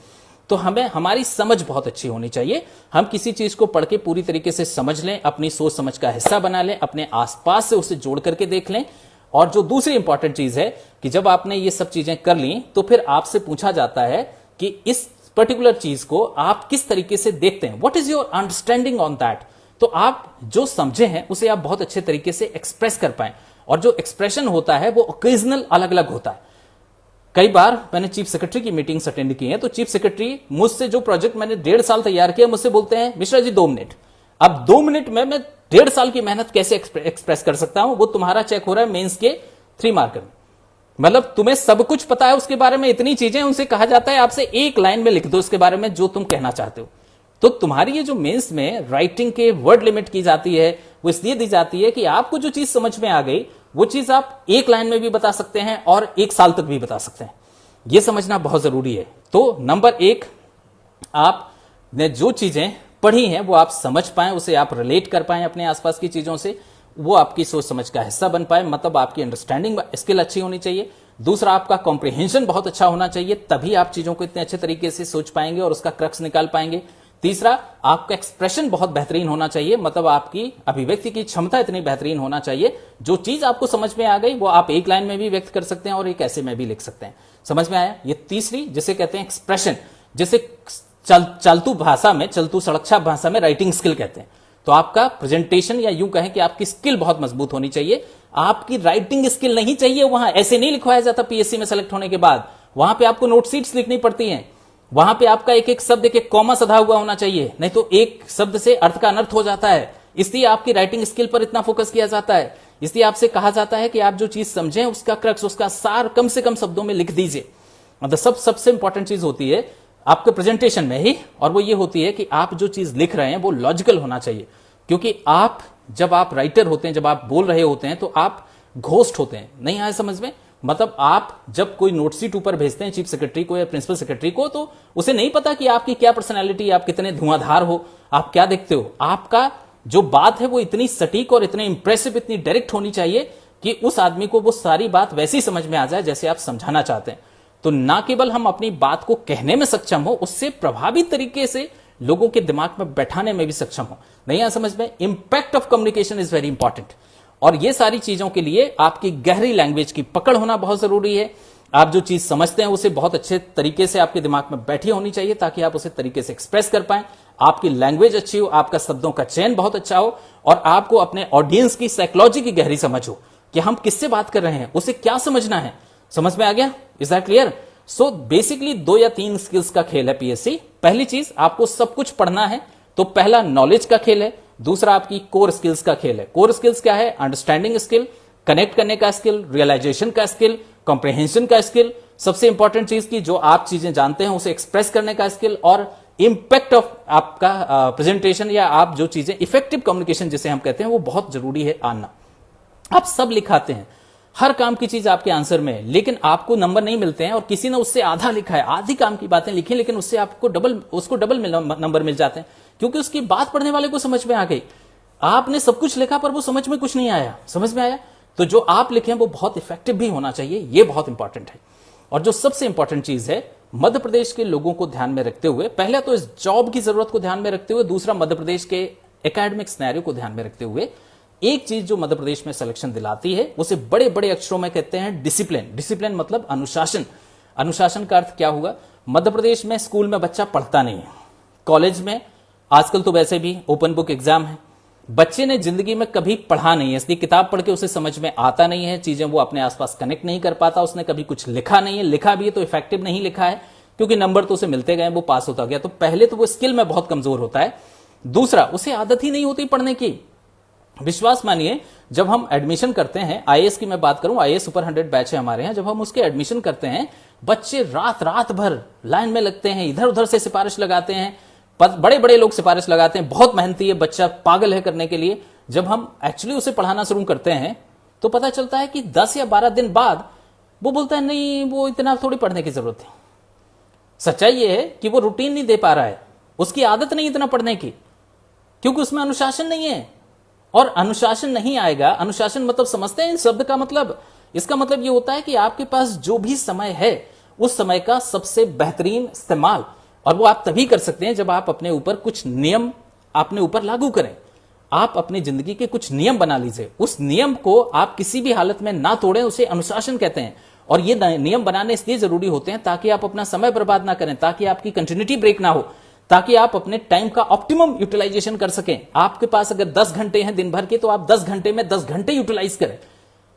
तो हमें हमारी समझ बहुत अच्छी होनी चाहिए। हम किसी चीज को पढ़ के पूरी तरीके से समझ लें, अपनी सोच समझ का हिस्सा बना लें, अपने आसपास से उसे जोड़ करके देख लें। और जो दूसरी इंपॉर्टेंट चीज है कि जब आपने ये सब चीजें कर ली तो फिर आपसे पूछा जाता है कि इस पर्टिकुलर चीज को आप किस तरीके से देखते हैं, what is your understanding on that. तो आप जो समझे हैं उसे आप बहुत अच्छे तरीके से एक्सप्रेस कर पाए। और जो एक्सप्रेशन होता है वो ओकेजनल अलग अलग होता है। कई बार मैंने चीफ सेक्रेटरी की मीटिंग्स अटेंड की हैं, तो चीफ सेक्रेटरी मुझसे, जो प्रोजेक्ट मैंने 1.5 साल तैयार किया, मुझसे बोलते हैं मिश्रा जी 2 मिनट। अब 2 मिनट में मैं 1.5 साल की मेहनत कैसे एक्सप्रेस कर सकता हूं? वो तुम्हारा चेक हो रहा है मेंस के 3 मार्कर में। मतलब तुम्हें सब कुछ पता है उसके बारे में, इतनी चीजें, उनसे कहा जाता है आपसे 1 लाइन में लिख दो उसके बारे में जो तुम कहना चाहते हो। तो तुम्हारी ये जो मेंस में राइटिंग के वर्ड लिमिट की जाती है वो इसलिए दी जाती है कि आपको जो चीज समझ में आ गई वो चीज आप 1 लाइन में भी बता सकते हैं और 1 साल तक भी बता सकते हैं। ये समझना बहुत जरूरी है। तो नंबर 1, आपने जो चीजें पढ़ी हैं वो आप समझ पाएं, उसे आप रिलेट कर पाएं अपने आसपास की चीजों से, वो आपकी सोच समझ का हिस्सा बन पाए, मतलब आपकी अंडरस्टैंडिंग स्किल अच्छी होनी चाहिए। दूसरा, आपका कॉम्प्रिहेंशन बहुत अच्छा होना चाहिए, तभी आप चीजों को इतने अच्छे तरीके से सोच पाएंगे और उसका क्रक्स निकाल पाएंगे। तीसरा, आपका एक्सप्रेशन बहुत बेहतरीन होना चाहिए, मतलब आपकी अभिव्यक्ति की क्षमता इतनी बेहतरीन होना चाहिए, जो चीज आपको समझ में आ गई वो आप 1 लाइन में भी व्यक्त कर सकते हैं और एक ऐसे में भी लिख सकते हैं। समझ में आया? ये तीसरी, जिसे कहते हैं एक्सप्रेशन, जिसे चलतू भाषा में, चलतू सड़कछाप भाषा में राइटिंग स्किल कहते हैं। तो आपका प्रेजेंटेशन, या यूं कहें कि आपकी स्किल बहुत मजबूत होनी चाहिए। आपकी राइटिंग स्किल नहीं चाहिए, वहां ऐसे नहीं लिखवाया जाता पीएससी में सेलेक्ट होने के बाद। वहां पे आपको नोट शीट्स लिखनी पड़ती हैं, वहां पे आपका एक एक शब्द, एक कॉमा सधा हुआ होना चाहिए, नहीं तो एक शब्द से अर्थ का अनर्थ हो जाता है। इसलिए आपकी राइटिंग स्किल पर इतना फोकस किया जाता है। इसलिए आपसे कहा जाता है कि आप जो चीज समझें उसका क्रक्स, उसका सार कम से कम शब्दों में लिख दीजिए। मतलब सबसे इंपॉर्टेंट चीज होती है आपके प्रेजेंटेशन में ही, और वो ये होती है कि आप जो चीज लिख रहे हैं वो लॉजिकल होना चाहिए। क्योंकि आप, जब आप राइटर होते हैं, जब आप बोल रहे होते हैं, तो आप घोस्ट होते हैं। नहीं आया समझ में? मतलब आप जब कोई नोटशीट ऊपर भेजते हैं चीफ सेक्रेटरी को या प्रिंसिपल सेक्रेटरी को, तो उसे नहीं पता कि आपकी क्या पर्सनैलिटी, आप कितने धुआंधार हो, आप क्या देखते हो। आपका जो बात है वो इतनी सटीक और इतने इंप्रेसिव, इतनी डायरेक्ट होनी चाहिए कि उस आदमी को वो सारी बात वैसी समझ में आ जाए जैसे आप समझाना चाहते हैं। तो ना केवल हम अपनी बात को कहने में सक्षम हो, उससे प्रभावी तरीके से लोगों के दिमाग में बैठाने में भी सक्षम हो। नहीं आ समझ में? Impact of communication is very important. और ये सारी चीजों के लिए आपकी गहरी लैंग्वेज की पकड़ होना बहुत जरूरी है। आप जो चीज समझते हैं उसे बहुत अच्छे तरीके से आपके दिमाग में बैठी होनी चाहिए, ताकि आप उसे तरीके से एक्सप्रेस कर पाएं। आपकी लैंग्वेज अच्छी हो, आपका शब्दों का चयन बहुत अच्छा हो, और आपको अपने ऑडियंस की साइकोलॉजी की गहरी समझ हो कि हम किससे बात कर रहे हैं, उसे क्या समझना है। समझ में आ गया? Is that clear? So basically 2 या 3 स्किल्स का खेल है पीएससी। पहली चीज, आपको सब कुछ पढ़ना है, तो पहला नॉलेज का खेल है। दूसरा, आपकी कोर स्किल्स का खेल है। कोर स्किल्स क्या है? अंडरस्टैंडिंग स्किल, कनेक्ट करने का स्किल, रियलाइजेशन का स्किल, कॉम्प्रिहेंशन का स्किल, सबसे इंपॉर्टेंट चीज की जो आप चीजें जानते हैं उसे एक्सप्रेस करने का स्किल, और इंपैक्ट ऑफ आपका प्रेजेंटेशन या आप जो चीजें इफेक्टिव कम्युनिकेशन जिसे हम कहते हैं वो बहुत जरूरी है आना। आप सब लिखाते हैं, हर काम की चीज आपके आंसर में है, लेकिन आपको नंबर नहीं मिलते हैं और किसी ने उससे आधा लिखा है, आधी काम की बातें लिखी, लेकिन उससे आपको डबल नंबर मिल जाते हैं क्योंकि उसकी बात पढ़ने वाले को समझ में आ गई। आपने सब कुछ लिखा पर वो समझ में कुछ नहीं आया, समझ में आया? तो जो आप लिखे हैं वो बहुत इफेक्टिव भी होना चाहिए, ये बहुत इंपॉर्टेंट है। और जो सबसे इंपॉर्टेंट चीज है, मध्य प्रदेश के लोगों को ध्यान में रखते हुए, पहला तो इस जॉब की जरूरत को ध्यान में रखते हुए, दूसरा मध्य प्रदेश के एकेडमिक सिनेरियो को ध्यान में रखते हुए, एक चीज जो मध्य प्रदेश में सिलेक्शन दिलाती है उसे बड़े बड़े अक्षरों में कहते हैं डिसिप्लिन। डिसिप्लिन मतलब अनुशासन। अनुशासन का अर्थ क्या होगा? मध्य प्रदेश में स्कूल में बच्चा पढ़ता नहीं है, कॉलेज में आजकल तो वैसे भी ओपन बुक एग्जाम है, बच्चे ने जिंदगी में कभी पढ़ा नहीं है, इसलिए किताब पढ़ के उसे समझ में आता नहीं है, चीजें वो अपने आसपास कनेक्ट नहीं कर पाता, उसने कभी कुछ लिखा नहीं है, लिखा भी है तो इफेक्टिव नहीं लिखा है क्योंकि नंबर तो उसे मिलते गए, वो पास होता गया। तो पहले तो वो स्किल में बहुत कमजोर होता है, दूसरा उसे आदत ही नहीं होती पढ़ने की। विश्वास मानिए, जब हम एडमिशन करते हैं, आईएएस की मैं बात करूं, आईएएस सुपर 100 बैच है हमारे यहां, जब हम उसके एडमिशन करते हैं, बच्चे रात भर लाइन में लगते हैं, इधर उधर से सिफारिश लगाते हैं, बड़े बड़े लोग सिफारिश लगाते हैं, बहुत मेहनती है बच्चा, पागल है करने के लिए। जब हम एक्चुअली उसे पढ़ाना शुरू करते हैं तो पता चलता है कि 10 या 12 दिन बाद वो बोलता है नहीं, वो इतना थोड़ी पढ़ने की जरूरत है। सच्चाई ये है कि वो रूटीन नहीं दे पा रहा है, उसकी आदत नहीं इतना पढ़ने की, क्योंकि उसमें अनुशासन नहीं है। और अनुशासन नहीं आएगा, अनुशासन मतलब समझते हैं इन शब्द का मतलब? इसका मतलब ये होता है कि आपके पास जो भी समय है उस समय का सबसे बेहतरीन इस्तेमाल, और वो आप तभी कर सकते हैं जब आप अपने ऊपर कुछ नियम अपने ऊपर लागू करें। आप अपनी जिंदगी के कुछ नियम बना लीजिए, उस नियम को आप किसी भी हालत में ना तोड़ें, उसे अनुशासन कहते हैं। और ये नियम बनाने इसलिए जरूरी होते हैं ताकि आप अपना समय बर्बाद ना करें, ताकि आपकी कंटिन्यूटी ब्रेक ना हो, ताकि आप अपने टाइम का ऑप्टिमम यूटिलाइजेशन कर सकें। आपके पास अगर 10 घंटे हैं दिन भर के, तो आप 10 घंटे में 10 घंटे यूटिलाइज करें।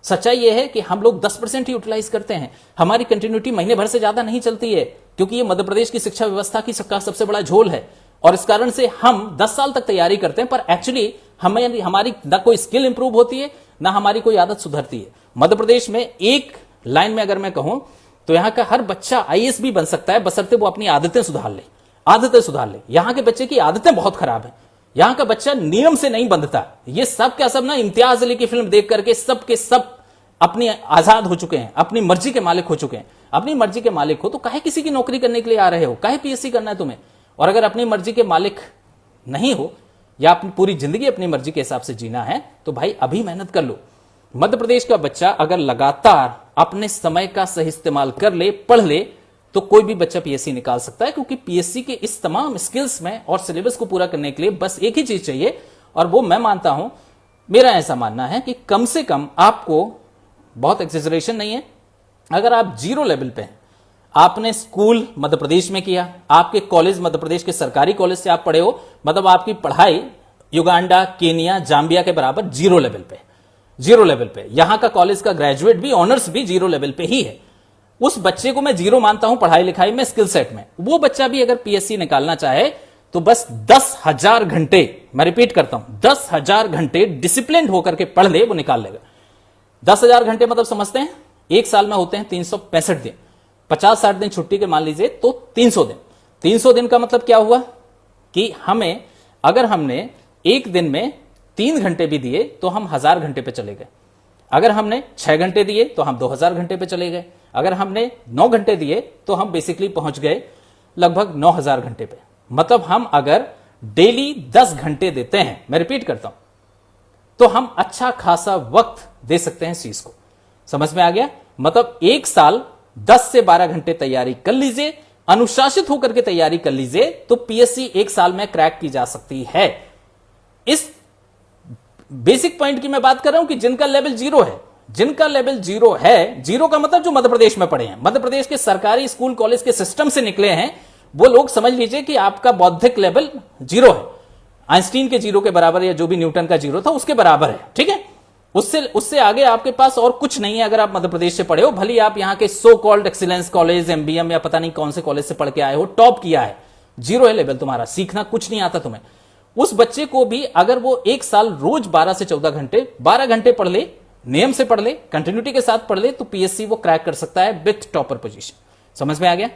सच्चाई यह है कि हम लोग 10% ही यूटिलाइज करते हैं, हमारी कंटिन्यूटी महीने भर से ज्यादा नहीं चलती है, क्योंकि ये मध्य प्रदेश की शिक्षा व्यवस्था की सबसे बड़ा झोल है। और इस कारण से हम 10 साल तक तैयारी करते हैं, पर एक्चुअली हमारी ना कोई स्किल इंप्रूव होती है, ना हमारी कोई आदत सुधरती है। मध्य प्रदेश में एक लाइन में अगर मैं कहूं तो यहां का हर बच्चा आईएएस भी बन सकता है, बशर्ते वो अपनी आदतें सुधार ले। आदतें सुधार ले। यहां के बच्चे की आदतें बहुत खराब है, यहां का बच्चा नियम से नहीं बंधता। ये सब क्या सब ना इम्तियाज अली की फिल्म देख करके सब के सब अपनी आजाद हो चुके हैं, अपनी मर्जी के मालिक हो चुके हैं। अपनी मर्जी के मालिक हो तो काहे किसी की नौकरी करने के लिए आ रहे हो, काहे पीएससी करना है तुम्हें? और अगर अपनी मर्जी के मालिक नहीं हो या अपनी पूरी जिंदगी अपनी मर्जी के हिसाब से जीना है तो भाई अभी मेहनत कर लो। मध्य प्रदेश का बच्चा अगर लगातार अपने समय का सही इस्तेमाल कर ले, पढ़ ले, तो कोई भी बच्चा पीएससी निकाल सकता है, क्योंकि पीएससी के इस तमाम स्किल्स में और सिलेबस को पूरा करने के लिए बस एक ही चीज चाहिए, और वो मैं मानता हूं, मेरा ऐसा मानना है कि कम से कम आपको, बहुत एक्सेजरेशन नहीं है, अगर आप 0 लेवल पे हैं, आपने स्कूल मध्य प्रदेश में किया, आपके कॉलेज मध्य प्रदेश के सरकारी कॉलेज से आप पढ़े हो, मतलब आपकी पढ़ाई युगांडा, केनिया, जाम्बिया के बराबर 0 लेवल पे, 0 लेवल पे। यहां का कॉलेज का ग्रेजुएट भी, ऑनर्स भी 0 लेवल पे ही है। उस बच्चे को मैं 0 मानता हूं पढ़ाई लिखाई में, स्किल सेट में। वो बच्चा भी अगर पीएससी निकालना चाहे तो बस 10,000 घंटे, मैं रिपीट करता हूं, 10,000 घंटे डिसिप्लिन होकर के पढ़ ले, वो निकाल लेगा। 10,000 घंटे मतलब समझते हैं, एक साल में होते हैं 365 दिन, 50-60 दिन छुट्टी के मान लीजिए तो 300 दिन। 300 दिन का मतलब क्या हुआ कि हमें, अगर हमने एक दिन में 3 घंटे भी दिए तो हम 1000 घंटे पे चले गए। अगर हमने 6 घंटे दिए तो हम 2000 घंटे पे चले गए। अगर हमने 9 घंटे दिए तो हम बेसिकली पहुंच गए लगभग 9000 घंटे पे। मतलब हम अगर डेली 10 घंटे देते हैं, मैं रिपीट करता हूं, तो हम अच्छा खासा वक्त दे सकते हैं इस चीज को। समझ में आ गया? मतलब एक साल 10 से 12 घंटे तैयारी कर लीजिए, अनुशासित होकर के तैयारी कर लीजिए, तो पीएससी एक साल में क्रैक की जा सकती है। इस बेसिक पॉइंट की मैं बात कर रहा हूं कि जिनका लेवल 0 है, जिनका लेवल 0 है, 0 का मतलब जो मध्य प्रदेश में पढ़े हैं, मध्य प्रदेश के सरकारी स्कूल कॉलेज के सिस्टम से निकले हैं, वो लोग समझ लीजिए कि आपका बौद्धिक लेवल 0 है। आइंस्टीन के 0 के बराबर, या जो भी न्यूटन का 0 था उसके बराबर है, ठीक है? उससे आगे आपके पास और कुछ नहीं है। अगर आप मध्य प्रदेश से पढ़े हो, भले आप यहां के so called excellence college, MBM या पता नहीं कौन से कॉलेज से पढ़ के आए हो, टॉप किया है, 0 है लेवल तुम्हारा, सीखना कुछ नहीं आता तुम्हें। उस बच्चे को भी अगर वो एक साल रोज 12 से 14 घंटे, 12 घंटे पढ़ ले, नियम से पढ़ ले, कंटिन्यूटी के साथ पढ़ ले, तो पीएससी वो क्रैक कर सकता है विथ टॉपर पोजीशन। समझ में आ गया?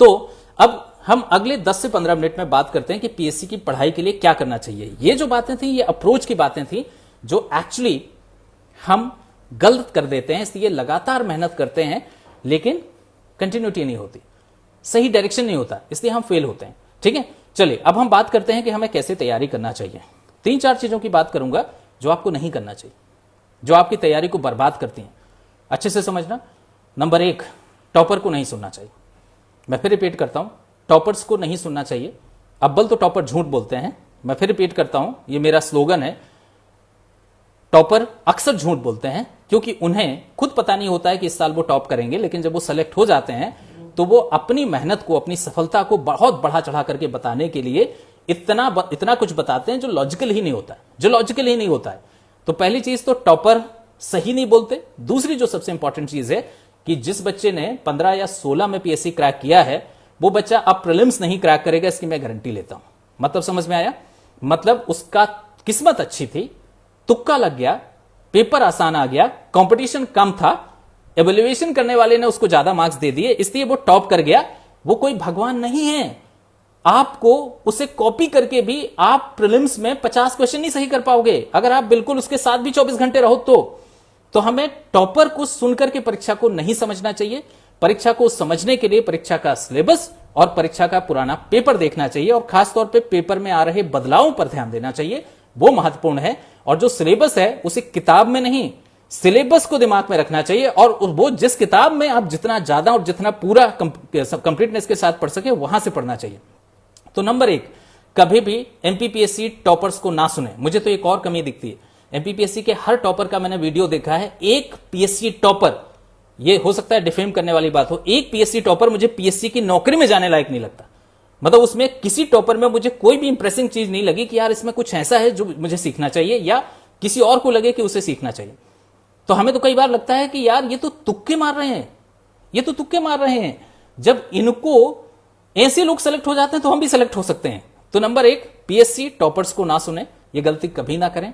तो अब हम अगले 10 से 15 मिनट में बात करते हैं कि पीएससी की पढ़ाई के लिए क्या करना चाहिए। ये जो बातें थी, ये अप्रोच की बातें थी जो एक्चुअली हम गलत कर देते हैं, इसलिए लगातार मेहनत करते हैं लेकिन कंटिन्यूटी नहीं होती, सही डायरेक्शन नहीं होता, इसलिए हम फेल होते हैं। ठीक है, चलिए अब हम बात करते हैं कि हमें कैसे तैयारी करना चाहिए। 3-4 चीजों की बात करूंगा जो आपको नहीं करना चाहिए, जो आपकी तैयारी को बर्बाद करती हैं। अच्छे से समझना। नंबर 1, टॉपर को नहीं सुनना चाहिए। मैं फिर रिपीट करता हूं, टॉपर्स को नहीं सुनना चाहिए। अव्वल तो टॉपर झूठ बोलते हैं। मैं फिर रिपीट करता हूं, ये मेरा स्लोगन है, टॉपर अक्सर झूठ बोलते हैं क्योंकि उन्हें खुद पता नहीं होता है कि इस साल वो टॉप करेंगे, लेकिन जब वो सेलेक्ट हो जाते हैं तो वो अपनी मेहनत को, अपनी सफलता को बहुत बढ़ा चढ़ा करके बताने के लिए इतना कुछ बताते हैं जो लॉजिकल ही नहीं होता है, तो पहली चीज तो टॉपर सही नहीं बोलते। दूसरी जो सबसे इंपॉर्टेंट चीज है कि जिस बच्चे ने 15 या 16 में पीएससी क्रैक किया है, वो बच्चा अब प्रीलिम्स नहीं क्रैक करेगा, इसकी मैं गारंटी लेता हूं। मतलब समझ में आया? मतलब उसका किस्मत अच्छी थी, तुक्का लग गया, पेपर आसान आ गया, कंपटीशन कम था, एवेल्युएशन करने वाले ने उसको ज्यादा मार्क्स दे दिए, इसलिए वो टॉप कर गया। वो कोई भगवान नहीं है। आपको उसे कॉपी करके भी आप प्रीलिम्स में 50 क्वेश्चन नहीं सही कर पाओगे अगर आप बिल्कुल उसके साथ भी 24 घंटे रहो तो हमें टॉपर को सुनकर के परीक्षा को नहीं समझना चाहिए। परीक्षा को समझने के लिए परीक्षा का सिलेबस और परीक्षा का पुराना पेपर देखना चाहिए और खासतौर पे पेपर में आ रहे बदलावों पर ध्यान देना चाहिए, वो महत्वपूर्ण है। और जो सिलेबस है उसे किताब में नहीं, सिलेबस को दिमाग में रखना चाहिए और वो जिस किताब में आप जितना ज्यादा और जितना पूरा कंप्लीटनेस के साथ पढ़ सके वहां से पढ़ना चाहिए। तो नंबर 1, कभी भी एमपीपीएससी टॉपर्स को ना सुने। मुझे तो एक और कमी दिखती है, एमपीपीएससी के हर टॉपर का मैंने वीडियो देखा है। एक पीएससी टॉपर, ये हो सकता है डिफेम करने वाली बात हो, एक पीएससी टॉपर मुझे पीएससी की नौकरी में जाने लायक नहीं लगता। मतलब उसमें किसी टॉपर में मुझे कोई भी इंप्रेसिंग चीज नहीं लगी कि यार इसमें कुछ ऐसा है जो मुझे सीखना चाहिए या किसी और को लगे कि उसे सीखना चाहिए। तो हमें तो कई बार लगता है कि यार ये तो तुक्के मार रहे हैं, जब इनको ऐसे लोग सेलेक्ट हो जाते हैं तो हम भी सेलेक्ट हो सकते हैं। तो नंबर 1, पीएससी टॉपर्स को ना सुने, ये गलती कभी ना करें।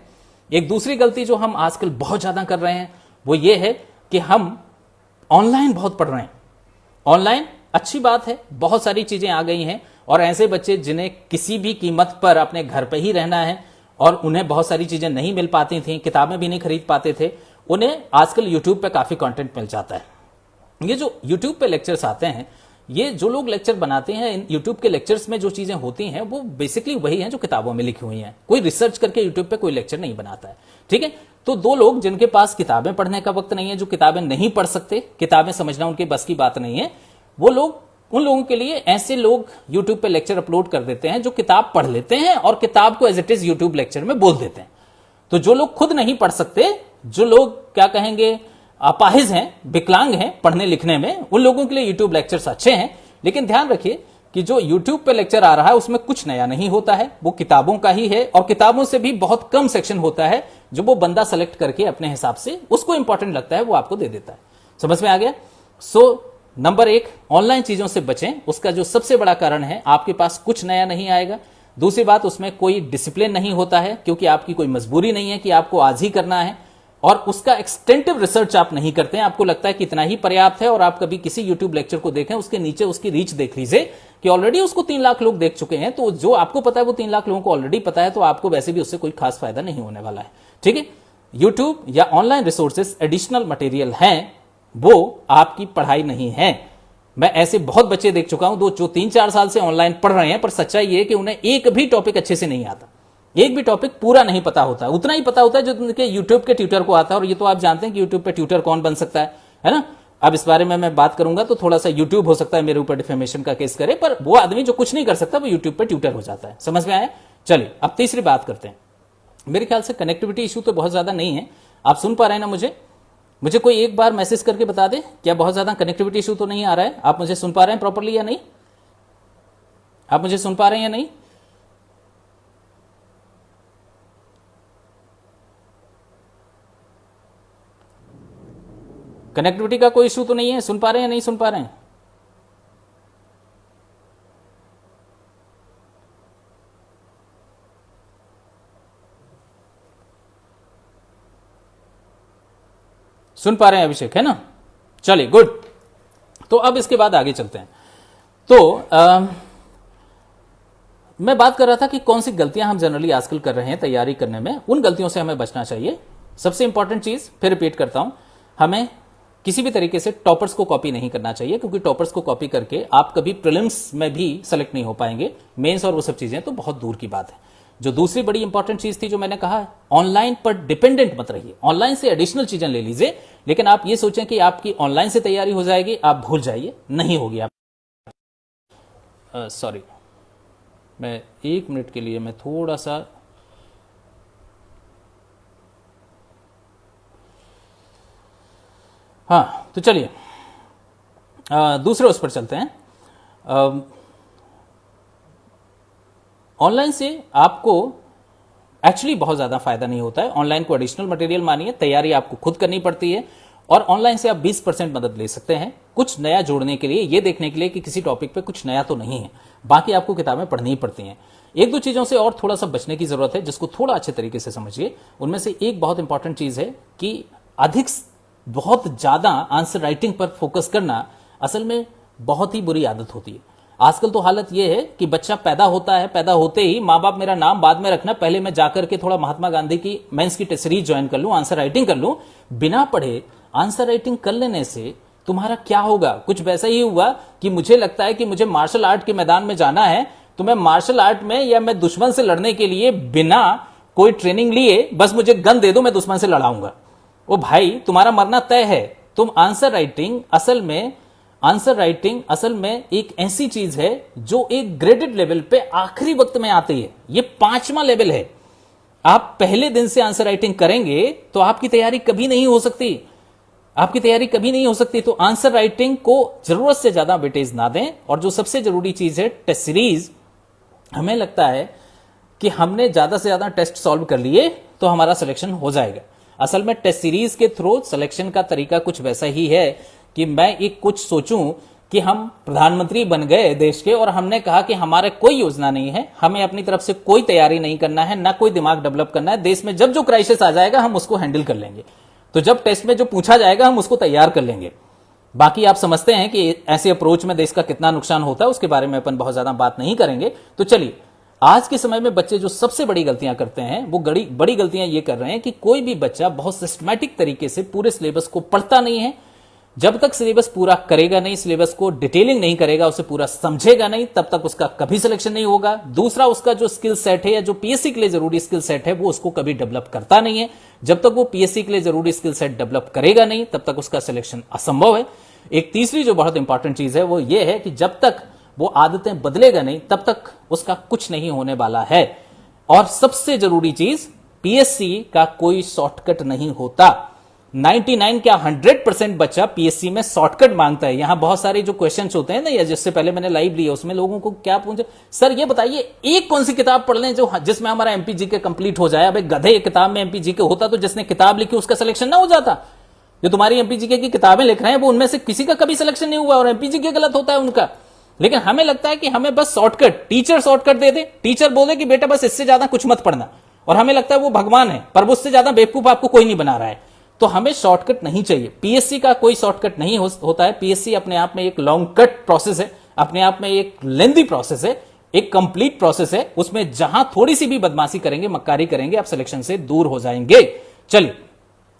एक दूसरी गलती जो हम आजकल बहुत ज्यादा कर रहे हैं वो ये है कि हम ऑनलाइन बहुत पढ़ रहे हैं। ऑनलाइन अच्छी बात है, बहुत सारी चीजें आ गई हैं और ऐसे बच्चे जिन्हें किसी भी कीमत पर अपने घर पे ही रहना है और उन्हें बहुत सारी चीजें नहीं मिल पाती थी, किताबें भी नहीं खरीद पाते थे, उन्हें आजकल यूट्यूब पे काफी कंटेंट मिल जाता है। ये जो यूट्यूब पे लेक्चर्स आते हैं, ये जो लोग लेक्चर बनाते हैं, इन यूट्यूब के लेक्चर्स में जो चीजें होती हैं वो बेसिकली वही हैं जो किताबों में लिखी हुई हैं। कोई रिसर्च करके यूट्यूब पे कोई लेक्चर नहीं बनाता है। ठीक है, तो 2 लोग जिनके पास किताबें पढ़ने का वक्त नहीं है, जो किताबें नहीं पढ़ सकते, किताबें समझना उनके बस की बात नहीं है, वो लोग, उन लोगों के लिए ऐसे लोग यूट्यूब पे लेक्चर अपलोड कर देते हैं जो किताब पढ़ लेते हैं और किताब को as it is YouTube lecture में बोल देते हैं। तो जो लोग खुद नहीं पढ़ सकते, जो लोग क्या कहेंगे अपाहिज हैं, विकलांग हैं पढ़ने लिखने में, उन लोगों के लिए यूट्यूब लेक्चर्स अच्छे हैं। लेकिन ध्यान रखिए कि जो यूट्यूब पे लेक्चर आ रहा है उसमें कुछ नया नहीं होता है, वो किताबों का ही है और किताबों से भी बहुत कम सेक्शन होता है जो वो बंदा सेलेक्ट करके अपने हिसाब से उसको इंपॉर्टेंट लगता है वो आपको दे देता है। समझ में आ गया? सो नंबर 1, ऑनलाइन चीजों से बचें। उसका जो सबसे बड़ा कारण है, आपके पास कुछ नया नहीं आएगा। दूसरी बात, उसमें कोई डिसिप्लिन नहीं होता है क्योंकि आपकी कोई मजबूरी नहीं है कि आपको आज ही करना है और उसका एक्सटेंटिव रिसर्च आप नहीं करते हैं। आपको लगता है कि इतना ही पर्याप्त है और आप कभी किसी यूट्यूब लेक्चर को देखें, उसके नीचे उसकी रीच देख लीजिए कि ऑलरेडी उसको 3 लाख लोग देख चुके हैं। तो जो आपको पता है वो 3 लाख लोगों को ऑलरेडी पता है, तो आपको वैसे भी उससे कोई खास फायदा नहीं होने वाला है। ठीक है, यूट्यूब या ऑनलाइन रिसोर्सेस एडिशनल मटेरियल हैं, वो आपकी पढ़ाई नहीं है। मैं ऐसे बहुत बच्चे देख चुका हूं जो 3-4 साल से ऑनलाइन पढ़ रहे हैं, पर सच्चाई ये है कि उन्हें एक भी टॉपिक अच्छे से नहीं आता, एक भी टॉपिक पूरा नहीं पता होता, उतना ही पता होता है जो उनके यूट्यूब के ट्यूटर को आता है। और ये तो आप जानते हैं कि यूट्यूब पे ट्यूटर कौन बन सकता है ना? अब इस बारे में मैं बात करूंगा तो थोड़ा सा यूट्यूब हो सकता है मेरे ऊपर डिफेमेशन का केस करे, पर वो आदमी जो कुछ नहीं कर सकता वो यूट्यूब पे ट्यूटर हो जाता है। समझ में आया? चलिए अब तीसरी बात करते हैं। मेरे ख्याल से कनेक्टिविटी इशू तो बहुत ज्यादा नहीं है। आप सुन पा रहे हैं ना? मुझे कोई एक बार मैसेज करके बता दे, क्या बहुत ज्यादा कनेक्टिविटी इशू तो नहीं आ रहा है? आप मुझे सुन पा रहे हैं प्रॉपर्ली या नहीं? आप मुझे सुन पा रहे हैं या नहीं? कनेक्टिविटी का कोई इशू तो नहीं है? सुन पा रहे हैं या नहीं सुन पा रहे हैं? सुन पा रहे हैं अभिषेक, है ना? चलिए गुड। तो अब इसके बाद आगे चलते हैं। तो मैं बात कर रहा था कि कौन सी गलतियां हम जनरली आजकल कर रहे हैं तैयारी करने में, उन गलतियों से हमें बचना चाहिए। सबसे इंपॉर्टेंट चीज, फिर रिपीट करता हूं, हमें किसी भी तरीके से टॉपर्स को कॉपी नहीं करना चाहिए, क्योंकि टॉपर्स को कॉपी करके आप कभी प्रीलिम्स में भी सेलेक्ट नहीं हो पाएंगे। मेंस और वो सब चीजें तो बहुत दूर की बात है। जो दूसरी बड़ी इंपॉर्टेंट चीज थी जो मैंने कहा, ऑनलाइन पर डिपेंडेंट मत रहिए। ऑनलाइन से एडिशनल चीजें ले लीजिए, लेकिन आप ये सोचें कि आपकी ऑनलाइन से तैयारी हो जाएगी, आप भूल जाइए, नहीं होगी। आप सॉरी, मैं 1 मिनट के लिए मैं थोड़ा सा हाँ, तो चलिए दूसरे उस पर चलते हैं। ऑनलाइन से आपको एक्चुअली बहुत ज्यादा फायदा नहीं होता है। ऑनलाइन को एडिशनल मटेरियल मानिए, तैयारी आपको खुद करनी पड़ती है, और ऑनलाइन से आप 20% मदद ले सकते हैं कुछ नया जोड़ने के लिए, ये देखने के लिए कि किसी टॉपिक पे कुछ नया तो नहीं है। बाकी आपको किताबें पढ़नी ही पड़ती हैं। एक दो चीजों से और थोड़ा सा बचने की जरूरत है, जिसको थोड़ा अच्छे तरीके से समझिए। उनमें से एक बहुत इंपॉर्टेंट चीज है कि बहुत ज्यादा आंसर राइटिंग पर फोकस करना असल में बहुत ही बुरी आदत होती है। आजकल तो हालत यह है कि बच्चा पैदा होता है, पैदा होते ही माँ बाप मेरा नाम बाद में रखना, पहले मैं जाकर के थोड़ा महात्मा गांधी की मेंस की टेस्ट सीरीज ज्वाइन कर लूं, आंसर राइटिंग कर लूं। बिना पढ़े आंसर राइटिंग कर लेने से तुम्हारा क्या होगा? कुछ वैसा ही हुआ कि मुझे लगता है कि मुझे मार्शल आर्ट के मैदान में जाना है, तो मैं मार्शल आर्ट में या मैं दुश्मन से लड़ने के लिए बिना कोई ट्रेनिंग लिए बस मुझे गन दे दो, मैं दुश्मन से लड़ाऊंगा। ओ भाई, तुम्हारा मरना तय है। तुम आंसर राइटिंग असल में एक ऐसी चीज है जो एक ग्रेडेड लेवल पे आखिरी वक्त में आती है। ये 5वां लेवल है। आप पहले दिन से आंसर राइटिंग करेंगे तो आपकी तैयारी कभी नहीं हो सकती, तो आंसर राइटिंग को जरूरत से ज्यादा वेटेज ना दें। और जो सबसे जरूरी चीज है, टेस्ट सीरीज। हमें लगता है कि हमने ज्यादा से ज्यादा टेस्ट सॉल्व कर लिए तो हमारा सिलेक्शन हो जाएगा। असल में टेस्ट सीरीज के थ्रू सिलेक्शन का तरीका कुछ वैसा ही है कि मैं एक कुछ सोचूं कि हम प्रधानमंत्री बन गए देश के, और हमने कहा कि हमारे कोई योजना नहीं है, हमें अपनी तरफ से कोई तैयारी नहीं करना है, ना कोई दिमाग डेवलप करना है। देश में जब जो क्राइसिस आ जाएगा हम उसको हैंडल कर लेंगे, तो जब टेस्ट में जो पूछा जाएगा हम उसको तैयार कर लेंगे। बाकी आप समझते हैं कि ऐसे अप्रोच में देश का कितना नुकसान होता है, उसके बारे में अपन बहुत ज्यादा बात नहीं करेंगे। तो चलिए, आज के समय में बच्चे जो सबसे बड़ी गलतियां करते हैं, वो बड़ी गलतियां ये कर रहे हैं कि कोई भी बच्चा बहुत सिस्टमैटिक तरीके से पूरे सिलेबस को पढ़ता नहीं है। जब तक सिलेबस पूरा करेगा नहीं, सिलेबस को डिटेलिंग नहीं करेगा, उसे पूरा समझेगा नहीं, तब तक उसका कभी सिलेक्शन नहीं होगा। दूसरा, उसका जो स्किल सेट है या जो पीएससी के लिए जरूरी स्किल सेट है, वो उसको कभी डेवलप करता नहीं है। जब तक वो पीएससी के लिए जरूरी स्किल सेट डेवलप करेगा नहीं, तब तक उसका सिलेक्शन असंभव है। एक तीसरी जो बहुत इंपॉर्टेंट चीज है वो ये है कि जब तक वो आदतें बदलेगा नहीं, तब तक उसका कुछ नहीं होने वाला है। और सबसे जरूरी चीज, पीएससी का कोई शॉर्टकट नहीं होता। 99 क्या 100% बच्चा पीएससी में शॉर्टकट मांगता है। यहां बहुत सारे जो क्वेश्चंस होते हैं ना, या जिससे पहले मैंने लाइव लिया, उसमें लोगों को क्या पूछे, सर ये बताइए एक कौन सी किताब पढ़ लें जो जिसमें हमारा एमपीजी के कंप्लीट हो जाए। अब एक गधे किताब में एमपीजी के होता तो जिसने किताब लिखी उसका सिलेक्शन ना हो जाता। जो तुम्हारी एमपीजी की किताबें लिख रहे हैं वो उनमें से किसी का कभी सिलेक्शन नहीं हुआ, और एमपीजी के गलत होता है उनका। लेकिन हमें लगता है कि हमें बस शॉर्टकट, टीचर शॉर्टकट दे दे, टीचर बोले कि बेटा बस इससे ज्यादा कुछ मत पढ़ना, और हमें लगता है वो भगवान है, पर उससे ज्यादा बेवकूफ आपको कोई नहीं बना रहा है। तो हमें शॉर्टकट नहीं चाहिए। पीएससी का कोई शॉर्टकट नहीं होता है। पीएससी अपने आप में एक लॉन्ग कट प्रोसेस है, अपने आप में एक लेंदी प्रोसेस है, एक कंप्लीट प्रोसेस है। उसमें जहां थोड़ी सी भी बदमाशी करेंगे, मक्कारी करेंगे, आप सिलेक्शन से दूर हो जाएंगे। चलिए,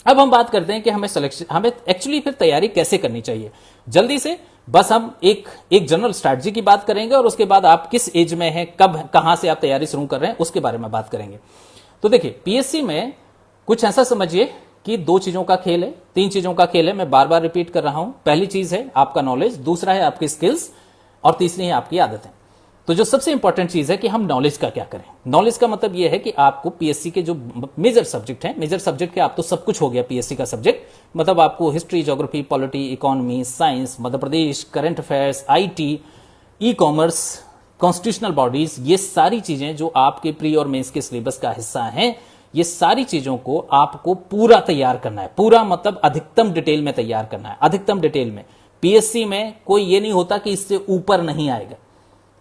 अब हम बात करते हैं कि हमें एक्चुअली फिर तैयारी कैसे करनी चाहिए। जल्दी से बस हम एक जनरल स्ट्रैटेजी की बात करेंगे, और उसके बाद आप किस एज में हैं, कब कहां से आप तैयारी शुरू कर रहे हैं, उसके बारे में बात करेंगे। तो देखिए, पीएससी में कुछ ऐसा समझिए कि 2 चीजों का खेल है, 3 चीजों का खेल है। मैं बार बार रिपीट कर रहा हूं। पहली चीज है आपका नॉलेज, दूसरा है आपकी स्किल्स, और तीसरी है आपकी आदतें। तो जो सबसे इंपॉर्टेंट चीज है कि हम नॉलेज का क्या करें। नॉलेज का मतलब यह है कि आपको पीएससी के जो मेजर सब्जेक्ट हैं, मेजर सब्जेक्ट के आप तो सब कुछ हो गया पीएससी का सब्जेक्ट, मतलब आपको history, geography, polity, economy, science, Madhya Pradesh, current affairs, IT, e commerce, constitutional bodies, ये सारी चीजें जो आपके प्री और मेंस के सिलेबस का हिस्सा हैं, ये सारी चीजों को आपको पूरा तैयार करना है। पूरा मतलब अधिकतम डिटेल में तैयार करना है, अधिकतम डिटेल में। पीएससी में कोई ये नहीं होता कि इससे ऊपर नहीं आएगा।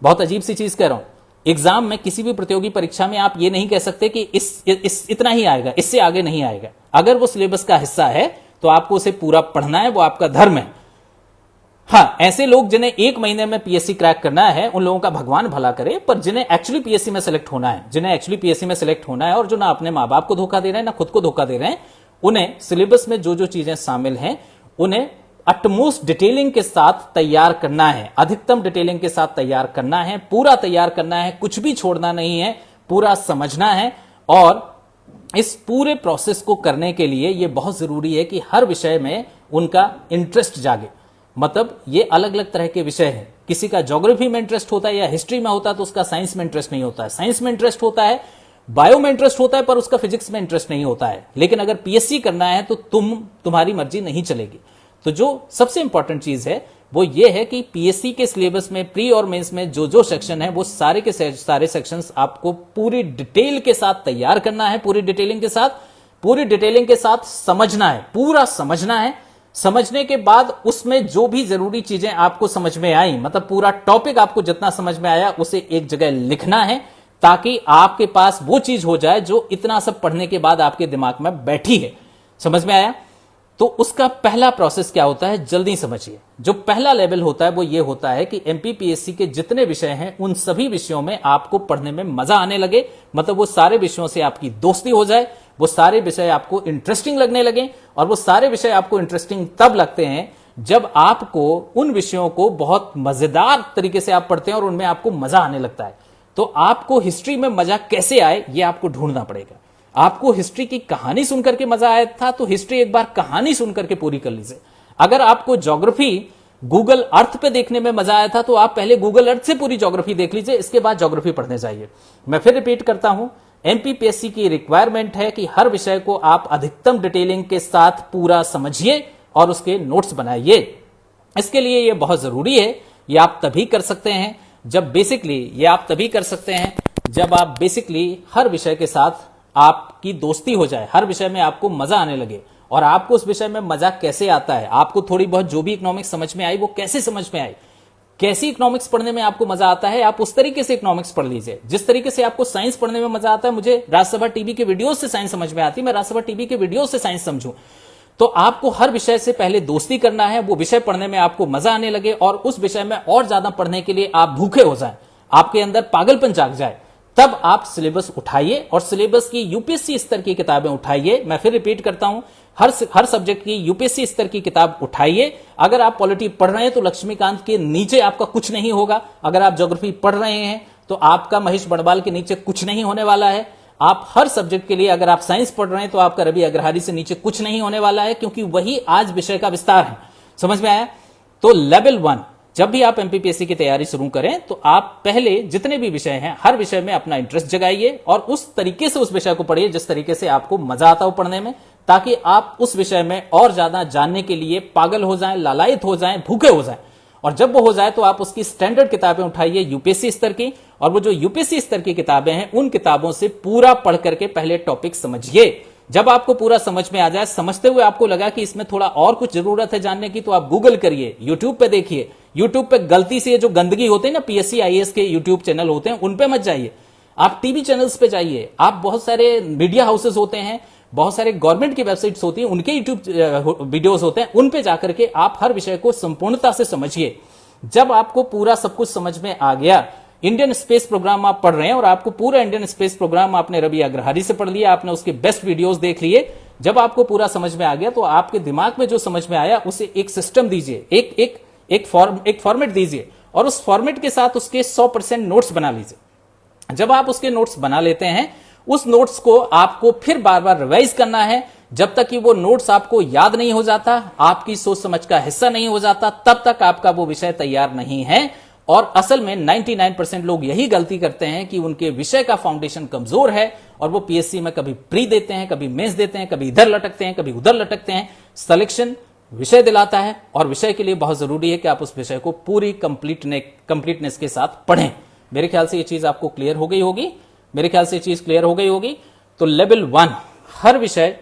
बहुत अजीब सी चीज कह रहा हूं, एग्जाम में किसी भी प्रतियोगी परीक्षा में आप ये नहीं कह सकते कि इतना ही आएगा, इससे आगे नहीं आएगा। अगर वो सिलेबस का हिस्सा है तो आपको उसे पूरा पढ़ना है, वो आपका धर्म है। हाँ, ऐसे लोग जिन्हें 1 महीने में पीएससी क्रैक करना है उन लोगों का भगवान भला करे, पर जिन्हें एक्चुअली पीएससी में सेलेक्ट होना है, और जो ना अपने मां बाप को धोखा दे रहे हैं ना खुद को धोखा दे रहे हैं, उन्हें सिलेबस में जो जो चीजें शामिल हैं उन्हें अटमोस्ट डिटेलिंग के साथ तैयार करना है, अधिकतम डिटेलिंग के साथ तैयार करना है, पूरा तैयार करना है, कुछ भी छोड़ना नहीं है, पूरा समझना है। और इस पूरे प्रोसेस को करने के लिए यह बहुत जरूरी है कि हर विषय में उनका इंटरेस्ट जागे। मतलब ये अलग अलग तरह के विषय हैं, किसी का ज्योग्राफी में इंटरेस्ट होता है या हिस्ट्री में होता है तो उसका साइंस में इंटरेस्ट नहीं होता है, साइंस में इंटरेस्ट होता है, बायो में इंटरेस्ट होता है पर उसका फिजिक्स में इंटरेस्ट नहीं होता है। लेकिन अगर पीएससी करना है तो तुम्हारी मर्जी नहीं चलेगी। तो जो सबसे इंपॉर्टेंट चीज है वो ये है कि पीएससी के सिलेबस में प्री और मेंस में जो जो सेक्शन है वो सारे के सारे सेक्शंस आपको पूरी डिटेल के साथ तैयार करना है, पूरी डिटेलिंग के साथ समझना है, पूरा समझना है। समझने के बाद उसमें जो भी जरूरी चीजें आपको समझ में आई, मतलब पूरा टॉपिक आपको जितना समझ में आया उसे एक जगह लिखना है, ताकि आपके पास वो चीज हो जाए जो इतना सब पढ़ने के बाद आपके दिमाग में बैठी है। समझ में आया? तो उसका पहला प्रोसेस क्या होता है, जल्दी समझिए। जो पहला लेवल होता है वो ये होता है कि एमपीपीएससी के जितने विषय हैं उन सभी विषयों में आपको पढ़ने में मजा आने लगे, मतलब वो सारे विषयों से आपकी दोस्ती हो जाए, वो सारे विषय आपको इंटरेस्टिंग लगने लगे। और वो सारे विषय आपको इंटरेस्टिंग तब लगते हैं जब आपको उन विषयों को बहुत मजेदार तरीके से आप पढ़ते हैं और उनमें आपको मजा आने लगता है। तो आपको हिस्ट्री में मजा कैसे आए ये आपको ढूंढना पड़ेगा। आपको हिस्ट्री की कहानी सुनकर के मजा आया था तो हिस्ट्री एक बार कहानी सुनकर के पूरी कर लीजिए। अगर आपको ज्योग्राफी गूगल अर्थ पे देखने में मजा आया था तो आप पहले गूगल अर्थ से पूरी ज्योग्राफी देख लीजिए, इसके बाद ज्योग्राफी पढ़ने जाइए। मैं फिर रिपीट करता हूं, एमपीपीएससी की रिक्वायरमेंट है कि हर विषय को आप अधिकतम डिटेलिंग के साथ पूरा समझिए और उसके नोट्स बनाइए। इसके लिए यह बहुत जरूरी है। यह आप तभी कर सकते हैं जब आप बेसिकली हर विषय के साथ आपकी दोस्ती हो जाए, हर विषय में आपको मजा आने लगे। और आपको उस विषय में मजा कैसे आता है, आपको थोड़ी बहुत जो भी इकोनॉमिक्स समझ में आई वो कैसे समझ में आई, कैसी इकोनॉमिक्स पढ़ने में आपको मजा आता है, आप उस तरीके से इकोनॉमिक्स पढ़ लीजिए। जिस तरीके से आपको साइंस पढ़ने में मजा आता है, मुझे राज्यसभा टीवी के वीडियो से साइंस समझ में आती है, मैं राज्यसभा टीवी के वीडियो से साइंस समझूं। तो आपको हर विषय से पहले दोस्ती करना है, वो विषय पढ़ने में आपको मजा आने लगे और उस विषय में और ज्यादा पढ़ने के लिए आप भूखे हो जाएं, आपके अंदर पागलपन जाग जाए, तब आप सिलेबस उठाइए और सिलेबस की यूपीएससी स्तर की किताबें उठाइए। मैं फिर रिपीट करता हूं, हर सब्जेक्ट की यूपीएससी स्तर की किताब उठाइए। अगर आप पॉलिटी पढ़ रहे हैं तो लक्ष्मीकांत के नीचे आपका कुछ नहीं होगा। अगर आप ज्योग्राफी पढ़ रहे हैं तो आपका महेश बड़वाल के नीचे कुछ नहीं होने वाला है। आप हर सब्जेक्ट के लिए, अगर आप साइंस पढ़ रहे हैं तो आपका रवि अग्रहारी से नीचे कुछ नहीं होने वाला है, क्योंकि वही आज विषय का विस्तार है। समझ में आया? तो लेवल 1, जब भी आप एमपीपीएससी की तैयारी शुरू करें तो आप पहले जितने भी विषय हैं हर विषय में अपना इंटरेस्ट जगाइए और उस तरीके से उस विषय को पढ़िए जिस तरीके से आपको मजा आता हो पढ़ने में, ताकि आप उस विषय में और ज्यादा जानने के लिए पागल हो जाएं, लालायित हो जाएं, भूखे हो जाएं। और जब वो हो जाए तो आप उसकी स्टैंडर्ड किताबें उठाइए यूपीएससी स्तर की, और वो जो यूपीएससी स्तर की किताबें हैं उन किताबों से पूरा पढ़ करके पहले टॉपिक समझिए। जब आपको पूरा समझ में आ जाए, समझते हुए आपको लगा कि इसमें थोड़ा और कुछ जरूरत है जानने की, तो आप गूगल करिए, यूट्यूब पे देखिए। यूट्यूब पे गलती से जो गंदगी होते हैं ना, पीएससी आईएएस के यूट्यूब चैनल होते हैं, उन पे मत जाइए। आप टीवी चैनल्स पे जाइए, आप बहुत सारे मीडिया हाउसेस होते हैं, बहुत सारे गवर्नमेंट की वेबसाइट्स होती हैं, उनके यूट्यूब वीडियोस होते हैं, उन पे जाकर के आप हर विषय को संपूर्णता से समझिए। जब आपको पूरा सब कुछ समझ में आ गया, इंडियन स्पेस प्रोग्राम आप पढ़ रहे हैं और आपको पूरा इंडियन स्पेस प्रोग्राम आपने रवि अग्रहारी से पढ़ लिया, आपने उसके बेस्ट वीडियोस देख लिए, जब आपको पूरा समझ में आ गया तो आपके दिमाग में जो समझ में आया उसे एक सिस्टम दीजिए, एक फॉर्मेट दीजिए और उस फॉर्मेट के साथ उसके 100% नोट्स बना लीजिए। जब आप उसके नोट्स बना लेते हैं, उस नोट्स को आपको फिर बार बार रिवाइज करना है, जब तक कि वो नोट्स आपको याद नहीं हो जाता, आपकी सोच समझ का हिस्सा नहीं हो जाता, तब तक आपका वो विषय तैयार नहीं है। और असल में 99% लोग यही गलती करते हैं कि उनके विषय का फाउंडेशन कमजोर है और वो पीएससी में कभी प्री देते हैं, कभी मेंस देते हैं, कभी इधर लटकते हैं, कभी उधर लटकते हैं। सिलेक्शन विषय दिलाता है और विषय के लिए बहुत जरूरी है कि आप उस विषय को पूरी कंप्लीटनेस के साथ पढ़ें। मेरे ख्याल से ये चीज आपको क्लियर हो गई होगी। तो लेवल 1, हर विषय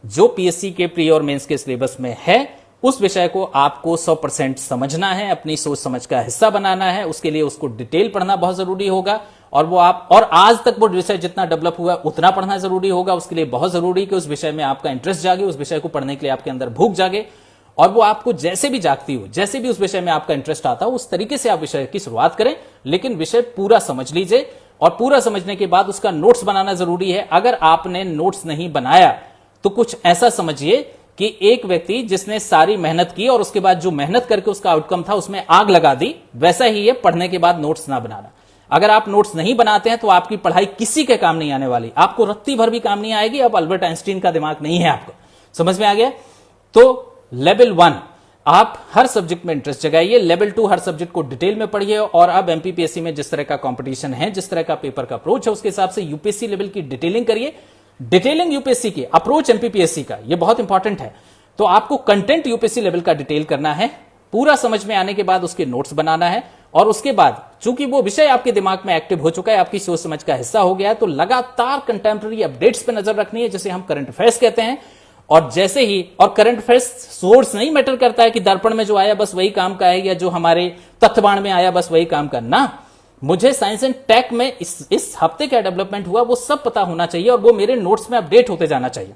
जो पीएससी के प्री और मेंस के सिलेबस में है उस विषय को आपको 100% समझना है, अपनी सोच समझ का हिस्सा बनाना है। उसके लिए उसको डिटेल पढ़ना बहुत जरूरी होगा और आज तक वो विषय जितना डेवलप हुआ उतना पढ़ना जरूरी होगा। उसके लिए बहुत जरूरी कि उस विषय में आपका इंटरेस्ट जागे, उस विषय को पढ़ने के लिए आपके अंदर भूख जागे। और वो आपको जैसे भी जागती हो, जैसे भी उस विषय में आपका इंटरेस्ट आता हो, उस तरीके से आप विषय की शुरुआत करें, लेकिन विषय पूरा समझ लीजिए और पूरा समझने के बाद उसका नोट्स बनाना जरूरी है। अगर आपने नोट्स नहीं बनाया तो कुछ ऐसा समझिए कि एक व्यक्ति जिसने सारी मेहनत की और उसके बाद जो मेहनत करके उसका आउटकम था उसमें आग लगा दी, वैसा ही है पढ़ने के बाद नोट्स ना बनाना। अगर आप नोट्स नहीं बनाते हैं तो आपकी पढ़ाई किसी के काम नहीं आने वाली, आपको रत्ती भर भी काम नहीं आएगी। अब अल्बर्ट आइंस्टीन का दिमाग नहीं है आपको, समझ में आ गया। तो लेवल 1 आप हर सब्जेक्ट में इंटरेस्ट जगाइए, लेवल 2 हर सब्जेक्ट को डिटेल में पढ़िए। और अब एमपीपीएससी में जिस तरह का कंपटीशन है, जिस तरह का पेपर का अप्रोच है, उसके हिसाब से यूपीएससी लेवल की डिटेलिंग करिए। डिटेलिंग यूपीएससी की, अप्रोच एमपीपीएससी का, यह बहुत इंपॉर्टेंट है। तो आपको कंटेंट यूपीएससी लेवल का डिटेल करना है, पूरा समझ में आने के बाद उसके नोट्स बनाना है। और उसके बाद चूंकि वो विषय आपके दिमाग में एक्टिव हो चुका है, आपकी सोच समझ का हिस्सा हो गया है, तो लगातार कंटेम्प्रेरी अपडेट्स पे नजर रखनी है, जिसे हम करंट अफेयर्स कहते हैं। और जैसे ही, और करंट अफेयर्स सोर्स नहीं मैटर करता है कि दर्पण में जो आया बस वही काम का है, या जो हमारे तथ्यवान में आया बस वही काम का ना। मुझे साइंस एंड टेक में इस हफ्ते क्या डेवलपमेंट हुआ वो सब पता होना चाहिए, और वो मेरे नोट्स में अपडेट होते जाना चाहिए।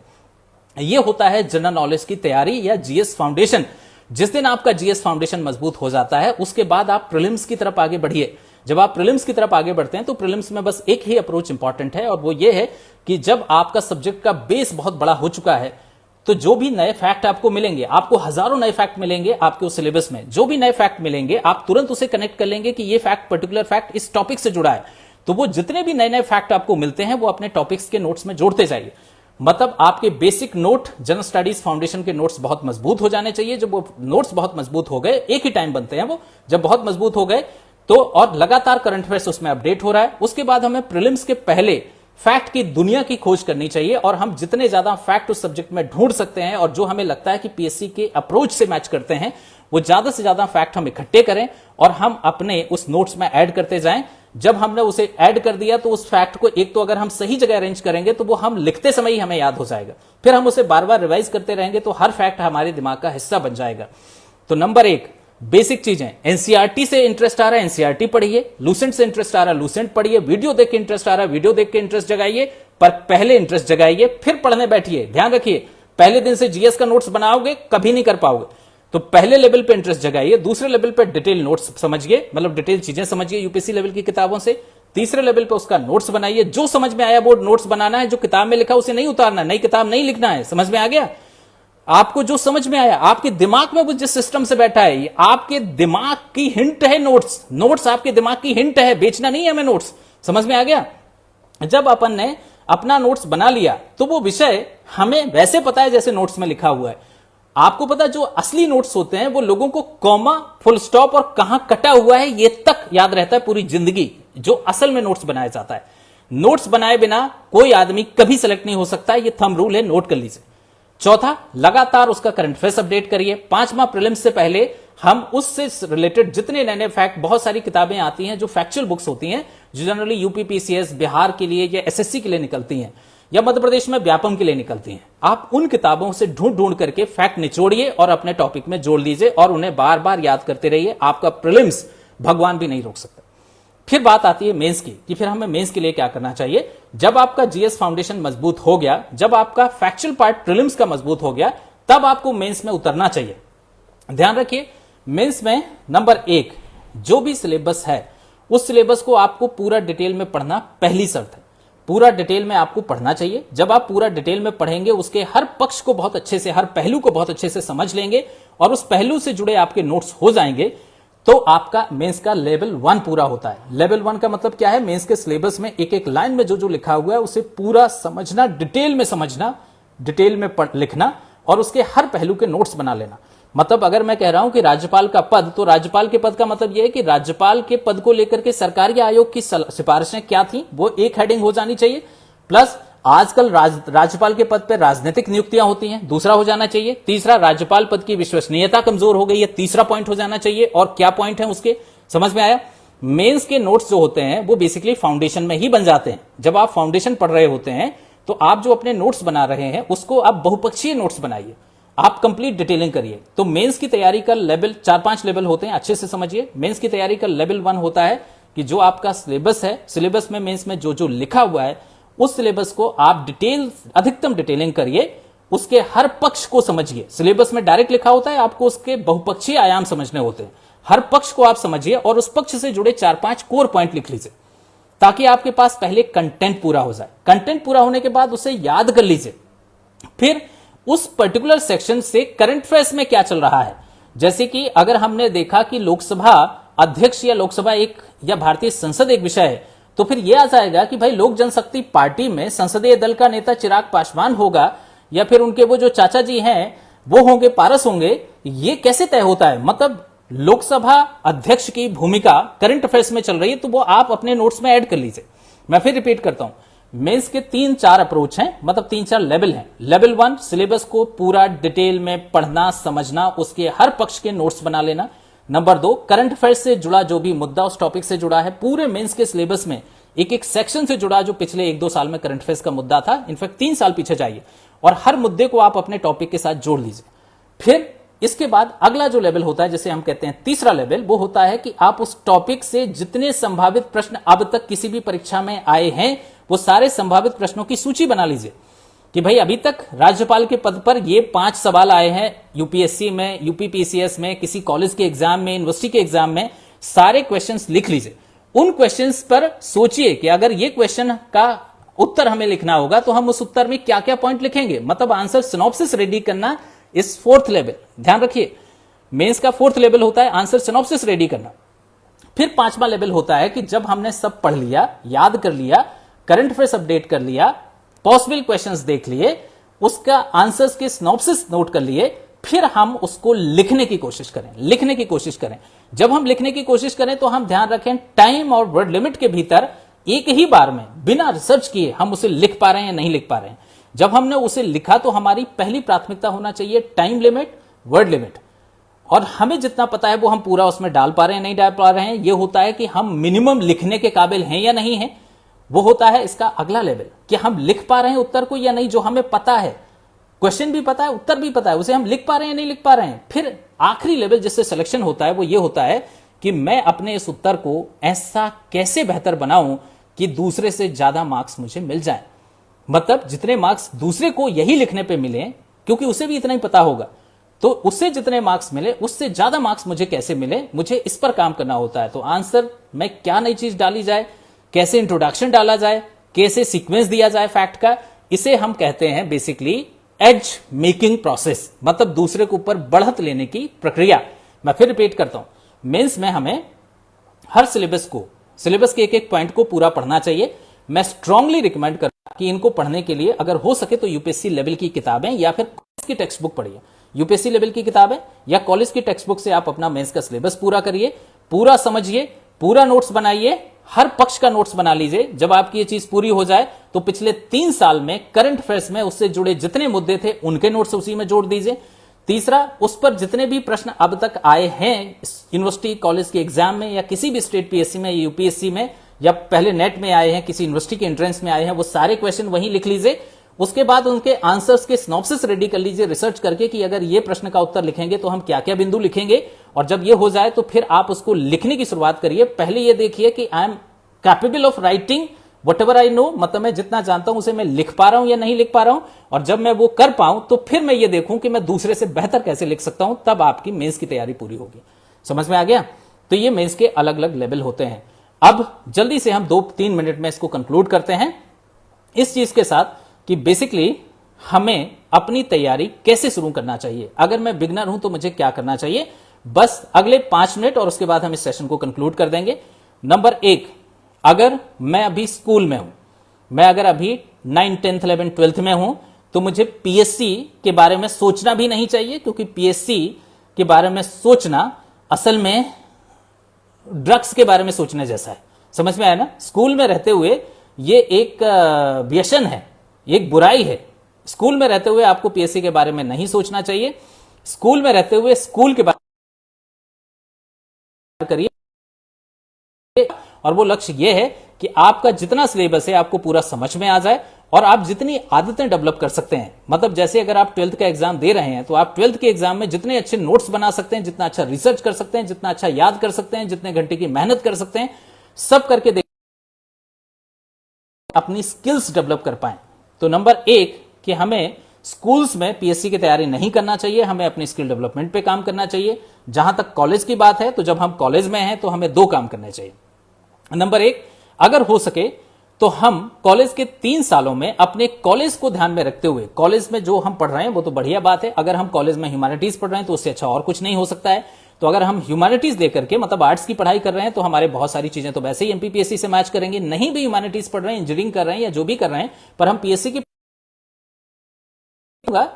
यह होता है जनरल नॉलेज की तैयारी या जीएस फाउंडेशन। जिस दिन आपका जीएस फाउंडेशन मजबूत हो जाता है, उसके बाद आप प्रीलिम्स की तरफ आगे बढ़िए। जब आप प्रीलिम्स की तरफ आगे बढ़ते हैं तो प्रीलिम्स में बस एक ही अप्रोच इंपॉर्टेंट है, और वो ये है कि जब आपका सब्जेक्ट का बेस बहुत बड़ा हो चुका है, तो जो भी नए फैक्ट आपको मिलेंगे, आपको हजारों नए फैक्ट मिलेंगे आपके उस सिलेबस में, जो भी नए फैक्ट मिलेंगे आप तुरंत उसे कनेक्ट कर लेंगे कि ये फैक्ट, पर्टिकुलर फैक्ट इस टॉपिक से जुड़ा है। तो वो जितने भी नए नए फैक्ट आपको मिलते हैं वो अपने टॉपिक्स के नोट्स में जोड़ते जाइए। मतलब आपके basic note, general studies foundation के नोट्स बहुत मजबूत हो जाने चाहिए। जब वो नोट्स बहुत मजबूत हो गए, एक ही टाइम बनते हैं वो, जब बहुत मजबूत हो गए तो, और लगातार करंट अफेयर्स उसमें अपडेट हो रहा है, उसके बाद हमें प्रीलिम्स के पहले फैक्ट की दुनिया की खोज करनी चाहिए। और हम जितने ज्यादा फैक्ट उस सब्जेक्ट में ढूंढ सकते हैं और जो हमें लगता है कि पीएससी के अप्रोच से मैच करते हैं, वो ज्यादा से ज्यादा फैक्ट हम इकट्ठे करें और हम अपने उस नोट्स में ऐड करते जाएं। जब हमने उसे ऐड कर दिया तो उस फैक्ट को, एक तो अगर हम सही जगह अरेंज करेंगे तो वो हम लिखते समय ही हमें याद हो जाएगा, फिर हम उसे बार बार रिवाइज करते रहेंगे तो हर फैक्ट हमारे दिमाग का हिस्सा बन जाएगा। तो नंबर 1 बेसिक चीजें, एनसीईआरटी से इंटरेस्ट आ रहा है एनसीईआरटी पढ़िए, लूसेंट से इंटरेस्ट आ रहा है लूसेंट पढ़िए, वीडियो देख के इंटरेस्ट आ रहा है वीडियो देख के इंटरेस्ट जगाइए, पर पहले इंटरेस्ट जगाइए फिर पढ़ने बैठिए। ध्यान रखिए, पहले दिन से जीएस का नोट्स बनाओगे कभी नहीं कर पाओगे। तो पहले लेवल पे इंटरेस्ट जगाइए, दूसरे लेवल पे डिटेल नोट्स समझिए, मतलब डिटेल चीजें समझिए यूपीएससी लेवल की किताबों से, तीसरे लेवल पे उसका नोट्स बनाइए। जो समझ में आया वो नोट्स बनाना है, जो किताब में लिखा उसे नहीं उतारना, नई किताब नहीं लिखना है। समझ में आ गया? आपको जो समझ में आया, आपके दिमाग में वो जिस सिस्टम से बैठा है, ये आपके दिमाग की हिंट है। नोट्स, नोट्स आपके दिमाग की हिंट है, बेचना नहीं है हमें नोट्स। समझ में आ गया? जब अपन ने अपना नोट्स बना लिया तो वो विषय हमें वैसे पता है जैसे नोट्स में लिखा हुआ है। आपको पता, जो असली नोट्स होते हैं वो लोगों को कॉमा, फुल स्टॉप और कहां कटा हुआ है ये तक याद रहता है पूरी जिंदगी, जो असल में नोट्स बनाया जाता है। नोट्स बनाए बिना कोई आदमी कभी सेलेक्ट नहीं हो सकता, ये थंब रूल है, नोट कर लीजिए। चौथा, लगातार उसका करंट अफेयर्स अपडेट करिए। पांचवा, प्रीलिम्स से पहले हम उससे रिलेटेड जितने नए नए फैक्ट, बहुत सारी किताबें आती हैं जो फैक्चुअल बुक्स होती हैं, जो जनरली यूपीपीसीएस, बिहार के लिए या एसएससी के लिए निकलती हैं, या मध्य प्रदेश में व्यापम के लिए निकलती हैं। आप उन किताबों से ढूंढ ढूंढ करके फैक्ट निचोड़िए और अपने टॉपिक में जोड़ लीजिए और उन्हें बार बार याद करते रहिए। आपका प्रीलिम्स भगवान भी नहीं रोक सकता। फिर बात आती है मेंस की, कि फिर हमें मेंस के लिए क्या करना चाहिए। जब आपका जीएस फाउंडेशन मजबूत हो गया, जब आपका फैक्चुअल पार्ट प्रीलिम्स का मजबूत हो गया, तब आपको मेंस में उतरना चाहिए। ध्यान रखिए, मेंस में नंबर 1 जो भी सिलेबस है उस सिलेबस को आपको पूरा डिटेल में पढ़ना पहली शर्त है। पूरा डिटेल में आपको पढ़ना चाहिए। जब आप पूरा डिटेल में पढ़ेंगे, उसके हर पक्ष को बहुत अच्छे से, हर पहलू को बहुत अच्छे से समझ लेंगे और उस पहलू से जुड़े आपके नोट्स हो जाएंगे, तो आपका मेंस का लेवल 1 पूरा होता है। लेवल 1 का मतलब क्या है? मेंस के सिलेबस में एक एक लाइन में जो जो लिखा हुआ है उसे पूरा समझना, डिटेल में समझना, डिटेल में लिखना और उसके हर पहलू के नोट्स बना लेना। मतलब अगर मैं कह रहा हूं कि राज्यपाल का पद, तो राज्यपाल के पद का मतलब यह है कि राज्यपाल के पद को लेकर के सरकारी आयोग की सिफारिशें क्या थी, वो एक हेडिंग हो जानी चाहिए। प्लस आजकल राज्यपाल के पद पर राजनीतिक नियुक्तियां होती हैं, दूसरा हो जाना चाहिए। तीसरा, राज्यपाल पद की विश्वसनीयता कमजोर हो गई है, तीसरा पॉइंट हो जाना चाहिए। और क्या पॉइंट है उसके, समझ में आया? मेंस के नोट्स जो होते हैं वो बेसिकली फाउंडेशन में ही बन जाते हैं। जब आप फाउंडेशन पढ़ रहे होते हैं तो आप जो अपने नोट्स बना रहे हैं उसको आप बहुपक्षीय नोट्स बनाइए, आप कंप्लीट डिटेलिंग करिए। तो मेंस की तैयारी का लेवल 4-5 लेवल होते हैं, अच्छे से समझिए। मेंस की तैयारी का लेवल 1 होता है कि जो आपका सिलेबस है, सिलेबस में मेंस में जो जो लिखा हुआ है उस सिलेबस को आप डिटेल, अधिकतम डिटेलिंग करिए उसके हर पक्ष को समझिए। सिलेबस में डायरेक्ट लिखा होता है, आपको उसके बहुपक्षीय आयाम समझने होते हैं। हर पक्ष को आप समझिए और उस पक्ष से जुड़े 4-5 कोर पॉइंट लिख लीजिए, ताकि आपके पास पहले कंटेंट पूरा हो जाए। कंटेंट पूरा होने के बाद उसे याद कर लीजिए। फिर उस पर्टिकुलर सेक्शन से करंट अफेयर्स में क्या चल रहा है। जैसे कि अगर हमने देखा कि लोकसभा अध्यक्ष या लोकसभा एक या भारतीय संसद एक विषय है, तो फिर यह आ जाएगा कि भाई लोक जनशक्ति पार्टी में संसदीय दल का नेता चिराग पासवान होगा या फिर उनके वो जो चाचा जी हैं वो होंगे, पारस होंगे। ये कैसे तय होता है? मतलब लोकसभा अध्यक्ष की भूमिका करंट अफेयर्स में चल रही है, तो वो आप अपने नोट्स में ऐड कर लीजिए। मैं फिर रिपीट करता हूं, मेंस के 3-4 अप्रोच हैं, मतलब 3-4 लेवल हैं। लेवल 1 सिलेबस को पूरा डिटेल में पढ़ना समझना, उसके हर पक्ष के नोट्स बना लेना। नंबर 2 करंट अफेयर्स से जुड़ा जो भी मुद्दा उस टॉपिक से जुड़ा है, पूरे मेंस के सिलेबस में एक एक सेक्शन से जुड़ा जो पिछले 1-2 साल में करंट अफेयर्स का मुद्दा था, इनफैक्ट 3 साल पीछे जाइए और हर मुद्दे को आप अपने टॉपिक के साथ जोड़ लीजिए। फिर इसके बाद अगला जो लेवल होता है, जैसे हम कहते हैं तीसरा लेवल, वो होता है कि आप उस टॉपिक से जितने संभावित प्रश्न अब तक किसी भी परीक्षा में आए हैं वो सारे संभावित प्रश्नों की सूची बना लीजिए कि भाई अभी तक राज्यपाल के पद पर ये 5 सवाल आए हैं यूपीएससी में, यूपीपीसीएस में, किसी कॉलेज के एग्जाम में, यूनिवर्सिटी के एग्जाम में। सारे क्वेश्चंस लिख लीजिए। उन क्वेश्चंस पर सोचिए कि अगर ये क्वेश्चन का उत्तर हमें लिखना होगा तो हम उस उत्तर में क्या क्या पॉइंट लिखेंगे। मतलब आंसर सिनॉप्सिस रेडी करना इस 4th लेवल। ध्यान रखिए, मेंस का 4th लेवल होता है आंसर सिनॉप्सिस रेडी करना। फिर 5वां लेवल होता है कि जब हमने सब पढ़ लिया, याद कर लिया, करंट अफेयर्स अपडेट कर लिया, पॉसिबल क्वेश्चंस देख लिए, उसका आंसर्स के सिनॉप्सिस नोट कर लिए, फिर हम उसको लिखने की कोशिश करें। जब हम लिखने की कोशिश करें तो हम ध्यान रखें टाइम और वर्ड लिमिट के भीतर एक ही बार में बिना रिसर्च किए हम उसे लिख पा रहे हैं या नहीं लिख पा रहे हैं। जब हमने उसे लिखा तो हमारी पहली प्राथमिकता होना चाहिए टाइम लिमिट, वर्ड लिमिट, और हमें जितना पता है वो हम पूरा उसमें डाल पा रहे हैं नहीं डाल पा रहे हैं। यह होता है कि हम मिनिमम लिखने के काबिल हैं या नहीं है। वो होता है इसका अगला लेवल कि हम लिख पा रहे हैं उत्तर को या नहीं। जो हमें पता है, क्वेश्चन भी पता है, उत्तर भी पता है, उसे हम लिख पा रहे हैं नहीं लिख पा रहे हैं। फिर आखिरी लेवल जिससे सिलेक्शन होता है वो ये होता है कि मैं अपने इस उत्तर को ऐसा कैसे बेहतर बनाऊं कि दूसरे से ज्यादा मार्क्स मुझे मिल जाए। मतलब जितने मार्क्स दूसरे को यही लिखने पे मिले, क्योंकि उसे भी इतना ही पता होगा, तो उससे जितने मार्क्स मिले उससे ज्यादा मार्क्स मुझे कैसे मिले, मुझे इस पर काम करना होता है। तो आंसर में क्या नई चीज डाली जाए, कैसे इंट्रोडक्शन डाला जाए, कैसे सीक्वेंस दिया जाए फैक्ट का, इसे हम कहते हैं बेसिकली एज मेकिंग प्रोसेस, मतलब दूसरे के ऊपर बढ़त लेने की प्रक्रिया। मैं फिर रिपीट करता हूं, मेंस में हमें हर सिलेबस के एक एक पॉइंट को पूरा पढ़ना चाहिए। मैं स्ट्रांगली रिकमेंड करता हूं कि इनको पढ़ने के लिए अगर हो सके तो यूपीएससी लेवल की किताबें या फिर कॉलेज की टेक्स्ट बुक पढ़िए। यूपीएससी लेवल की किताबें या कॉलेज की टेक्स्ट बुक से आप अपना मेंस का सिलेबस पूरा करिए, पूरा समझिए, पूरा नोट्स बनाइए, हर पक्ष का नोट्स बना लीजिए। जब आपकी ये चीज पूरी हो जाए तो पिछले 3 साल में करंट अफेयर्स में उससे जुड़े जितने मुद्दे थे उनके नोट्स उसी में जोड़ दीजिए। तीसरा, उस पर जितने भी प्रश्न अब तक आए हैं यूनिवर्सिटी कॉलेज के एग्जाम में या किसी भी स्टेट पीएससी में, यूपीएससी में, या पहले नेट में आए हैं, किसी यूनिवर्सिटी के एंट्रेंस में आए हैं, वो सारे क्वेश्चन वहीं लिख लीजिए। उसके बाद उनके आंसर्स के सिनॉप्सिस रेडी कर लीजिए रिसर्च करके कि अगर ये प्रश्न का उत्तर लिखेंगे तो हम क्या क्या बिंदु लिखेंगे। और जब ये हो जाए तो फिर आप उसको लिखने की शुरुआत करिए। पहले ये देखिए कि I am capable of writing what ever I know, मतलब मैं जितना जानता हूं उसे मैं लिख पा रहा हूं या नहीं लिख पा रहा हूं। और जब मैं वो कर पाऊं तो फिर मैं ये देखूं कि मैं दूसरे से बेहतर कैसे लिख सकता हूं। तब आपकी मेंस की तैयारी पूरी होगी। समझ में आ गया? तो ये मेंस के अलग अलग लेवल होते हैं। अब जल्दी से हम 2-3 मिनट में इसको कंक्लूड करते हैं इस चीज के साथ कि बेसिकली हमें अपनी तैयारी कैसे शुरू करना चाहिए। अगर मैं बिगनर हूं तो मुझे क्या करना चाहिए, बस अगले 5 मिनट और उसके बाद हम इस सेशन को कंक्लूड कर देंगे। नंबर 1, अगर मैं अभी स्कूल में हूं, मैं अगर अभी 9, 10, 11, 12 में हूं, तो मुझे पीएससी के बारे में सोचना भी नहीं चाहिए, क्योंकि पीएससी के बारे में सोचना असल में ड्रग्स के बारे में सोचने जैसा है। समझ में आया ना? स्कूल में रहते हुए ये एक व्यसन है, एक बुराई है। स्कूल में रहते हुए आपको पीएससी के बारे में नहीं सोचना चाहिए। स्कूल में रहते हुए स्कूल के बारे में करिए, और वो लक्ष्य ये है कि आपका जितना सिलेबस है आपको पूरा समझ में आ जाए और आप जितनी आदतें डेवलप कर सकते हैं। मतलब जैसे अगर आप 12th का एग्जाम दे रहे हैं तो आप 12th के एग्जाम में जितने अच्छे नोट्स बना सकते हैं, जितना अच्छा रिसर्च कर सकते हैं, जितना अच्छा याद कर सकते हैं, जितने घंटे की मेहनत कर सकते हैं, सब करके देख अपनी स्किल्स डेवलप कर पाए। तो नंबर 1 कि हमें स्कूल्स में पीएससी की तैयारी नहीं करना चाहिए, हमें अपनी स्किल डेवलपमेंट पे काम करना चाहिए। जहां तक कॉलेज की बात है, तो जब हम कॉलेज में हैं तो हमें 2 काम करने चाहिए। नंबर 1, अगर हो सके तो हम कॉलेज के 3 सालों में अपने कॉलेज को ध्यान में रखते हुए, कॉलेज में जो हम पढ़ रहे हैं वो तो बढ़िया बात है, अगर हम कॉलेज में ह्यूमैनिटीज पढ़ रहे हैं तो उससे अच्छा और कुछ नहीं हो सकता है। तो अगर हम ह्यूमैनिटीज लेकर के मतलब आर्ट्स की पढ़ाई कर रहे हैं तो हमारे बहुत सारी चीजें तो वैसे ही एमपीपीएससी से मैच करेंगे। नहीं भी ह्यूमैनिटीज पढ़ रहे हैं, इंजीनियरिंग कर रहे हैं या जो भी कर रहे हैं, पर हम पीएससी की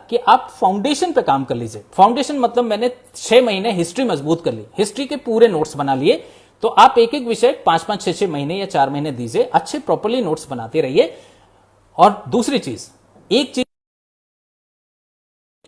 कि आप फाउंडेशन पे काम कर लीजिए। फाउंडेशन मतलब मैंने 6 महीने हिस्ट्री मजबूत कर ली, हिस्ट्री के पूरे नोट्स बना लिए। तो आप एक एक विषय 5-5, 6-6 महीने या 4 महीने दीजिए, अच्छे प्रॉपर्ली नोट्स बनाते रहिए। और दूसरी चीज, एक चीज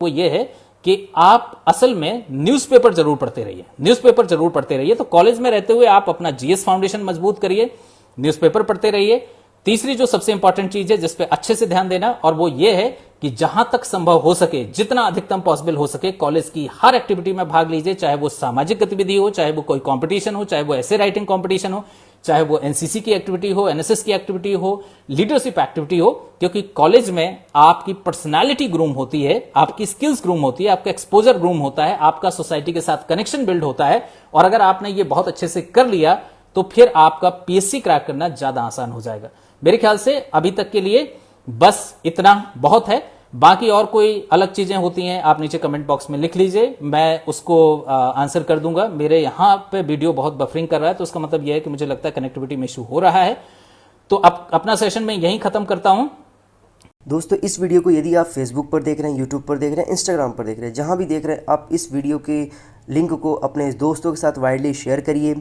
वो ये है कि आप असल में न्यूज़पेपर जरूर पढ़ते रहिए, न्यूज़पेपर जरूर पढ़ते रहिए। तो कॉलेज में रहते हुए आप अपना जीएस फाउंडेशन मजबूत करिए, न्यूज़पेपर पढ़ते रहिए। तीसरी जो सबसे इंपॉर्टेंट चीज है जिस पे अच्छे से ध्यान देना, और वो ये है कि जहां तक संभव हो सके, जितना अधिकतम पॉसिबल हो सके, कॉलेज की हर एक्टिविटी में भाग लीजिए, चाहे वो सामाजिक गतिविधि हो, चाहे वो कोई कंपटीशन हो, चाहे वो ऐसे राइटिंग कंपटीशन हो, चाहे वो एनसीसी की एक्टिविटी हो, एनएसएस की एक्टिविटी हो, लीडरशिप एक्टिविटी हो। क्योंकि कॉलेज में आपकी पर्सनालिटी ग्रूम होती है, आपकी स्किल्स ग्रूम होती है, आपका एक्सपोजर ग्रूम होता है, आपका सोसाइटी के साथ कनेक्शन बिल्ड होता है। और अगर आपने ये बहुत अच्छे से कर लिया तो फिर आपका पीएससी क्रैक करना ज्यादा आसान हो जाएगा। मेरे ख्याल से अभी तक के लिए बस इतना बहुत है। बाकी और कोई अलग चीजें होती हैं आप नीचे कमेंट बॉक्स में लिख लीजिए, मैं उसको आंसर कर दूंगा। मेरे यहां पे वीडियो बहुत बफरिंग कर रहा है, तो उसका मतलब यह है कि मुझे लगता है कनेक्टिविटी में इशू हो रहा है। तो अब अपना सेशन मैं यहीं खत्म करता हूं। दोस्तों, इस वीडियो को यदि आप फेसबुक पर देख रहे हैं, यूट्यूब पर देख रहे हैं, इंस्टाग्राम पर देख रहे हैं, जहां भी देख रहे हैं, आप इस वीडियो के लिंक को अपने दोस्तों के साथ वाइडली शेयर करिए,